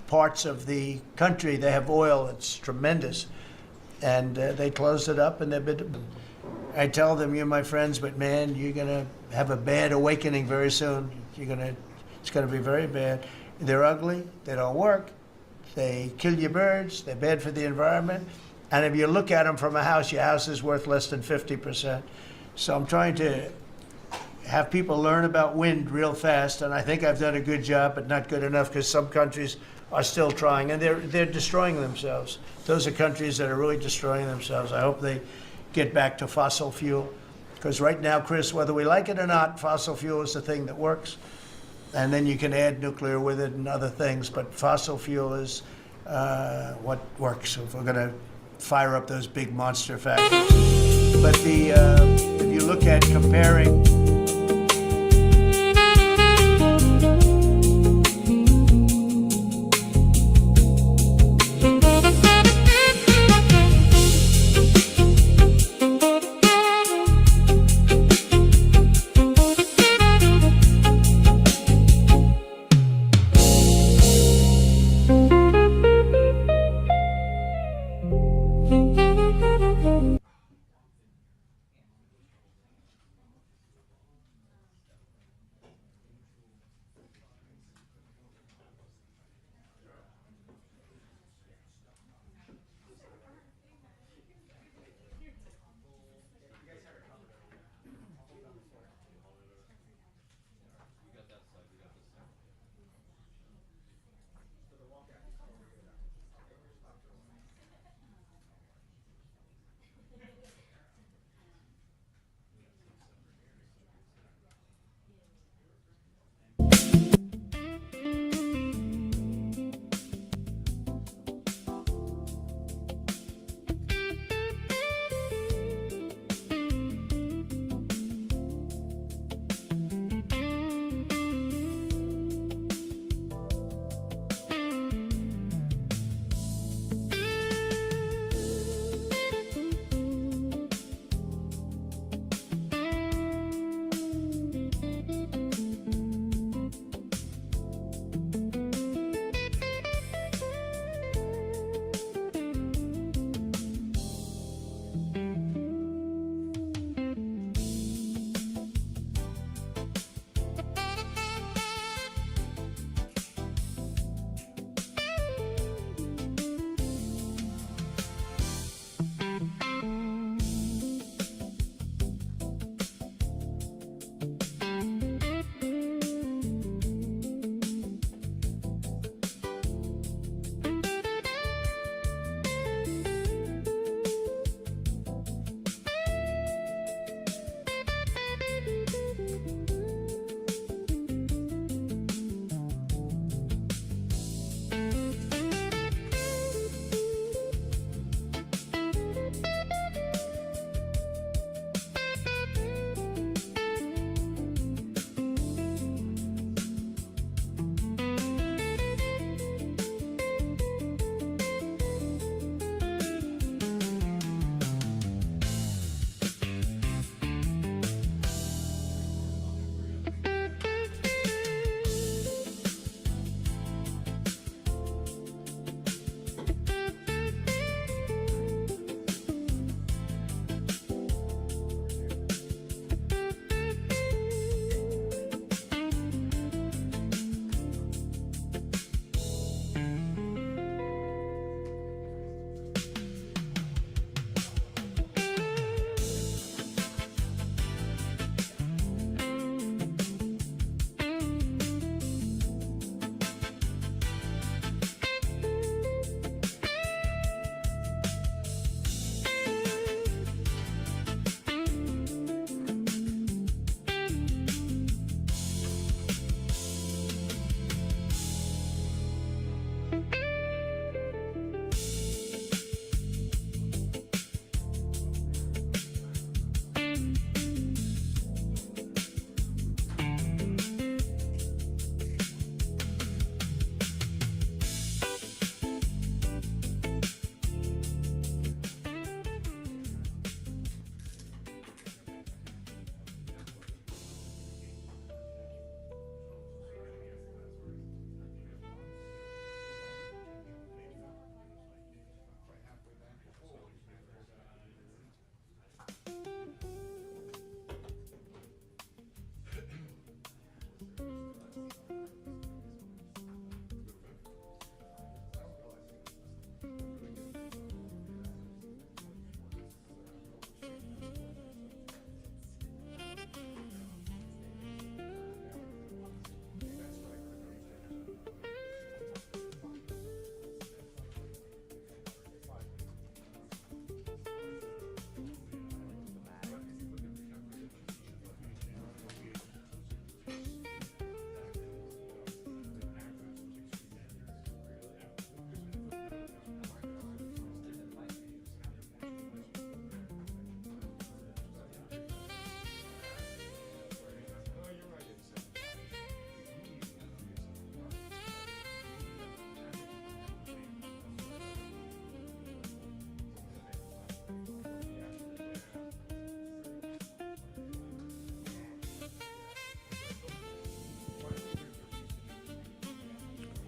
parts of the country. They have oil, it's tremendous. And they closed it up, and they've been, I tell them, you're my friends, but man, you're going to have a bad awakening very soon. It's going to be very bad. They're ugly, they don't work, they kill your birds, they're bad for the environment. And if you look at them from a house, your house is worth less than 50%. So I'm trying to have people learn about wind real fast, and I think I've done a good job, but not good enough, because some countries are still trying, and they're destroying themselves. Those are countries that are really destroying themselves. I hope they get back to fossil fuel, because right now, Chris, whether we like it or not, fossil fuel is the thing that works. And then you can add nuclear with it and other things, but fossil fuel is what works if we're going to fire up those big monster factories. But if you look at comparing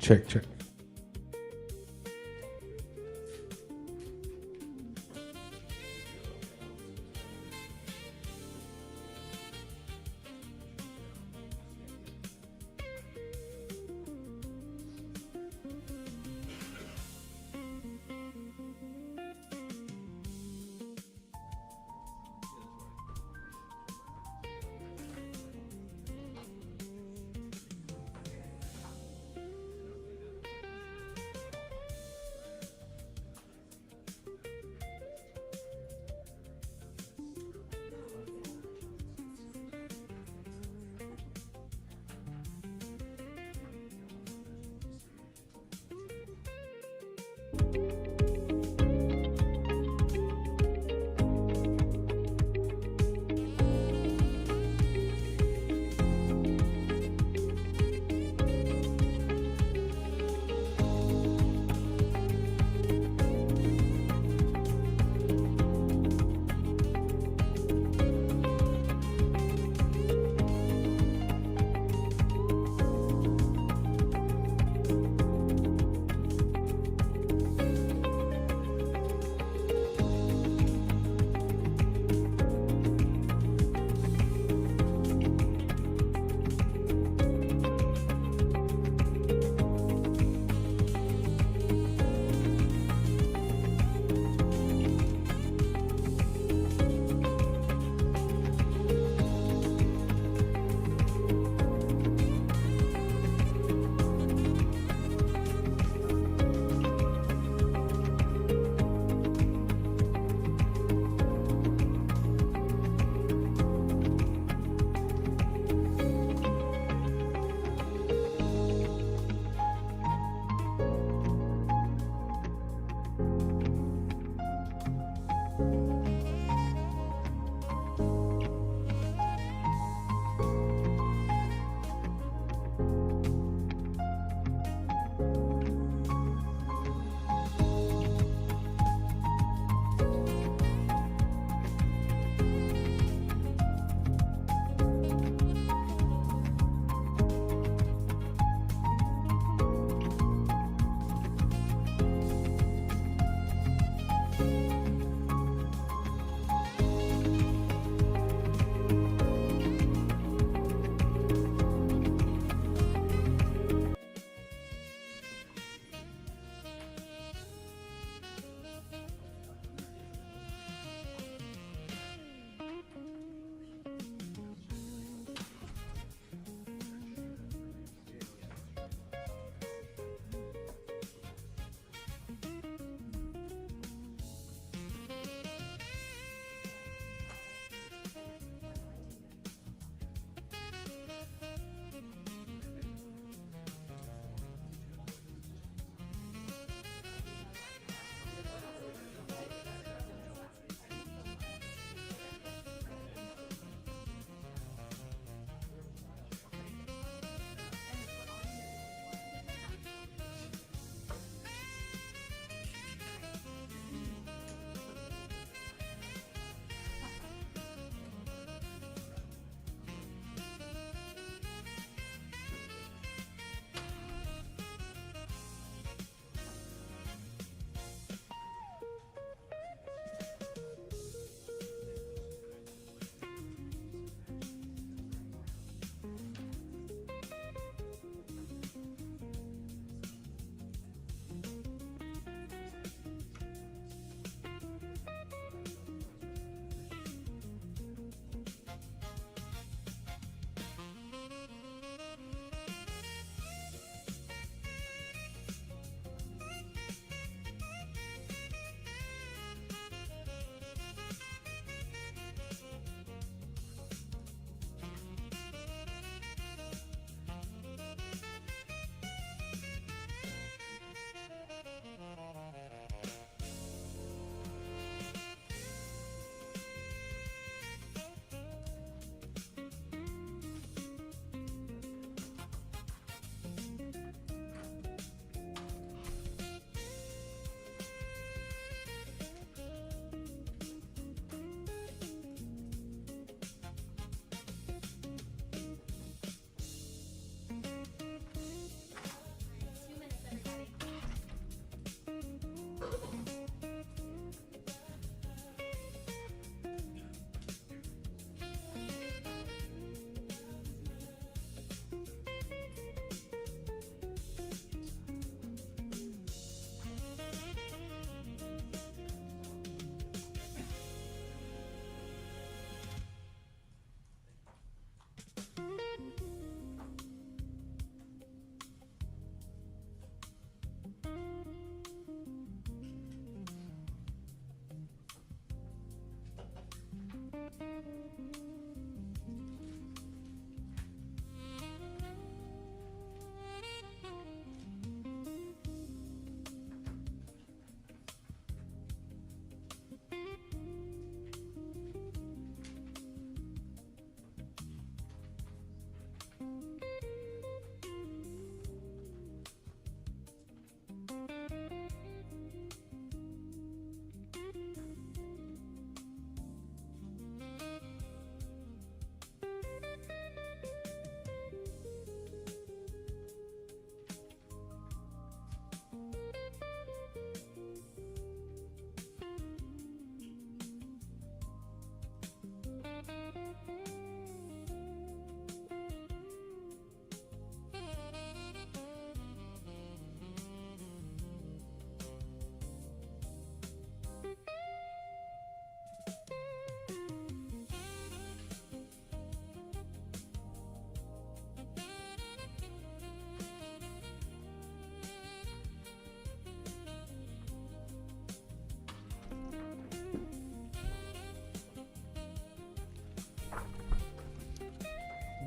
Check, check.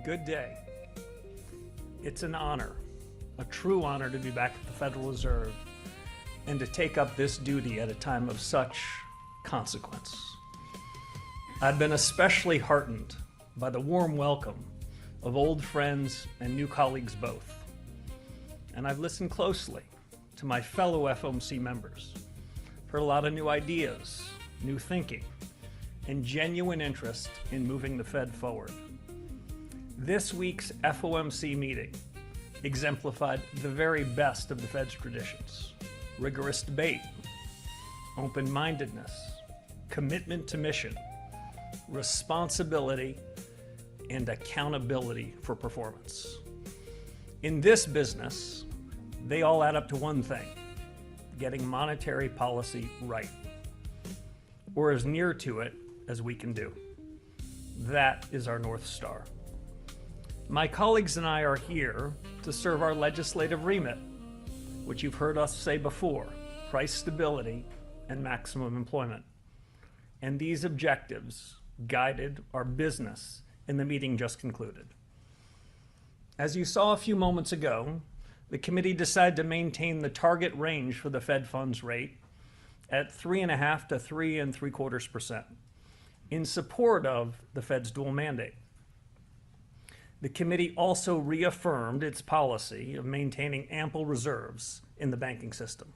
Good day. It's an honor, a true honor to be back at the Federal Reserve and to take up this duty at a time of such consequence. I've been especially heartened by the warm welcome of old friends and new colleagues both. And I've listened closely to my fellow FOMC members, heard a lot of new ideas, new thinking, and genuine interest in moving the Fed forward. This week's FOMC meeting exemplified the very best of the Fed's traditions: rigorous debate, open-mindedness, commitment to mission, responsibility, and accountability for performance. In this business, they all add up to one thing: getting monetary policy right, or as near to it as we can do. That is our North Star. My colleagues and I are here to serve our legislative remit, which you've heard us say before: price stability and maximum employment. And these objectives guided our business in the meeting just concluded. As you saw a few moments ago, the committee decided to maintain the target range for the Fed funds rate at 3.5% to 3.75% in support of the Fed's dual mandate. The committee also reaffirmed its policy of maintaining ample reserves in the banking system.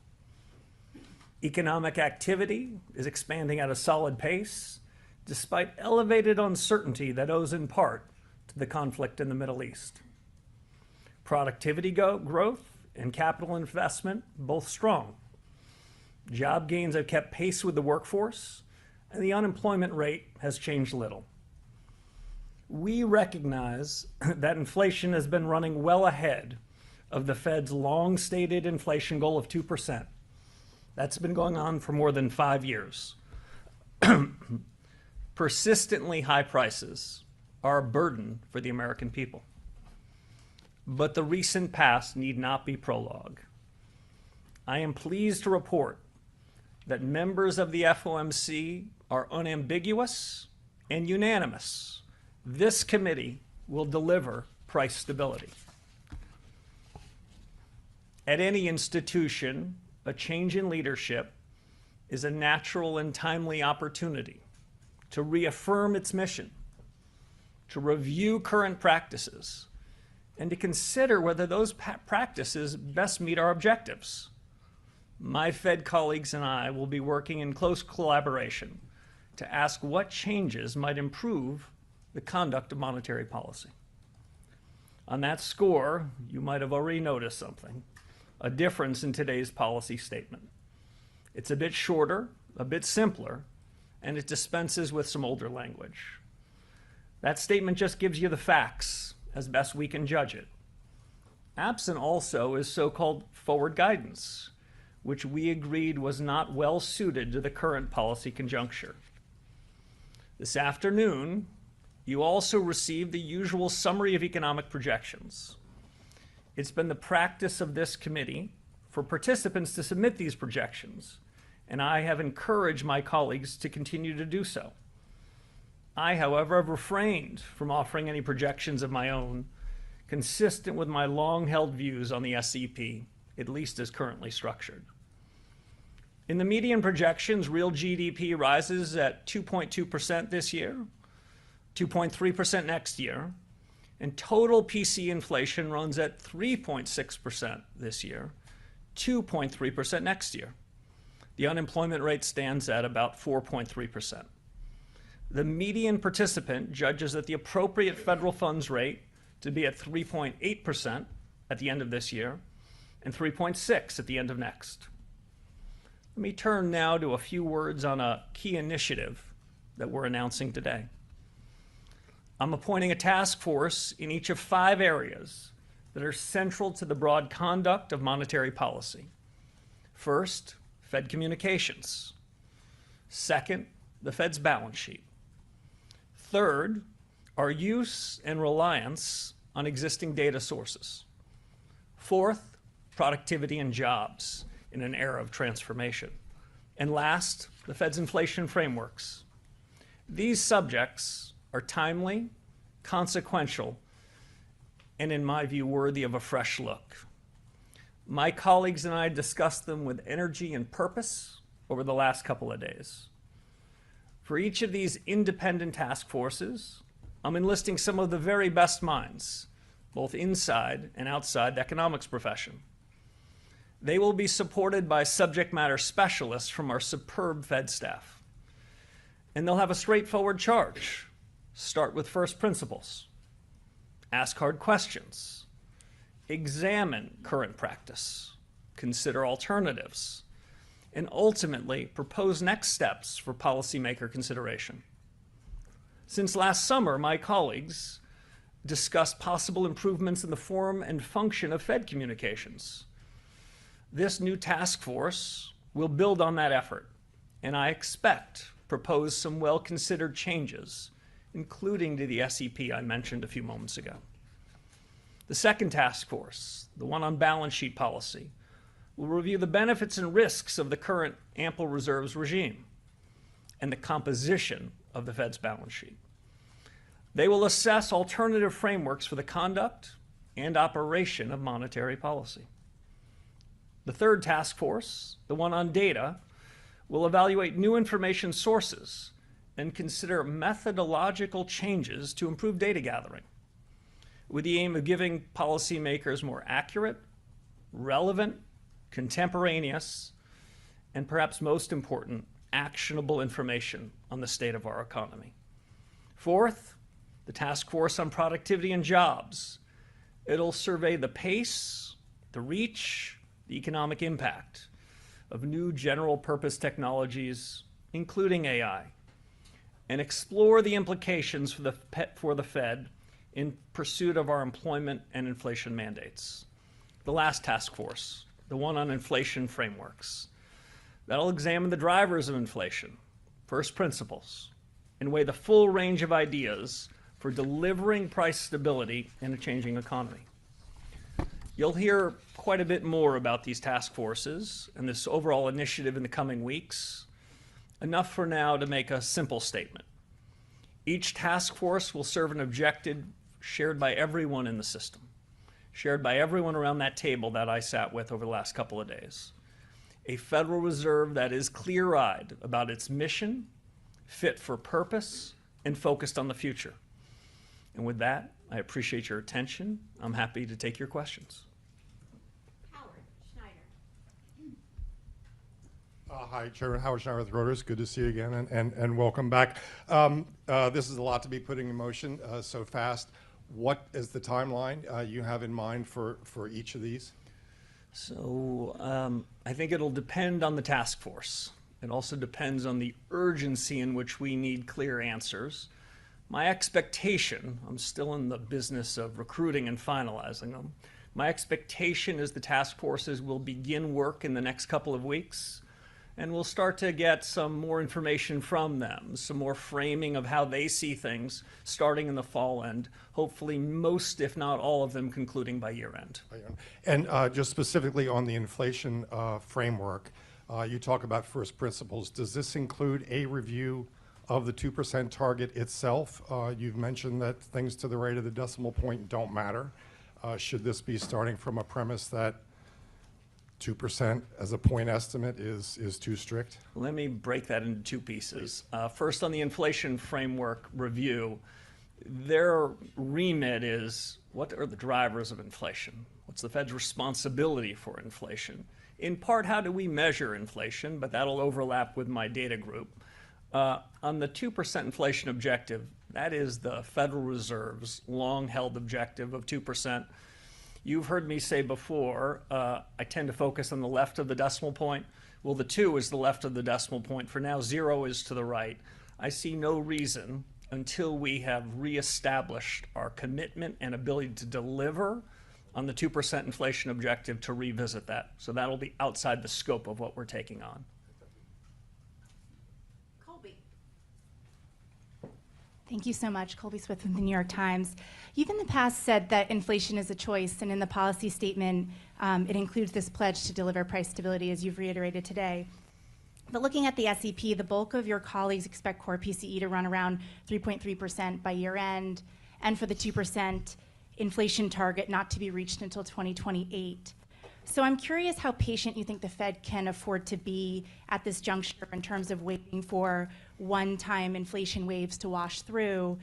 Economic activity is expanding at a solid pace, despite elevated uncertainty that owes in part to the conflict in the Middle East. Productivity growth and capital investment both strong. Job gains have kept pace with the workforce, and the unemployment rate has changed little. We recognize that inflation has been running well ahead of the Fed's long-stated inflation goal of 2%. That's been going on for more than 5 years. Persistently high prices are a burden for the American people. But the recent past need not be prologue. I am pleased to report that members of the FOMC are unambiguous and unanimous. This committee will deliver price stability. At any institution, a change in leadership is a natural and timely opportunity to reaffirm its mission, to review current practices, and to consider whether those practices best meet our objectives. My Fed colleagues and I will be working in close collaboration to ask what changes might improve the conduct of monetary policy. On that score, you might have already noticed something: a difference in today's policy statement. It's a bit shorter, a bit simpler, and it dispenses with some older language. That statement just gives you the facts as best we can judge it. Absent also is so-called forward guidance, which we agreed was not well suited to the current policy conjuncture. This afternoon, you also received the usual summary of economic projections. It's been the practice of this committee for participants to submit these projections, and I have encouraged my colleagues to continue to do so. I, however, have refrained from offering any projections of my own, consistent with my long-held views on the SEP, at least as currently structured. In the median projections, real GDP rises at 2.2% this year, 2.3% next year, and total PC inflation runs at 3.6% this year, 2.3% next year. The unemployment rate stands at about 4.3%. The median participant judges that the appropriate federal funds rate to be at 3.8% at the end of this year and 3.6% at the end of next. Let me turn now to a few words on a key initiative that we're announcing today. I'm appointing a task force in each of 5 areas that are central to the broad conduct of monetary policy. First, Fed communications. Second, the Fed's balance sheet. Third, our use and reliance on existing data sources. Fourth, productivity and jobs in an era of transformation. And last, the Fed's inflation frameworks. These subjects are timely, consequential, and in my view, worthy of a fresh look. My colleagues and I discussed them with energy and purpose over the last couple of days. For each of these independent task forces, I'm enlisting some of the very best minds, both inside and outside the economics profession. They will be supported by subject matter specialists from our superb Fed staff. And they'll have a straightforward charge. Start with first principles. Ask hard questions. Examine current practice. Consider alternatives. And ultimately, propose next steps for policymaker consideration. Since last summer, my colleagues discussed possible improvements in the form and function of Fed communications. This new task force will build on that effort, and I expect propose some well-considered changes, including to the SEP I mentioned a few moments ago. The second task force, the one on balance sheet policy, will review the benefits and risks of the current ample reserves regime and the composition of the Fed's balance sheet. They will assess alternative frameworks for the conduct and operation of monetary policy. The third task force, the one on data, will evaluate new information sources and consider methodological changes to improve data gathering, with the aim of giving policymakers more accurate, relevant, contemporaneous, and perhaps most important, actionable information on the state of our economy. Fourth, the task force on productivity and jobs. It'll survey the pace, the reach, the economic impact of new general purpose technologies, including AI, and explore the implications for the Fed in pursuit of our employment and inflation mandates. The last task force, the one on inflation frameworks, that'll examine the drivers of inflation, first principles, and weigh the full range of ideas for delivering price stability in a changing economy. You'll hear quite a bit more about these task forces and this overall initiative in the coming weeks. Enough for now to make a simple statement. Each task force will serve an objective shared by everyone in the system, shared by everyone around that table that I sat with over the last couple of days. A Federal Reserve that is clear-eyed about its mission, fit for purpose, and focused on the future. And with that, I appreciate your attention. I'm happy to take your questions. Hi, Chairman Howard Schneider with Reuters. Good to see you again, and welcome back. This is a lot to be putting in motion so fast. What is the timeline you have in mind for each of these? So I think it'll depend on the task force. It also depends on the urgency in which we need clear answers. My expectation, I'm still in the business of recruiting and finalizing them. My expectation is the task forces will begin work in the next couple of weeks, and we'll start to get some more information from them, some more framing of how they see things starting in the fall, and hopefully most, if not all of them, concluding by year end. And just specifically on the inflation framework, you talk about first principles. Does this include a review of the 2% target itself? You've mentioned that things to the right of the decimal point don't matter. Should this be starting from a premise that 2% as a point estimate is too strict? Let me break that into two pieces. First, on the inflation framework review, their remit is what are the drivers of inflation? What's the Fed's responsibility for inflation? In part, how do we measure inflation? But that'll overlap with my data group. On the 2% inflation objective, that is the Federal Reserve's long-held objective of 2%. You've heard me say before, I tend to focus on the left of the decimal point. Well, the 2 is the left of the decimal point. For now, 0 is to the right. I see no reason until we have reestablished our commitment and ability to deliver on the 2% inflation objective to revisit that. So that'll be outside the scope of what we're taking on. Thank you so much. Colby Smith with the New York Times. You've in the past said that inflation is a choice, and in the policy statement, it includes this pledge to deliver price stability, as you've reiterated today. But looking at the SEP, the bulk of your colleagues expect core PCE to run around 3.3% by year end, and for the 2%, inflation target not to be reached until 2028. So I'm curious how patient you think the Fed can afford to be at this juncture in terms of waiting for one-time inflation waves to wash through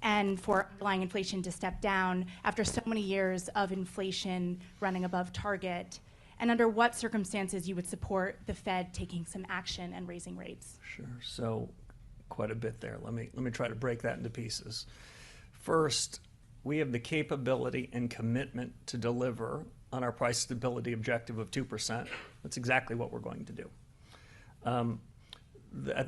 and for underlying inflation to step down after so many years of inflation running above target, and under what circumstances you would support the Fed taking some action and raising rates. Sure. So quite a bit there. Let me try to break that into pieces. First, we have the capability and commitment to deliver on our price stability objective of 2%. That's exactly what we're going to do.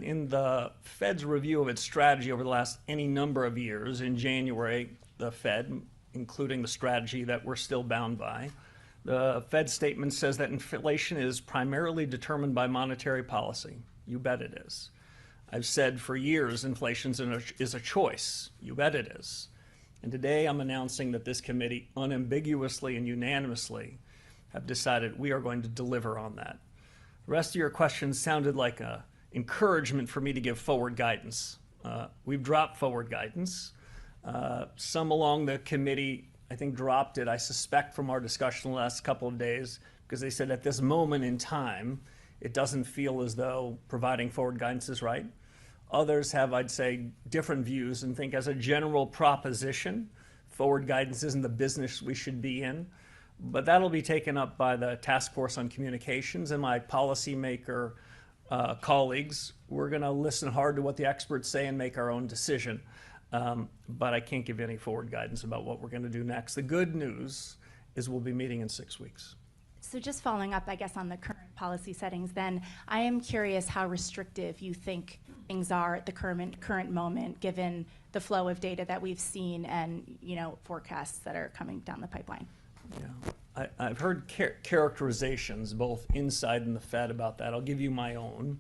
In the Fed's review of its strategy over the last any number of years, in January, the Fed, including the strategy that we're still bound by, the Fed statement says that inflation is primarily determined by monetary policy. You bet it is. I've said for years inflation is a choice. You bet it is. And today I'm announcing that this committee unambiguously and unanimously have decided we are going to deliver on that. The rest of your questions sounded like an encouragement for me to give forward guidance. We've dropped forward guidance. Some along the committee, I think, dropped it, I suspect, from our discussion the last couple of days, because they said at this moment in time, it doesn't feel as though providing forward guidance is right. Others have, I'd say, different views and think as a general proposition, forward guidance isn't the business we should be in. But that'll be taken up by the Task Force on Communications and my policymaker colleagues. We're going to listen hard to what the experts say and make our own decision. But I can't give any forward guidance about what we're going to do next. The good news is we'll be meeting in 6 weeks. So just following up, I guess, on the current policy settings, then I am curious how restrictive you think things are at the current moment, given the flow of data that we've seen and forecasts that are coming down the pipeline. Yeah, I've heard characterizations both inside and the Fed about that. I'll give you my own.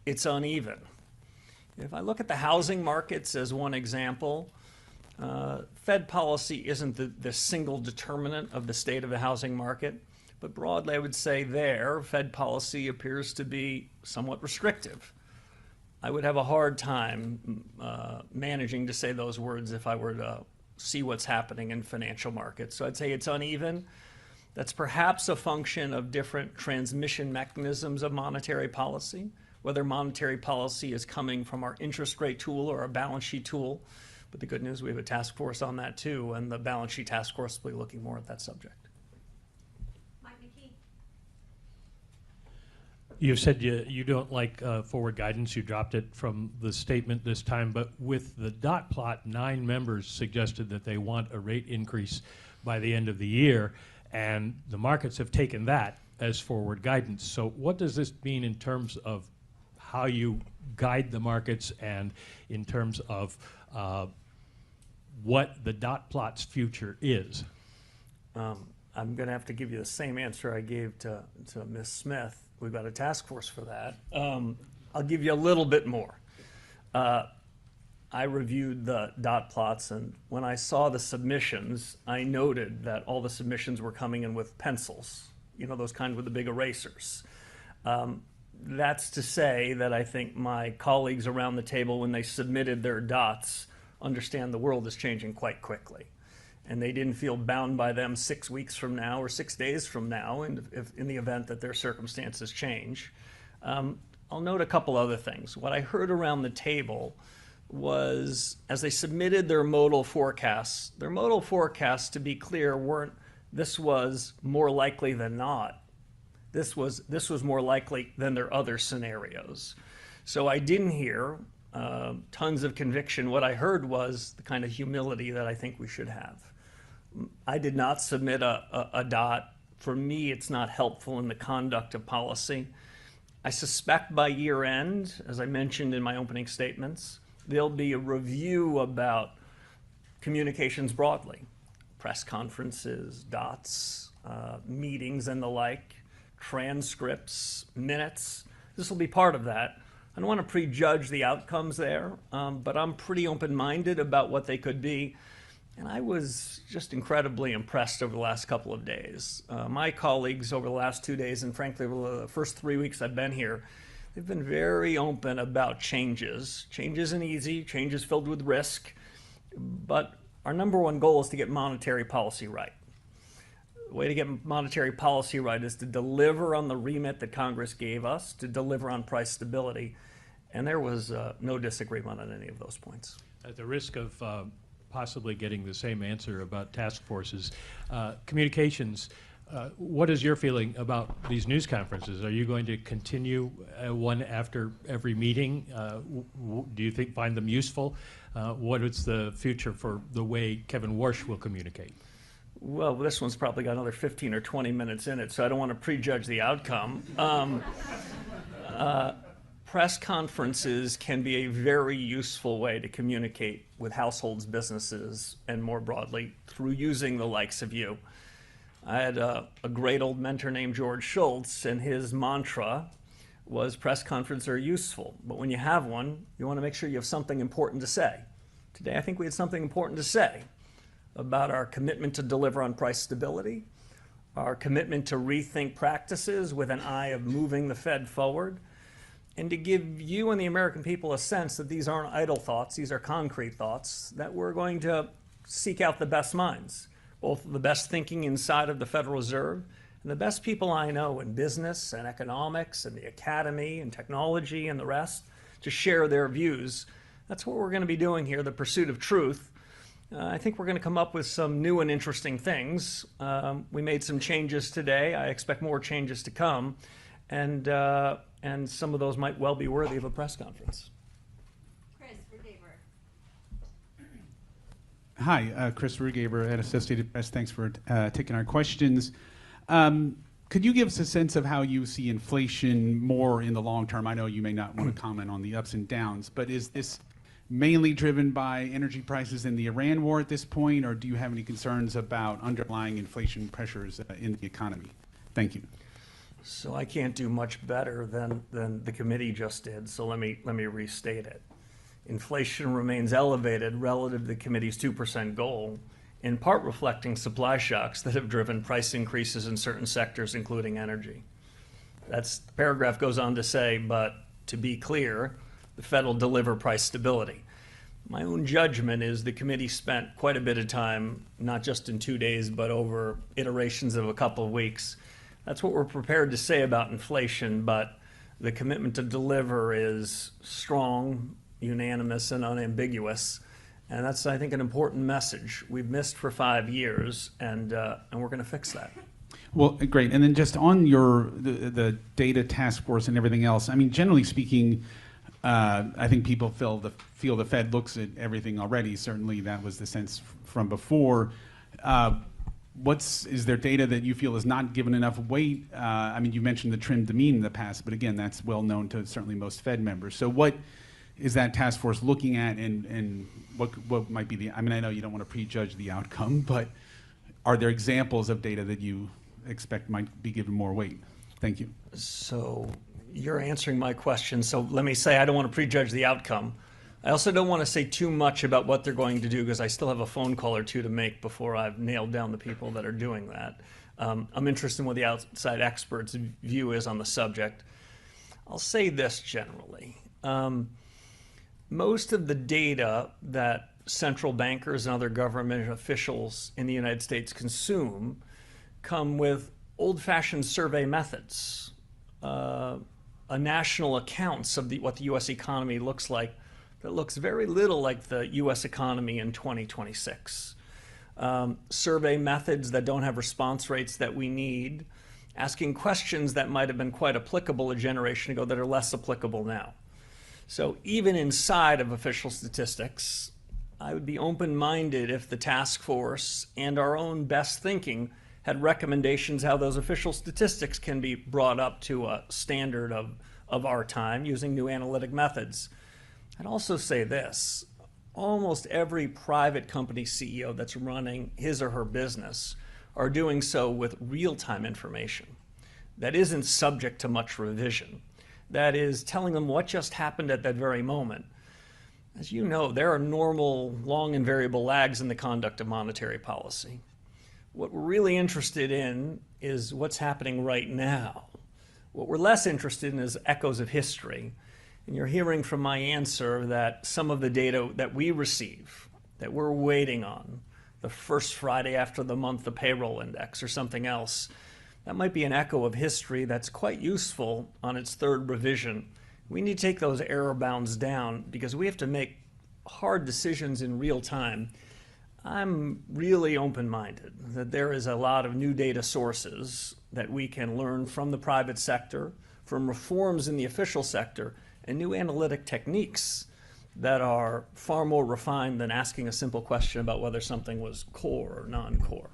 It's uneven. If I look at the housing markets as one example, Fed policy isn't the single determinant of the state of the housing market. But broadly, I would say Fed policy appears to be somewhat restrictive. I would have a hard time managing to say those words if I were to see what's happening in financial markets. So I'd say it's uneven. That's perhaps a function of different transmission mechanisms of monetary policy, whether monetary policy is coming from our interest rate tool or our balance sheet tool. But the good news, we have a task force on that too, and the balance sheet task force will be looking more at that subject. You've said you don't like forward guidance. You dropped it from the statement this time. But with the dot plot, 9 members suggested that they want a rate increase by the end of the year. And the markets have taken that as forward guidance. So what does this mean in terms of how you guide the markets and in terms of what the dot plot's future is? I'm going to have to give you the same answer I gave to Ms. Smith. We've got a task force for that. I'll give you a little bit more. I reviewed the dot plots, and when I saw the submissions, I noted that all the submissions were coming in with pencils, those kind with the big erasers. That's to say that I think my colleagues around the table, when they submitted their dots, understand the world is changing quite quickly. And they didn't feel bound by them 6 weeks from now or 6 days from now in the event that their circumstances change. I'll note a couple other things. What I heard around the table was, as they submitted their modal forecasts, to be clear, this was more likely than not. This was more likely than their other scenarios. So I didn't hear tons of conviction. What I heard was the kind of humility that I think we should have. I did not submit a dot. For me, it's not helpful in the conduct of policy. I suspect by year end, as I mentioned in my opening statements, there'll be a review about communications broadly, press conferences, dots, meetings and the like, transcripts, minutes. This will be part of that. I don't want to prejudge the outcomes there, but I'm pretty open-minded about what they could be. And I was just incredibly impressed over the last couple of days. My colleagues over the last 2 days, and frankly over the first 3 weeks I've been here, they've been very open about changes. Change isn't easy, change is filled with risk, but our number one goal is to get monetary policy right. The way to get monetary policy right is to deliver on the remit that Congress gave us, to deliver on price stability, and there was no disagreement on any of those points. At the risk of possibly getting the same answer about task forces, communications, what is your feeling about these news conferences? Are you going to continue one after every meeting? Do you find them useful? What is the future for the way Kevin Warsh will communicate? Well, this one's probably got another 15 or 20 minutes in it, so I don't want to prejudge the outcome. Press conferences can be a very useful way to communicate with households, businesses, and more broadly, through using the likes of you. I had a great old mentor named George Schultz, and his mantra was press conferences are useful, but when you have one, you want to make sure you have something important to say. Today, I think we had something important to say about our commitment to deliver on price stability, our commitment to rethink practices with an eye of moving the Fed forward, and to give you and the American people a sense that these aren't idle thoughts, these are concrete thoughts, that we're going to seek out the best minds, both the best thinking inside of the Federal Reserve and the best people I know in business and economics and the academy and technology and the rest, to share their views. That's what we're going to be doing here, the pursuit of truth. I think we're going to come up with some new and interesting things. We made some changes today. I expect more changes to come. And some of those might well be worthy of a press conference. Hi, Chris Rugaber at Associated Press. Thanks for taking our questions. Could you give us a sense of how you see inflation more in the long term? I know you may not want to comment on the ups and downs, but is this mainly driven by energy prices in the Iran war at this point, or do you have any concerns about underlying inflation pressures in the economy? Thank you. So I can't do much better than the committee just did, so let me restate it. Inflation remains elevated relative to the committee's 2% goal, in part reflecting supply shocks that have driven price increases in certain sectors, including energy. The paragraph goes on to say, but to be clear, the Fed will deliver price stability. My own judgment is the committee spent quite a bit of time, not just in 2 days, but over iterations of a couple of weeks. That's what we're prepared to say about inflation, but the commitment to deliver is strong, unanimous, and unambiguous. And that's, I think, an important message. We've missed for 5 years, and we're going to fix that. Well, great. And then just on the data task force and everything else, I mean, generally speaking, I think people feel the Fed looks at everything already. Certainly that was the sense from before. Is there data that you feel is not given enough weight? I mean, you mentioned the trim to mean in the past, but again, that's well known to certainly most Fed members. So what is that task force looking at, and what might be I mean, I know you don't want to prejudge the outcome, but are there examples of data that you expect might be given more weight? Thank you. So you're answering my question. So let me say I don't want to prejudge the outcome. I also don't want to say too much about what they're going to do because I still have a phone call or two to make before I've nailed down the people that are doing that. I'm interested in what the outside experts' view is on the subject. I'll say this generally. Most of the data that central bankers and other government officials in the United States consume come with old-fashioned survey methods, national accounts of what the U.S. economy looks like that looks very little like the U.S. economy in 2026. Survey methods that don't have response rates that we need, asking questions that might have been quite applicable a generation ago that are less applicable now. So even inside of official statistics, I would be open-minded if the task force and our own best thinking had recommendations how those official statistics can be brought up to a standard of our time using new analytic methods. I'd also say this, almost every private company CEO that's running his or her business are doing so with real-time information that isn't subject to much revision, that is telling them what just happened at that very moment. As you know, there are normal, long and variable lags in the conduct of monetary policy. What we're really interested in is what's happening right now. What we're less interested in is echoes of history. And you're hearing from my answer that some of the data that we receive that we're waiting on, the first Friday after the month, the payroll index or something else, that might be an echo of history that's quite useful on its third revision. We need to take those error bounds down because we have to make hard decisions in real time. I'm really open-minded that there is a lot of new data sources that we can learn from the private sector, from reforms in the official sector, and new analytic techniques that are far more refined than asking a simple question about whether something was core or non-core.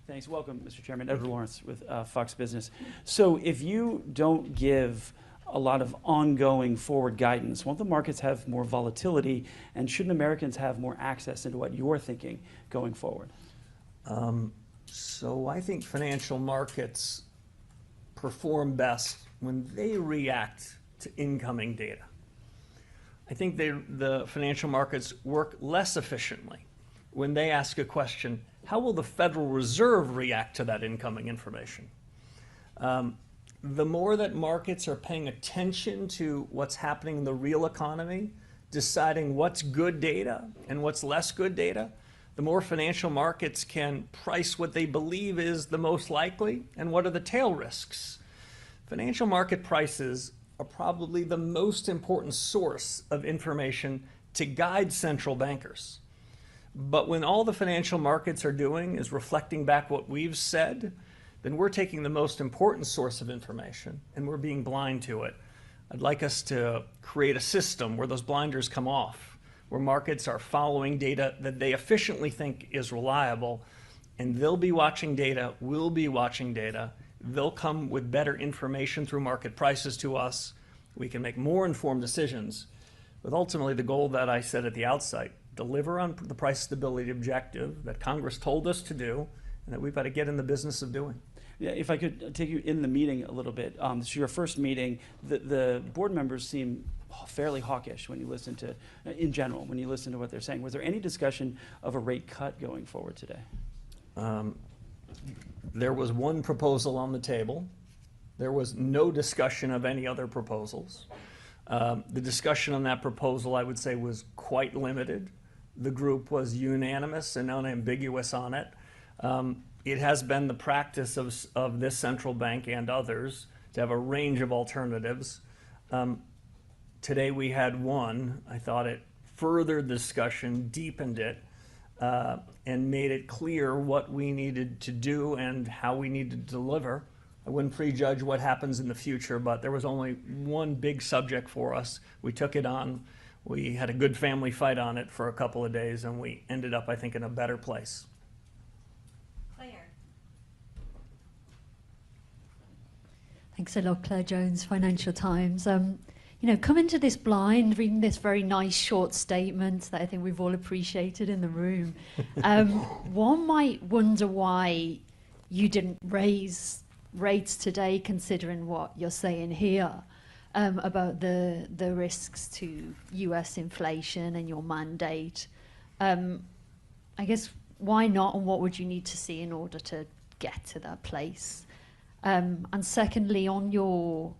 Thanks. Welcome, Mr. Chairman. Edward Lawrence with Fox Business. So if you don't give a lot of ongoing forward guidance, won't the markets have more volatility, and shouldn't Americans have more access into what you're thinking going forward? So I think financial markets perform best when they react to incoming data. I think the financial markets work less efficiently when they ask a question, how will the Federal Reserve react to that incoming information? The more that markets are paying attention to what's happening in the real economy, deciding what's good data and what's less good data, the more financial markets can price what they believe is the most likely and what are the tail risks. Financial market prices are probably the most important source of information to guide central bankers. But when all the financial markets are doing is reflecting back what we've said, then we're taking the most important source of information and we're being blind to it. I'd like us to create a system where those blinders come off, where markets are following data that they efficiently think is reliable, and they'll be watching data, we'll be watching data, they'll come with better information through market prices to us, we can make more informed decisions, with ultimately the goal that I said at the outset, deliver on the price stability objective that Congress told us to do, and that we've got to get in the business of doing. Yeah, if I could take you in the meeting a little bit. This is your first meeting. The board members seem fairly hawkish when you listen to, in general, when you listen to what they're saying. Was there any discussion of a rate cut going forward today? There was one proposal on the table. There was no discussion of any other proposals. The discussion on that proposal, I would say, was quite limited. The group was unanimous and unambiguous on it. It has been the practice of this central bank and others to have a range of alternatives. Today we had one. I thought it furthered discussion, deepened it, and made it clear what we needed to do and how we needed to deliver. I wouldn't prejudge what happens in the future, but there was only one big subject for us. We took it on. We had a good family fight on it for a couple of days, and we ended up, I think, in a better place. Thanks a lot, Claire Jones, Financial Times. Coming to this blind, reading this very nice short statement that I think we've all appreciated in the room, one might wonder why you didn't raise rates today, considering what you're saying here about the risks to US inflation and your mandate. I guess, why not, and what would you need to see in order to get to that place? And secondly, on your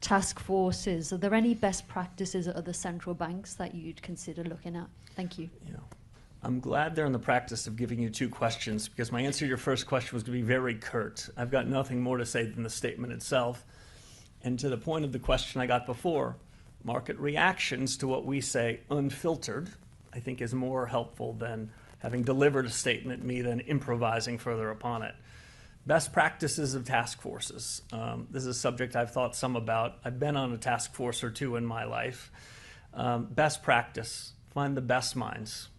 task forces, are there any best practices at other central banks that you'd consider looking at? Thank you. I'm glad they're in the practice of giving you two questions, because my answer to your first question was going to be very curt. I've got nothing more to say than the statement itself. And to the point of the question I got before, market reactions to what we say unfiltered, I think is more helpful than having delivered a statement, me then improvising further upon it. Best practices of task forces. This is a subject I've thought some about. I've been on a task force or two in my life. Best practice, find the best minds.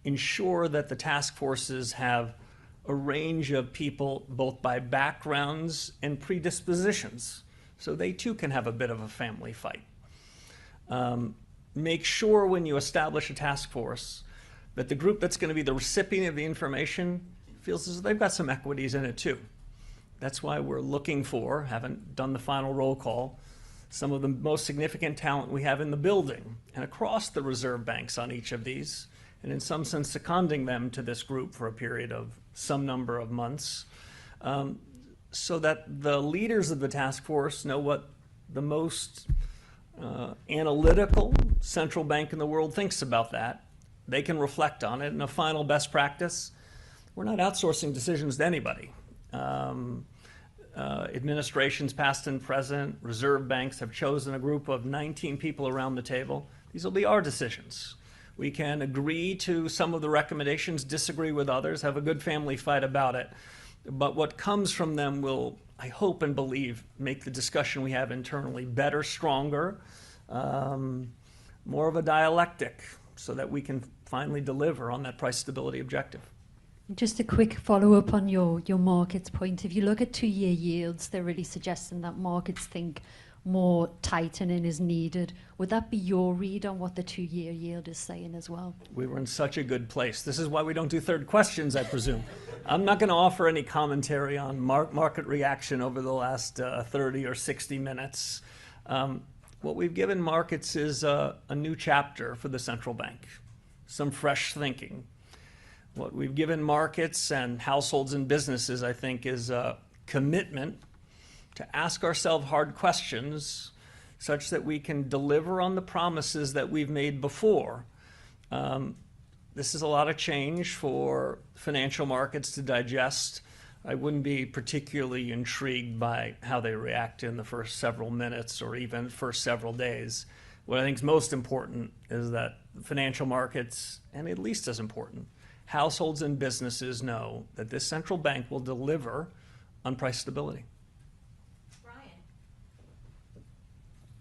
Ensure that the task forces have a range of people, both by backgrounds and predispositions, so they too can have a bit of a family fight. Make sure when you establish a task force that the group that's going to be the recipient of the information feels as though they've got some equities in it too. That's why we're looking for, haven't done the final roll call, some of the most significant talent we have in the building and across the reserve banks on each of these, and in some sense seconding them to this group for a period of some number of months, so that the leaders of the task force know what the most analytical central bank in the world thinks about that. They can reflect on it. And a final best practice, we're not outsourcing decisions to anybody. Administrations past and present, reserve banks have chosen a group of 19 people around the table. These will be our decisions. We can agree to some of the recommendations, disagree with others, have a good family fight about it. But what comes from them will, I hope and believe, make the discussion we have internally better, stronger, more of a dialectic, so that we can finally deliver on that price stability objective. Just a quick follow-up on your markets point. If you look at 2-year yields, they're really suggesting that markets think more tightening is needed. Would that be your read on what the 2-year yield is saying as well? We were in such a good place. This is why we don't do third questions, I presume. I'm not going to offer any commentary on market reaction over the last 30 or 60 minutes. What we've given markets is a new chapter for the central bank, some fresh thinking. What we've given markets and households and businesses, I think, is a commitment to ask ourselves hard questions such that we can deliver on the promises that we've made before. This is a lot of change for financial markets to digest. I wouldn't be particularly intrigued by how they react in the first several minutes or even first several days. What I think is most important is that financial markets, and at least as important, households and businesses know that this central bank will deliver on price stability.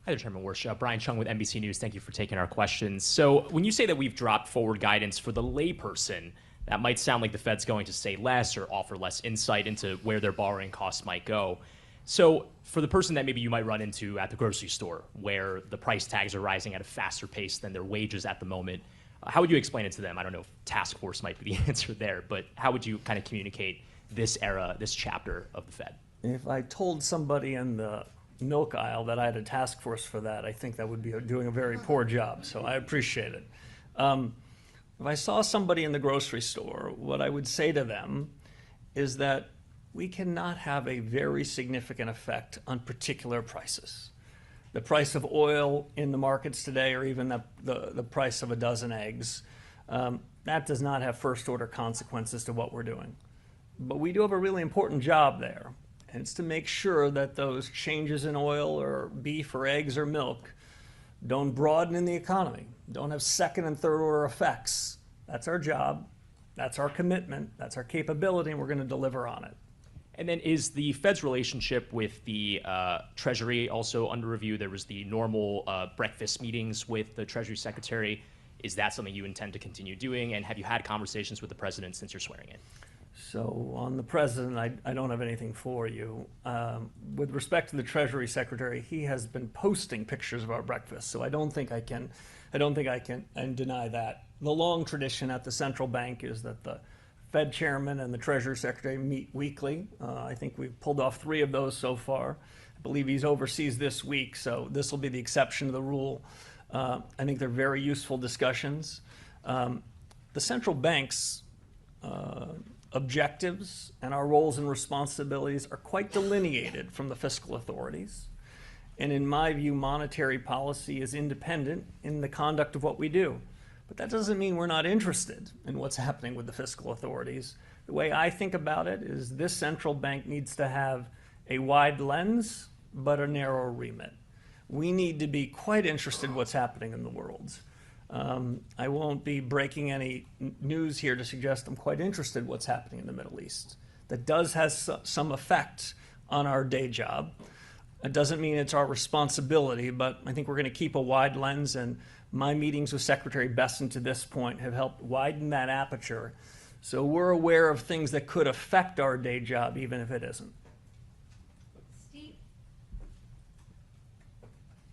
Hi there, Chairman Warsh. Brian Chung with NBC News. Thank you for taking our questions. So when you say that we've dropped forward guidance for the layperson, that might sound like the Fed's going to say less or offer less insight into where their borrowing costs might go. So for the person that maybe you might run into at the grocery store, where the price tags are rising at a faster pace than their wages at the moment, how would you explain it to them? I don't know if task force might be the answer there, but how would you kind of communicate this era, this chapter of the Fed? If I told somebody in the milk aisle that I had a task force for that, I think that would be doing a very poor job, so I appreciate it. If I saw somebody in the grocery store, what I would say to them is that we cannot have a very significant effect on particular prices. The price of oil in the markets today, or even the price of a dozen eggs, that does not have first order consequences to what we're doing. But we do have a really important job there. And it's to make sure that those changes in oil or beef or eggs or milk don't broaden in the economy, don't have second and third order effects. That's our job, that's our commitment, that's our capability, and we're going to deliver on it. And then is the Fed's relationship with the Treasury also under review? There was the normal breakfast meetings with the Treasury Secretary. Is that something you intend to continue doing? And have you had conversations with the President since you're swearing in? So on the President, I don't have anything for you. With respect to the Treasury Secretary, he has been posting pictures of our breakfast, so I don't think I can deny that. The long tradition at the central bank is that the Fed Chairman and the Treasury Secretary meet weekly. I think we've pulled off 3 of those so far. I believe he's overseas this week, so this will be the exception to the rule. I think they're very useful discussions. The central bank's objectives and our roles and responsibilities are quite delineated from the fiscal authorities. And in my view, monetary policy is independent in the conduct of what we do. But that doesn't mean we're not interested in what's happening with the fiscal authorities. The way I think about it is this central bank needs to have a wide lens, but a narrow remit. We need to be quite interested in what's happening in the world. I won't be breaking any news here to suggest I'm quite interested in what's happening in the Middle East. That does have some effect on our day job. It doesn't mean it's our responsibility, but I think we're going to keep a wide lens, and my meetings with Secretary Besson to this point have helped widen that aperture. So we're aware of things that could affect our day job, even if it isn't.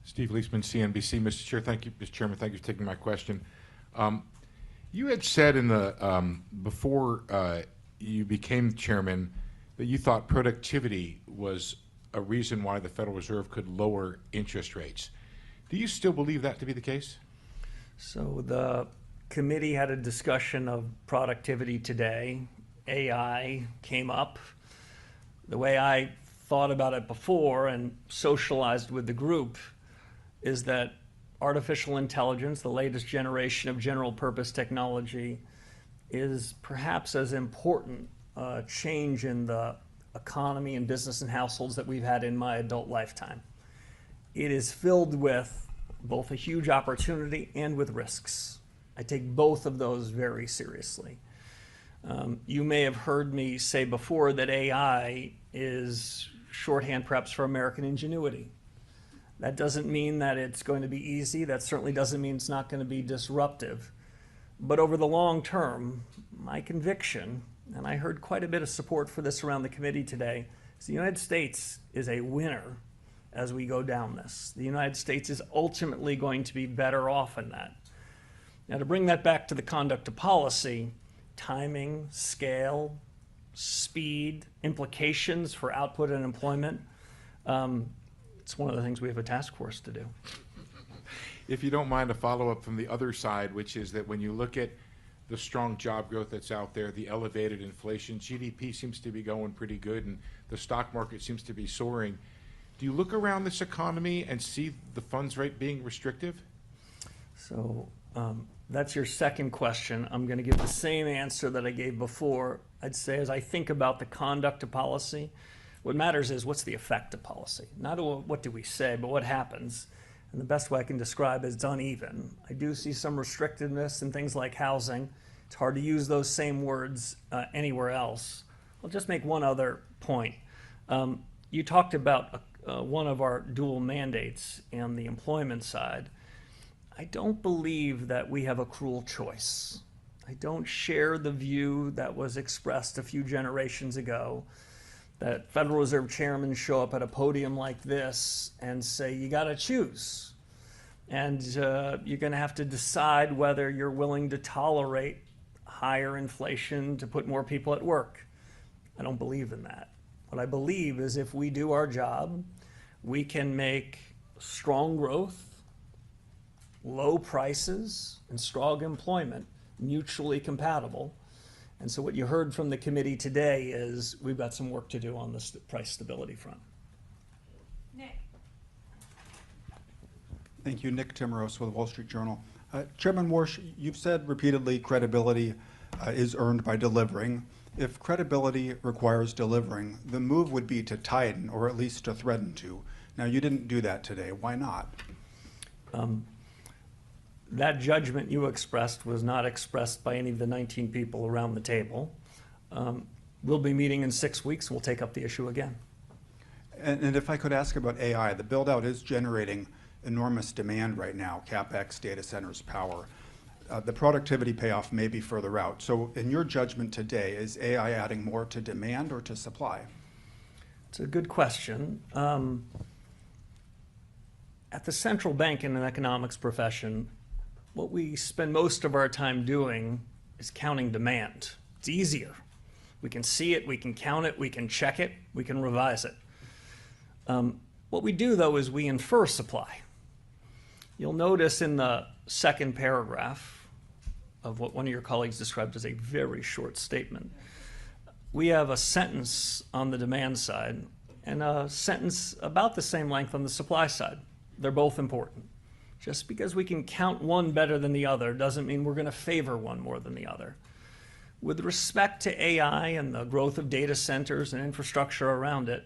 Steve Leisman, CNBC. Mr. Chair, thank you. Mr. Chairman, thank you for taking my question. You had said in the before you became chairman that you thought productivity was a reason why the Federal Reserve could lower interest rates. Do you still believe that to be the case? So the committee had a discussion of productivity today. AI came up. The way I thought about it before and socialized with the group is that artificial intelligence, the latest generation of general purpose technology, is perhaps as important a change in the economy and business and households that we've had in my adult lifetime. It is filled with both a huge opportunity and with risks. I take both of those very seriously. You may have heard me say before that AI is shorthand perhaps for American ingenuity. That doesn't mean that it's going to be easy. That certainly doesn't mean it's not going to be disruptive. But over the long term, my conviction, and I heard quite a bit of support for this around the committee today, is the United States is a winner as we go down this. The United States is ultimately going to be better off in that. Now, to bring that back to the conduct of policy, timing, scale, speed, implications for output and employment, it's one of the things we have a task force to do. If you don't mind, a follow-up from the other side, which is that when you look at the strong job growth that's out there, the elevated inflation, GDP seems to be going pretty good, and the stock market seems to be soaring. Do you look around this economy and see the funds rate being restrictive? So that's your second question. I'm going to give the same answer that I gave before. I'd say as I think about the conduct of policy, what matters is what's the effect of policy. Not what do we say, but what happens. And the best way I can describe is it's uneven. I do see some restrictiveness in things like housing. It's hard to use those same words anywhere else. I'll just make one other point. You talked about one of our dual mandates on the employment side. I don't believe that we have a cruel choice. I don't share the view that was expressed a few generations ago that Federal Reserve chairmen show up at a podium like this and say, you got to choose. And you're going to have to decide whether you're willing to tolerate higher inflation to put more people at work. I don't believe in that. What I believe is if we do our job, we can make strong growth, low prices, and strong employment mutually compatible. And so what you heard from the committee today is we've got some work to do on the price stability front. Nick. Thank you. Nick Timmeros with the Wall Street Journal. Chairman Warsh, you've said repeatedly credibility is earned by delivering. If credibility requires delivering, the move would be to tighten or at least to threaten to. Now, you didn't do that today. Why not? That judgment you expressed was not expressed by any of the 19 people around the table. We'll be meeting in 6 weeks. We'll take up the issue again. And if I could ask about AI, the build-out is generating enormous demand right now, CapEx, data centers, power. The productivity payoff may be further out. So in your judgment today, is AI adding more to demand or to supply? It's a good question. At the central bank in an economics profession, what we spend most of our time doing is counting demand. It's easier. We can see it, we can count it, we can check it, we can revise it. What we do, though, is we infer supply. You'll notice in the second paragraph of what one of your colleagues described as a very short statement, we have a sentence on the demand side and a sentence about the same length on the supply side. They're both important. Just because we can count one better than the other doesn't mean we're going to favor one more than the other. With respect to AI and the growth of data centers and infrastructure around it,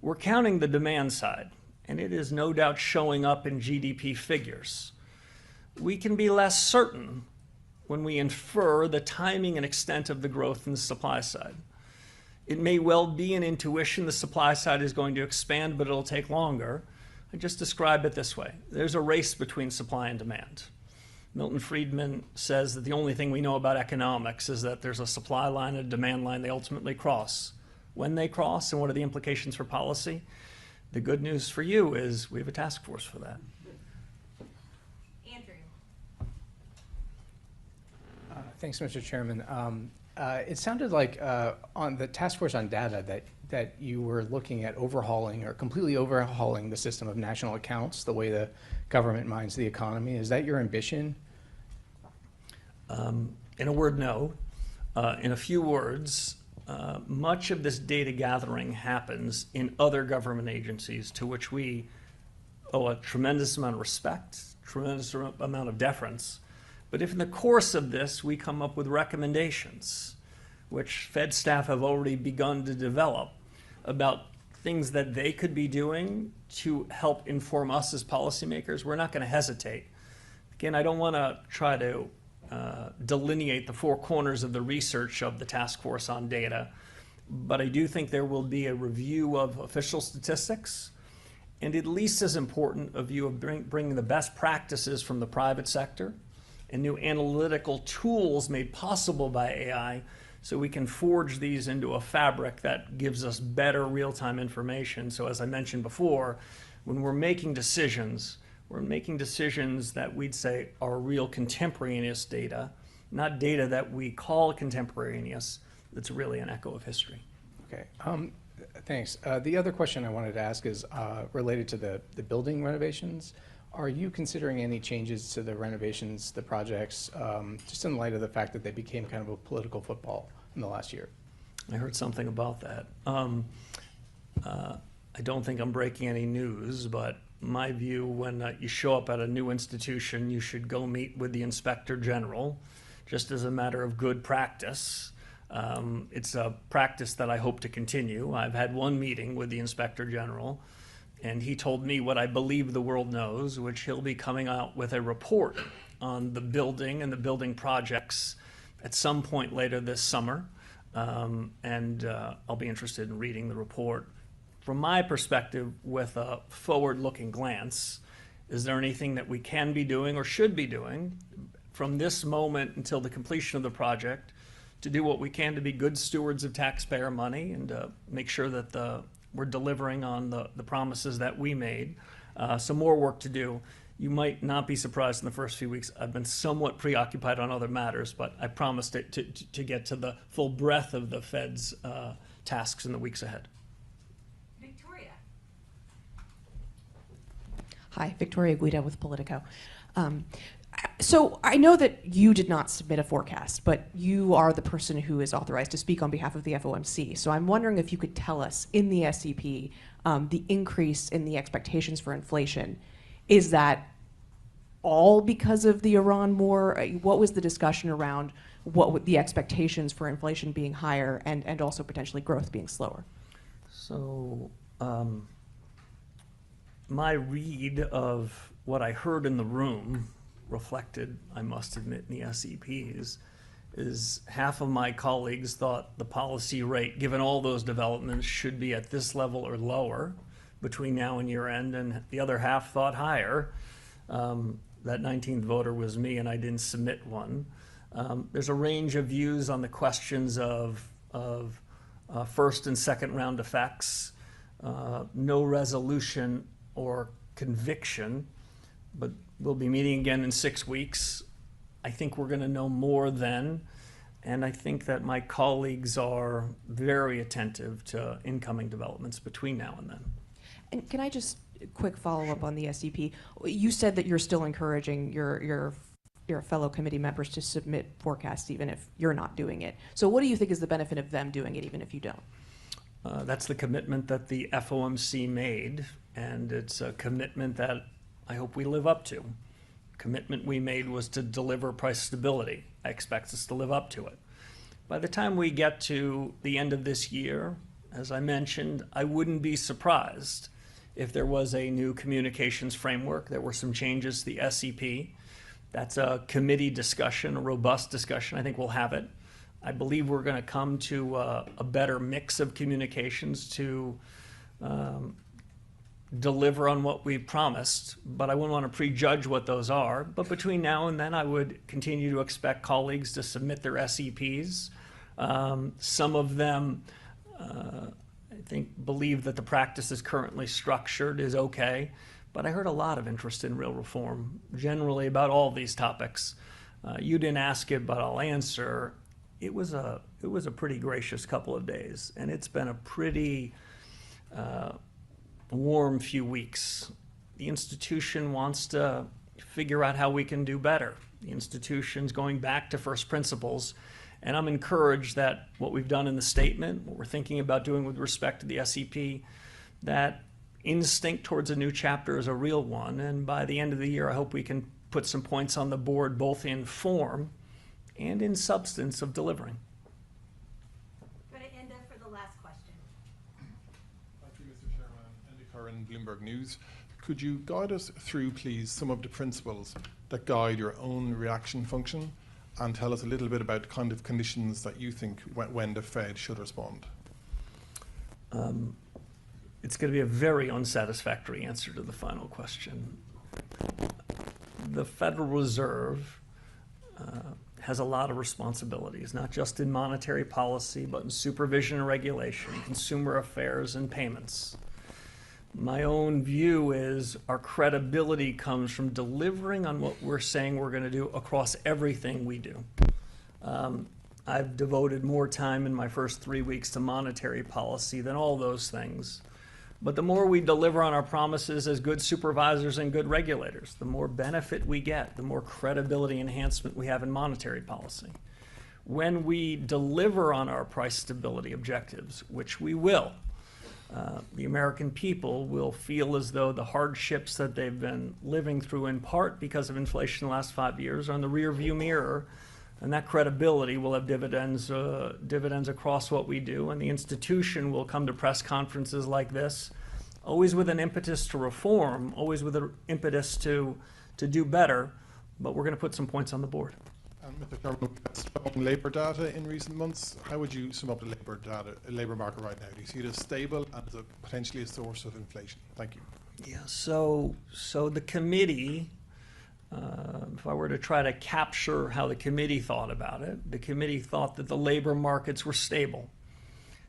we're counting the demand side, and it is no doubt showing up in GDP figures. We can be less certain when we infer the timing and extent of the growth in the supply side. It may well be an intuition the supply side is going to expand, but it'll take longer. I just describe it this way. There's a race between supply and demand. Milton Friedman says that the only thing we know about economics is that there's a supply line and a demand line they ultimately cross. When they cross and what are the implications for policy? The good news for you is we have a task force for that. Andrew. Thanks, Mr. Chairman. It sounded like on the task force on data that you were looking at overhauling or completely overhauling the system of national accounts, the way the government minds the economy. Is that your ambition? In a word, no. In a few words, much of this data gathering happens in other government agencies to which we owe a tremendous amount of respect, tremendous amount of deference. But if in the course of this we come up with recommendations, which Fed staff have already begun to develop, about things that they could be doing to help inform us as policymakers, we're not going to hesitate. Again, I don't want to try to delineate the four corners of the research of the task force on data, but I do think there will be a review of official statistics, and at least as important, a view of bringing the best practices from the private sector and new analytical tools made possible by AI, so we can forge these into a fabric that gives us better real-time information. So as I mentioned before, when we're making decisions that we'd say are real contemporaneous data, not data that we call contemporaneous, that's really an echo of history. Okay, thanks. The other question I wanted to ask is related to the building renovations. Are you considering any changes to the renovations, the projects, just in light of the fact that they became kind of a political football in the last year? I heard something about that. I don't think I'm breaking any news, but my view, when you show up at a new institution, you should go meet with the Inspector General, just as a matter of good practice. It's a practice that I hope to continue. I've had one meeting with the Inspector General, and he told me what I believe the world knows, which he'll be coming out with a report on the building and the building projects at some point later this summer. I'll be interested in reading the report. From my perspective, with a forward-looking glance, is there anything that we can be doing or should be doing from this moment until the completion of the project to do what we can to be good stewards of taxpayer money and to make sure that we're delivering on the promises that we made? Some more work to do. You might not be surprised in the first few weeks. I've been somewhat preoccupied on other matters, but I promised to get to the full breadth of the Fed's tasks in the weeks ahead. Victoria. Hi, Victoria Guida with Politico. So I know that you did not submit a forecast, but you are the person who is authorized to speak on behalf of the FOMC. So I'm wondering if you could tell us in the SEP, the increase in the expectations for inflation, is that all because of the Iran war? What was the discussion around what the expectations for inflation being higher and also potentially growth being slower? So my read of what I heard in the room reflected, I must admit, in the SEPs, is half of my colleagues thought the policy rate, given all those developments, should be at this level or lower between now and year end, and the other half thought higher. That 19th voter was me, and I didn't submit one. There's a range of views on the questions of first and second round effects, no resolution or conviction, but we'll be meeting again in 6 weeks. I think we're going to know more then, and I think that my colleagues are very attentive to incoming developments between now and then. And can I just quick follow-up on the SEP? You said that you're still encouraging your fellow committee members to submit forecasts even if you're not doing it. So what do you think is the benefit of them doing it even if you don't? That's the commitment that the FOMC made, and it's a commitment that I hope we live up to. Commitment we made was to deliver price stability. I expect us to live up to it. By the time we get to the end of this year, as I mentioned, I wouldn't be surprised if there was a new communications framework. There were some changes to the SEP. That's a committee discussion, a robust discussion. I think we'll have it. I believe we're going to come to a better mix of communications to deliver on what we promised, but I wouldn't want to prejudge what those are. But between now and then, I would continue to expect colleagues to submit their SEPs. Some of them, I think, believe that the practice is currently structured is okay, but I heard a lot of interest in real reform, generally about all these topics. You didn't ask it, but I'll answer. It was a pretty gracious couple of days, and it's been a pretty warm few weeks. The institution wants to figure out how we can do better. The institution's going back to first principles, and I'm encouraged that what we've done in the statement, what we're thinking about doing with respect to the SEP, that instinct towards a new chapter is a real one, and by the end of the year, I hope we can put some points on the board, both in form and in substance of delivering. Go to Enda for the last question. Thank you, Mr. Chairman. Enda Curran, Bloomberg News. Could you guide us through, please, some of the principles that guide your own reaction function, and tell us a little bit about the kind of conditions that you think when the Fed should respond? It's going to be a very unsatisfactory answer to the final question. The Federal Reserve has a lot of responsibilities, not just in monetary policy, but in supervision and regulation, consumer affairs and payments. My own view is our credibility comes from delivering on what we're saying we're going to do across everything we do. I've devoted more time in my first 3 weeks to monetary policy than all those things. But the more we deliver on our promises as good supervisors and good regulators, the more benefit we get, the more credibility enhancement we have in monetary policy. When we deliver on our price stability objectives, which we will, the American people will feel as though the hardships that they've been living through, in part because of inflation in the last 5 years, are in the rearview mirror, and that credibility will have dividends across what we do, and the institution will come to press conferences like this, always with an impetus to reform, always with an impetus to do better, but we're going to put some points on the board. And Mr. Chairman, we've got strong labour data in recent months. How would you sum up the labour market right now? Do you see it as stable and as potentially a source of inflation? Thank you. Yeah. So the committee, if I were to try to capture how the committee thought about it, the committee thought that the labor markets were stable.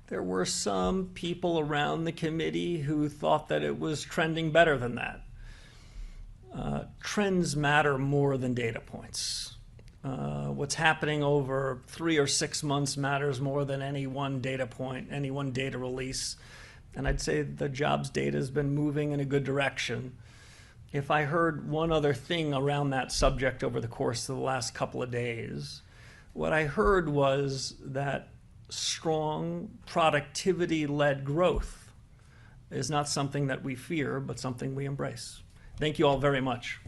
There were some people around the committee who thought that it was trending better than that. Trends matter more than data points. What's happening over 3 or 6 months matters more than any one data point, any one data release. And I'd say the jobs data has been moving in a good direction. If I heard one other thing around that subject over the course of the last couple of days, what I heard was that strong productivity-led growth is not something that we fear, but something we embrace. Thank you all very much.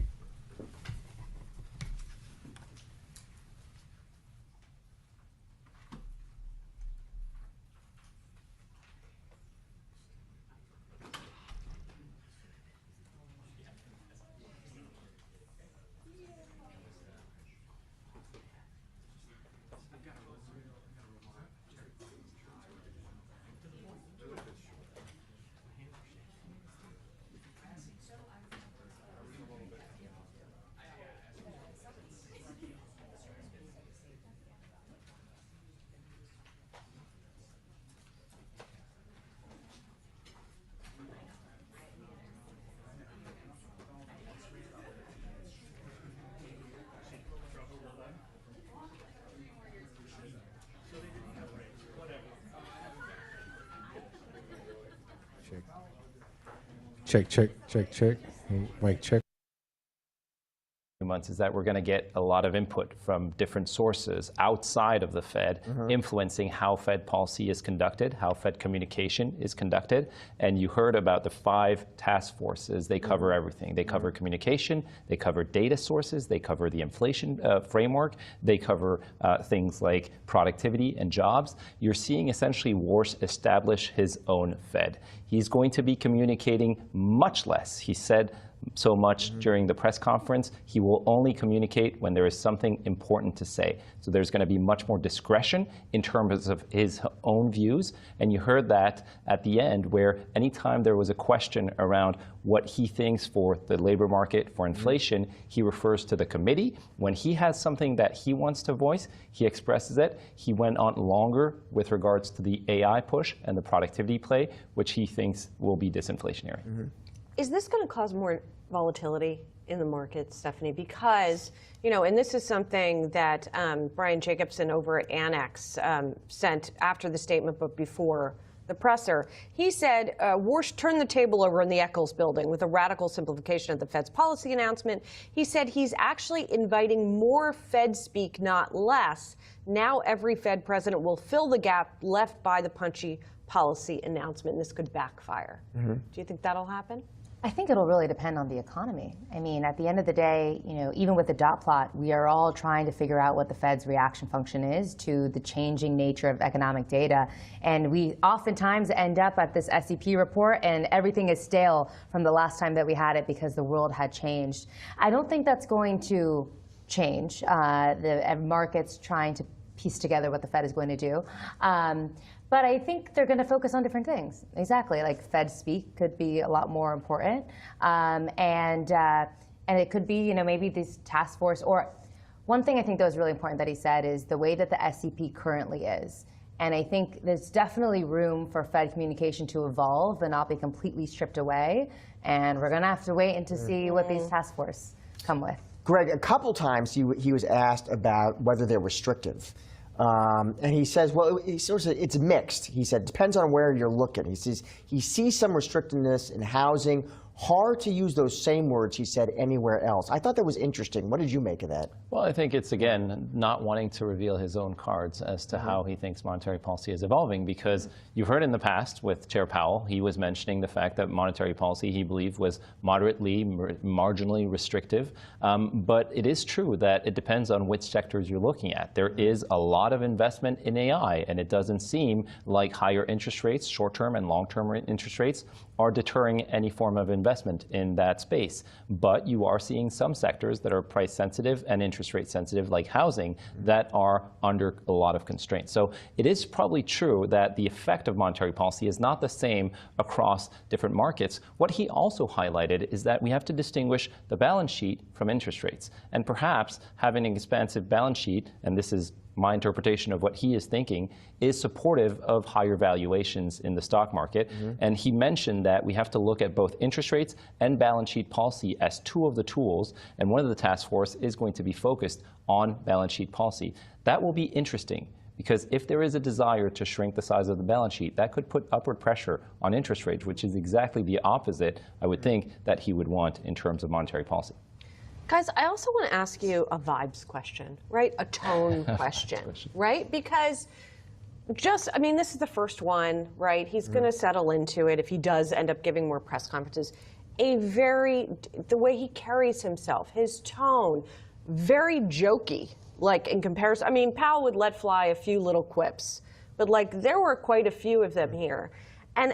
Check. Mic check. Months is that we're going to get a lot of input from different sources outside of the Fed, influencing how Fed policy is conducted, how Fed communication is conducted. And you heard about the 5 task forces. They cover everything. They cover communication, they cover data sources, they cover the inflation framework, they cover things like productivity and jobs. You're seeing essentially Warsh establish his own Fed. He's going to be communicating much less. He said so much during the press conference. He will only communicate when there is something important to say. So there's going to be much more discretion in terms of his own views. And you heard that at the end, where anytime there was a question around what he thinks for the labor market, for inflation, he refers to the committee. When he has something that he wants to voice, he expresses it. He went on longer with regards to the AI push and the productivity play, which he thinks will be disinflationary. Is this going to cause more volatility in the markets, Stephanie? Because, you know, and this is something that Brian Jacobson over at Annex sent after the statement, but before the presser. He said, Warsh turned the table over in the Eccles building with a radical simplification of the Fed's policy announcement. He said he's actually inviting more Fed speak, not less. Now every Fed president will fill the gap left by the punchy policy announcement. This could backfire. Do you think that'll happen? I think it'll really depend on the economy. I mean, at the end of the day, even with the dot plot, we are all trying to figure out what the Fed's reaction function is to the changing nature of economic data. And we oftentimes end up at this SEP report and everything is stale from the last time that we had it because the world had changed. I don't think that's going to change. The market's trying to piece together what the Fed is going to do. But I think they're going to focus on different things. Exactly, like Fed speak could be a lot more important, and it could be maybe this task force. Or one thing I think that was really important that he said is the way that the SEP currently is. And I think there's definitely room for Fed communication to evolve and not be completely stripped away. And we're going to have to wait and to see what these task force come with. Greg, a couple times he was asked about whether they're restrictive. And he says, well, it's mixed. He said, depends on where you're looking. He says he sees some restrictiveness in housing. Hard to use those same words, he said, anywhere else. I thought that was interesting. What did you make of that? Well, I think it's, again, not wanting to reveal his own cards as to how he thinks monetary policy is evolving, because you've heard in the past with Chair Powell, he was mentioning the fact that monetary policy, he believed, was moderately, marginally restrictive. But it is true that it depends on which sectors you're looking at. There is a lot of investment in AI, and it doesn't seem like higher interest rates, short-term and long-term interest rates, are deterring any form of investment in that space. But you are seeing some sectors that are price sensitive and interest rate sensitive, like housing, that are under a lot of constraints. So it is probably true that the effect of monetary policy is not the same across different markets. What he also highlighted is that we have to distinguish the balance sheet from interest rates. And perhaps having an expansive balance sheet, and this is my interpretation of what he is thinking, is supportive of higher valuations in the stock market. And he mentioned that we have to look at both interest rates and balance sheet policy as two of the tools, and one of the task force is going to be focused on balance sheet policy. That will be interesting, because if there is a desire to shrink the size of the balance sheet, that could put upward pressure on interest rates, which is exactly the opposite, I would think, that he would want in terms of monetary policy. Guys, I also want to ask you a vibes question, right? A tone question, right? Because I mean, this is the first one, right? He's going to settle into it if he does end up giving more press conferences. The way he carries himself, his tone, very jokey, like in comparison. I mean, Powell would let fly a few little quips, but like there were quite a few of them here. And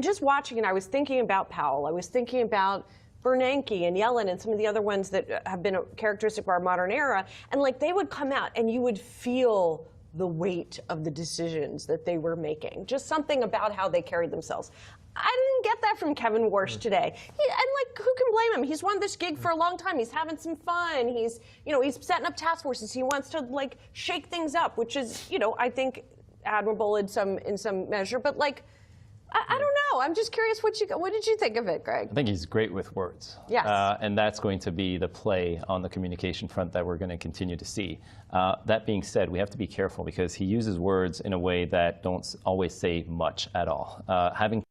just watching it, I was thinking about Powell. I was thinking about Bernanke and Yellen and some of the other ones that have been a characteristic of our modern era. And like they would come out and you would feel the weight of the decisions that they were making. Just something about how they carried themselves. I didn't get that from Kevin Warsh today. And like, who can blame him? He's won this gig for a long time. He's having some fun. He's setting up task forces. He wants to like shake things up, which is, I think admirable in some measure. But like, I don't know. I'm just curious what did you think of it, Greg? I think he's great with words. Yes. And that's going to be the play on the communication front that we're going to continue to see. That being said, we have to be careful because he uses words in a way that don't always say much at all. Having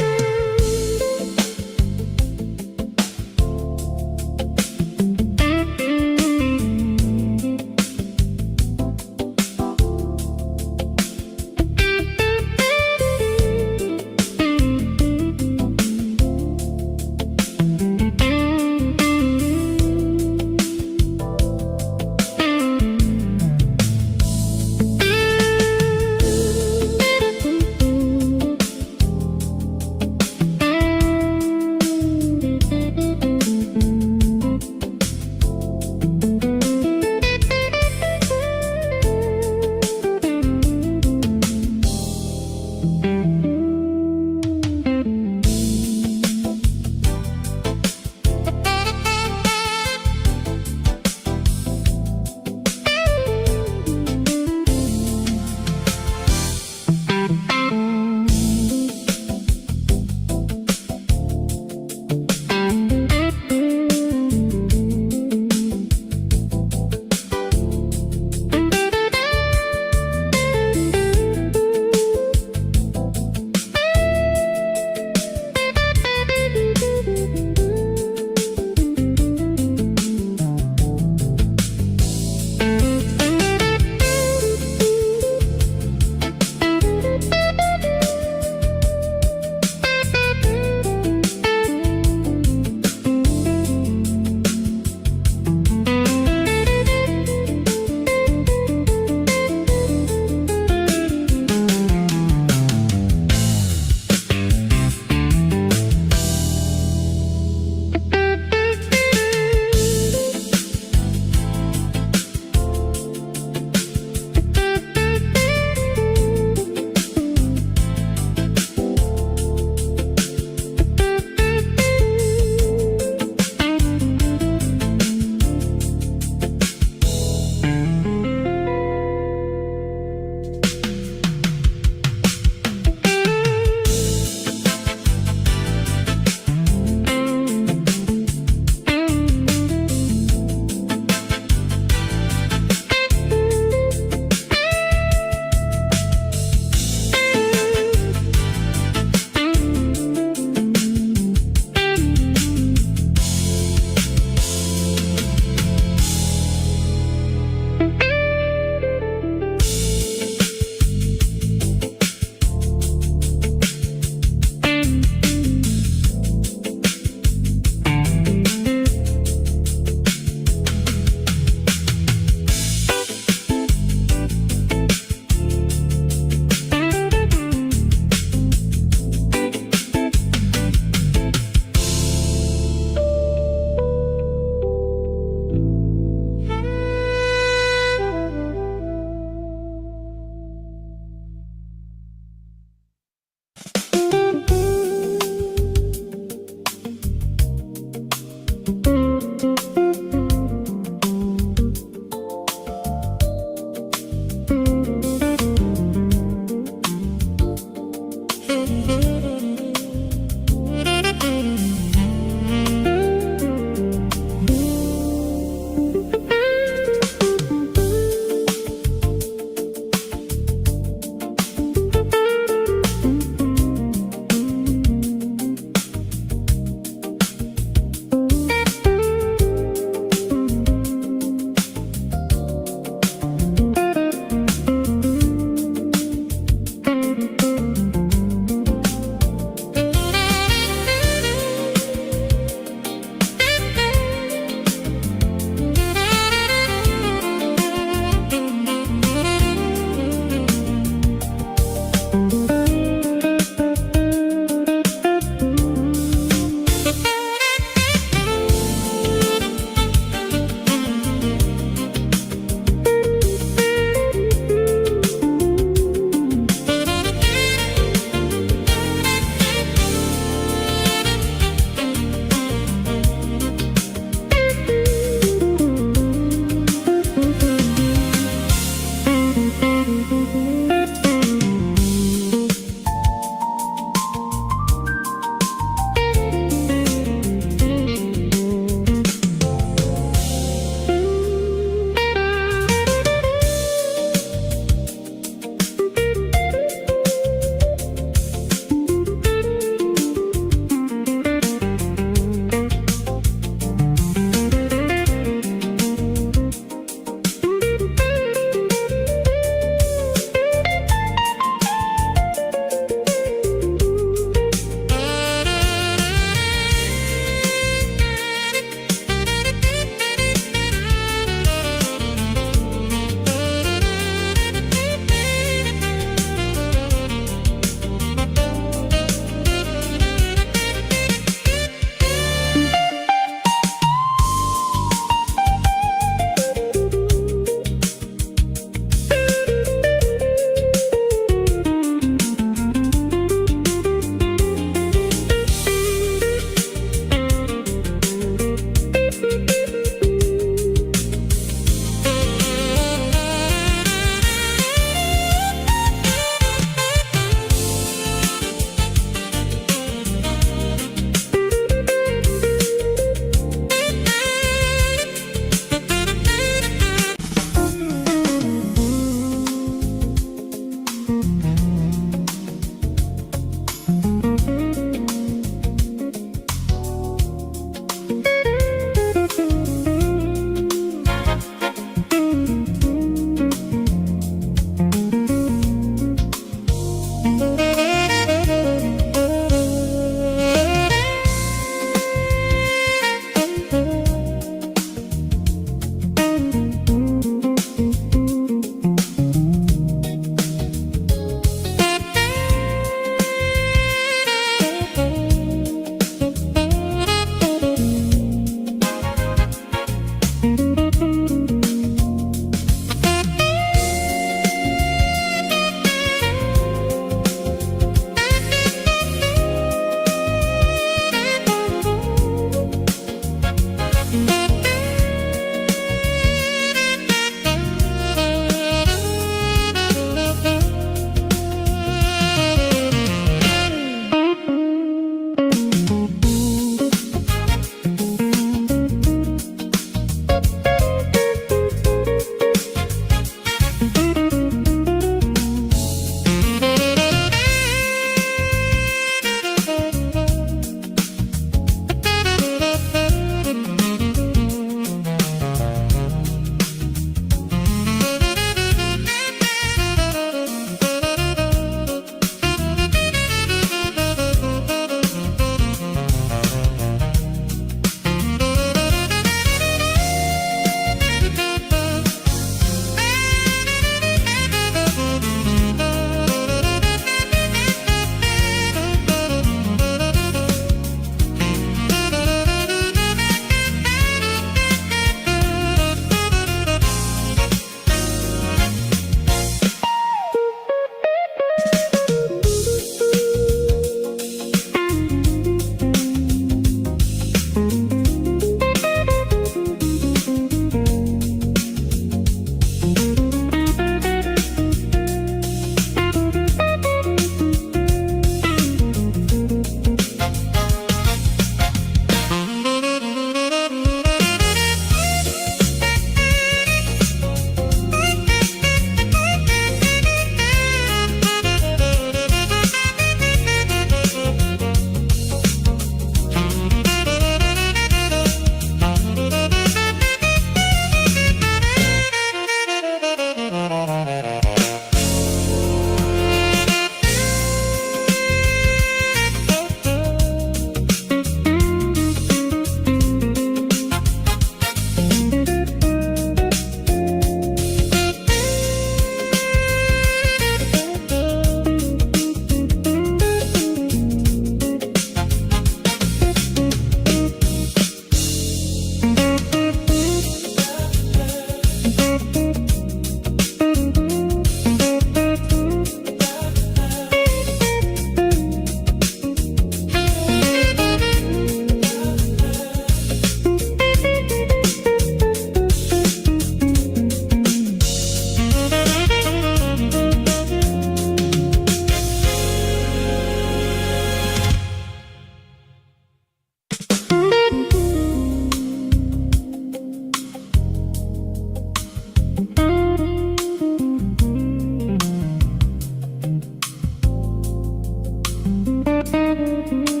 you.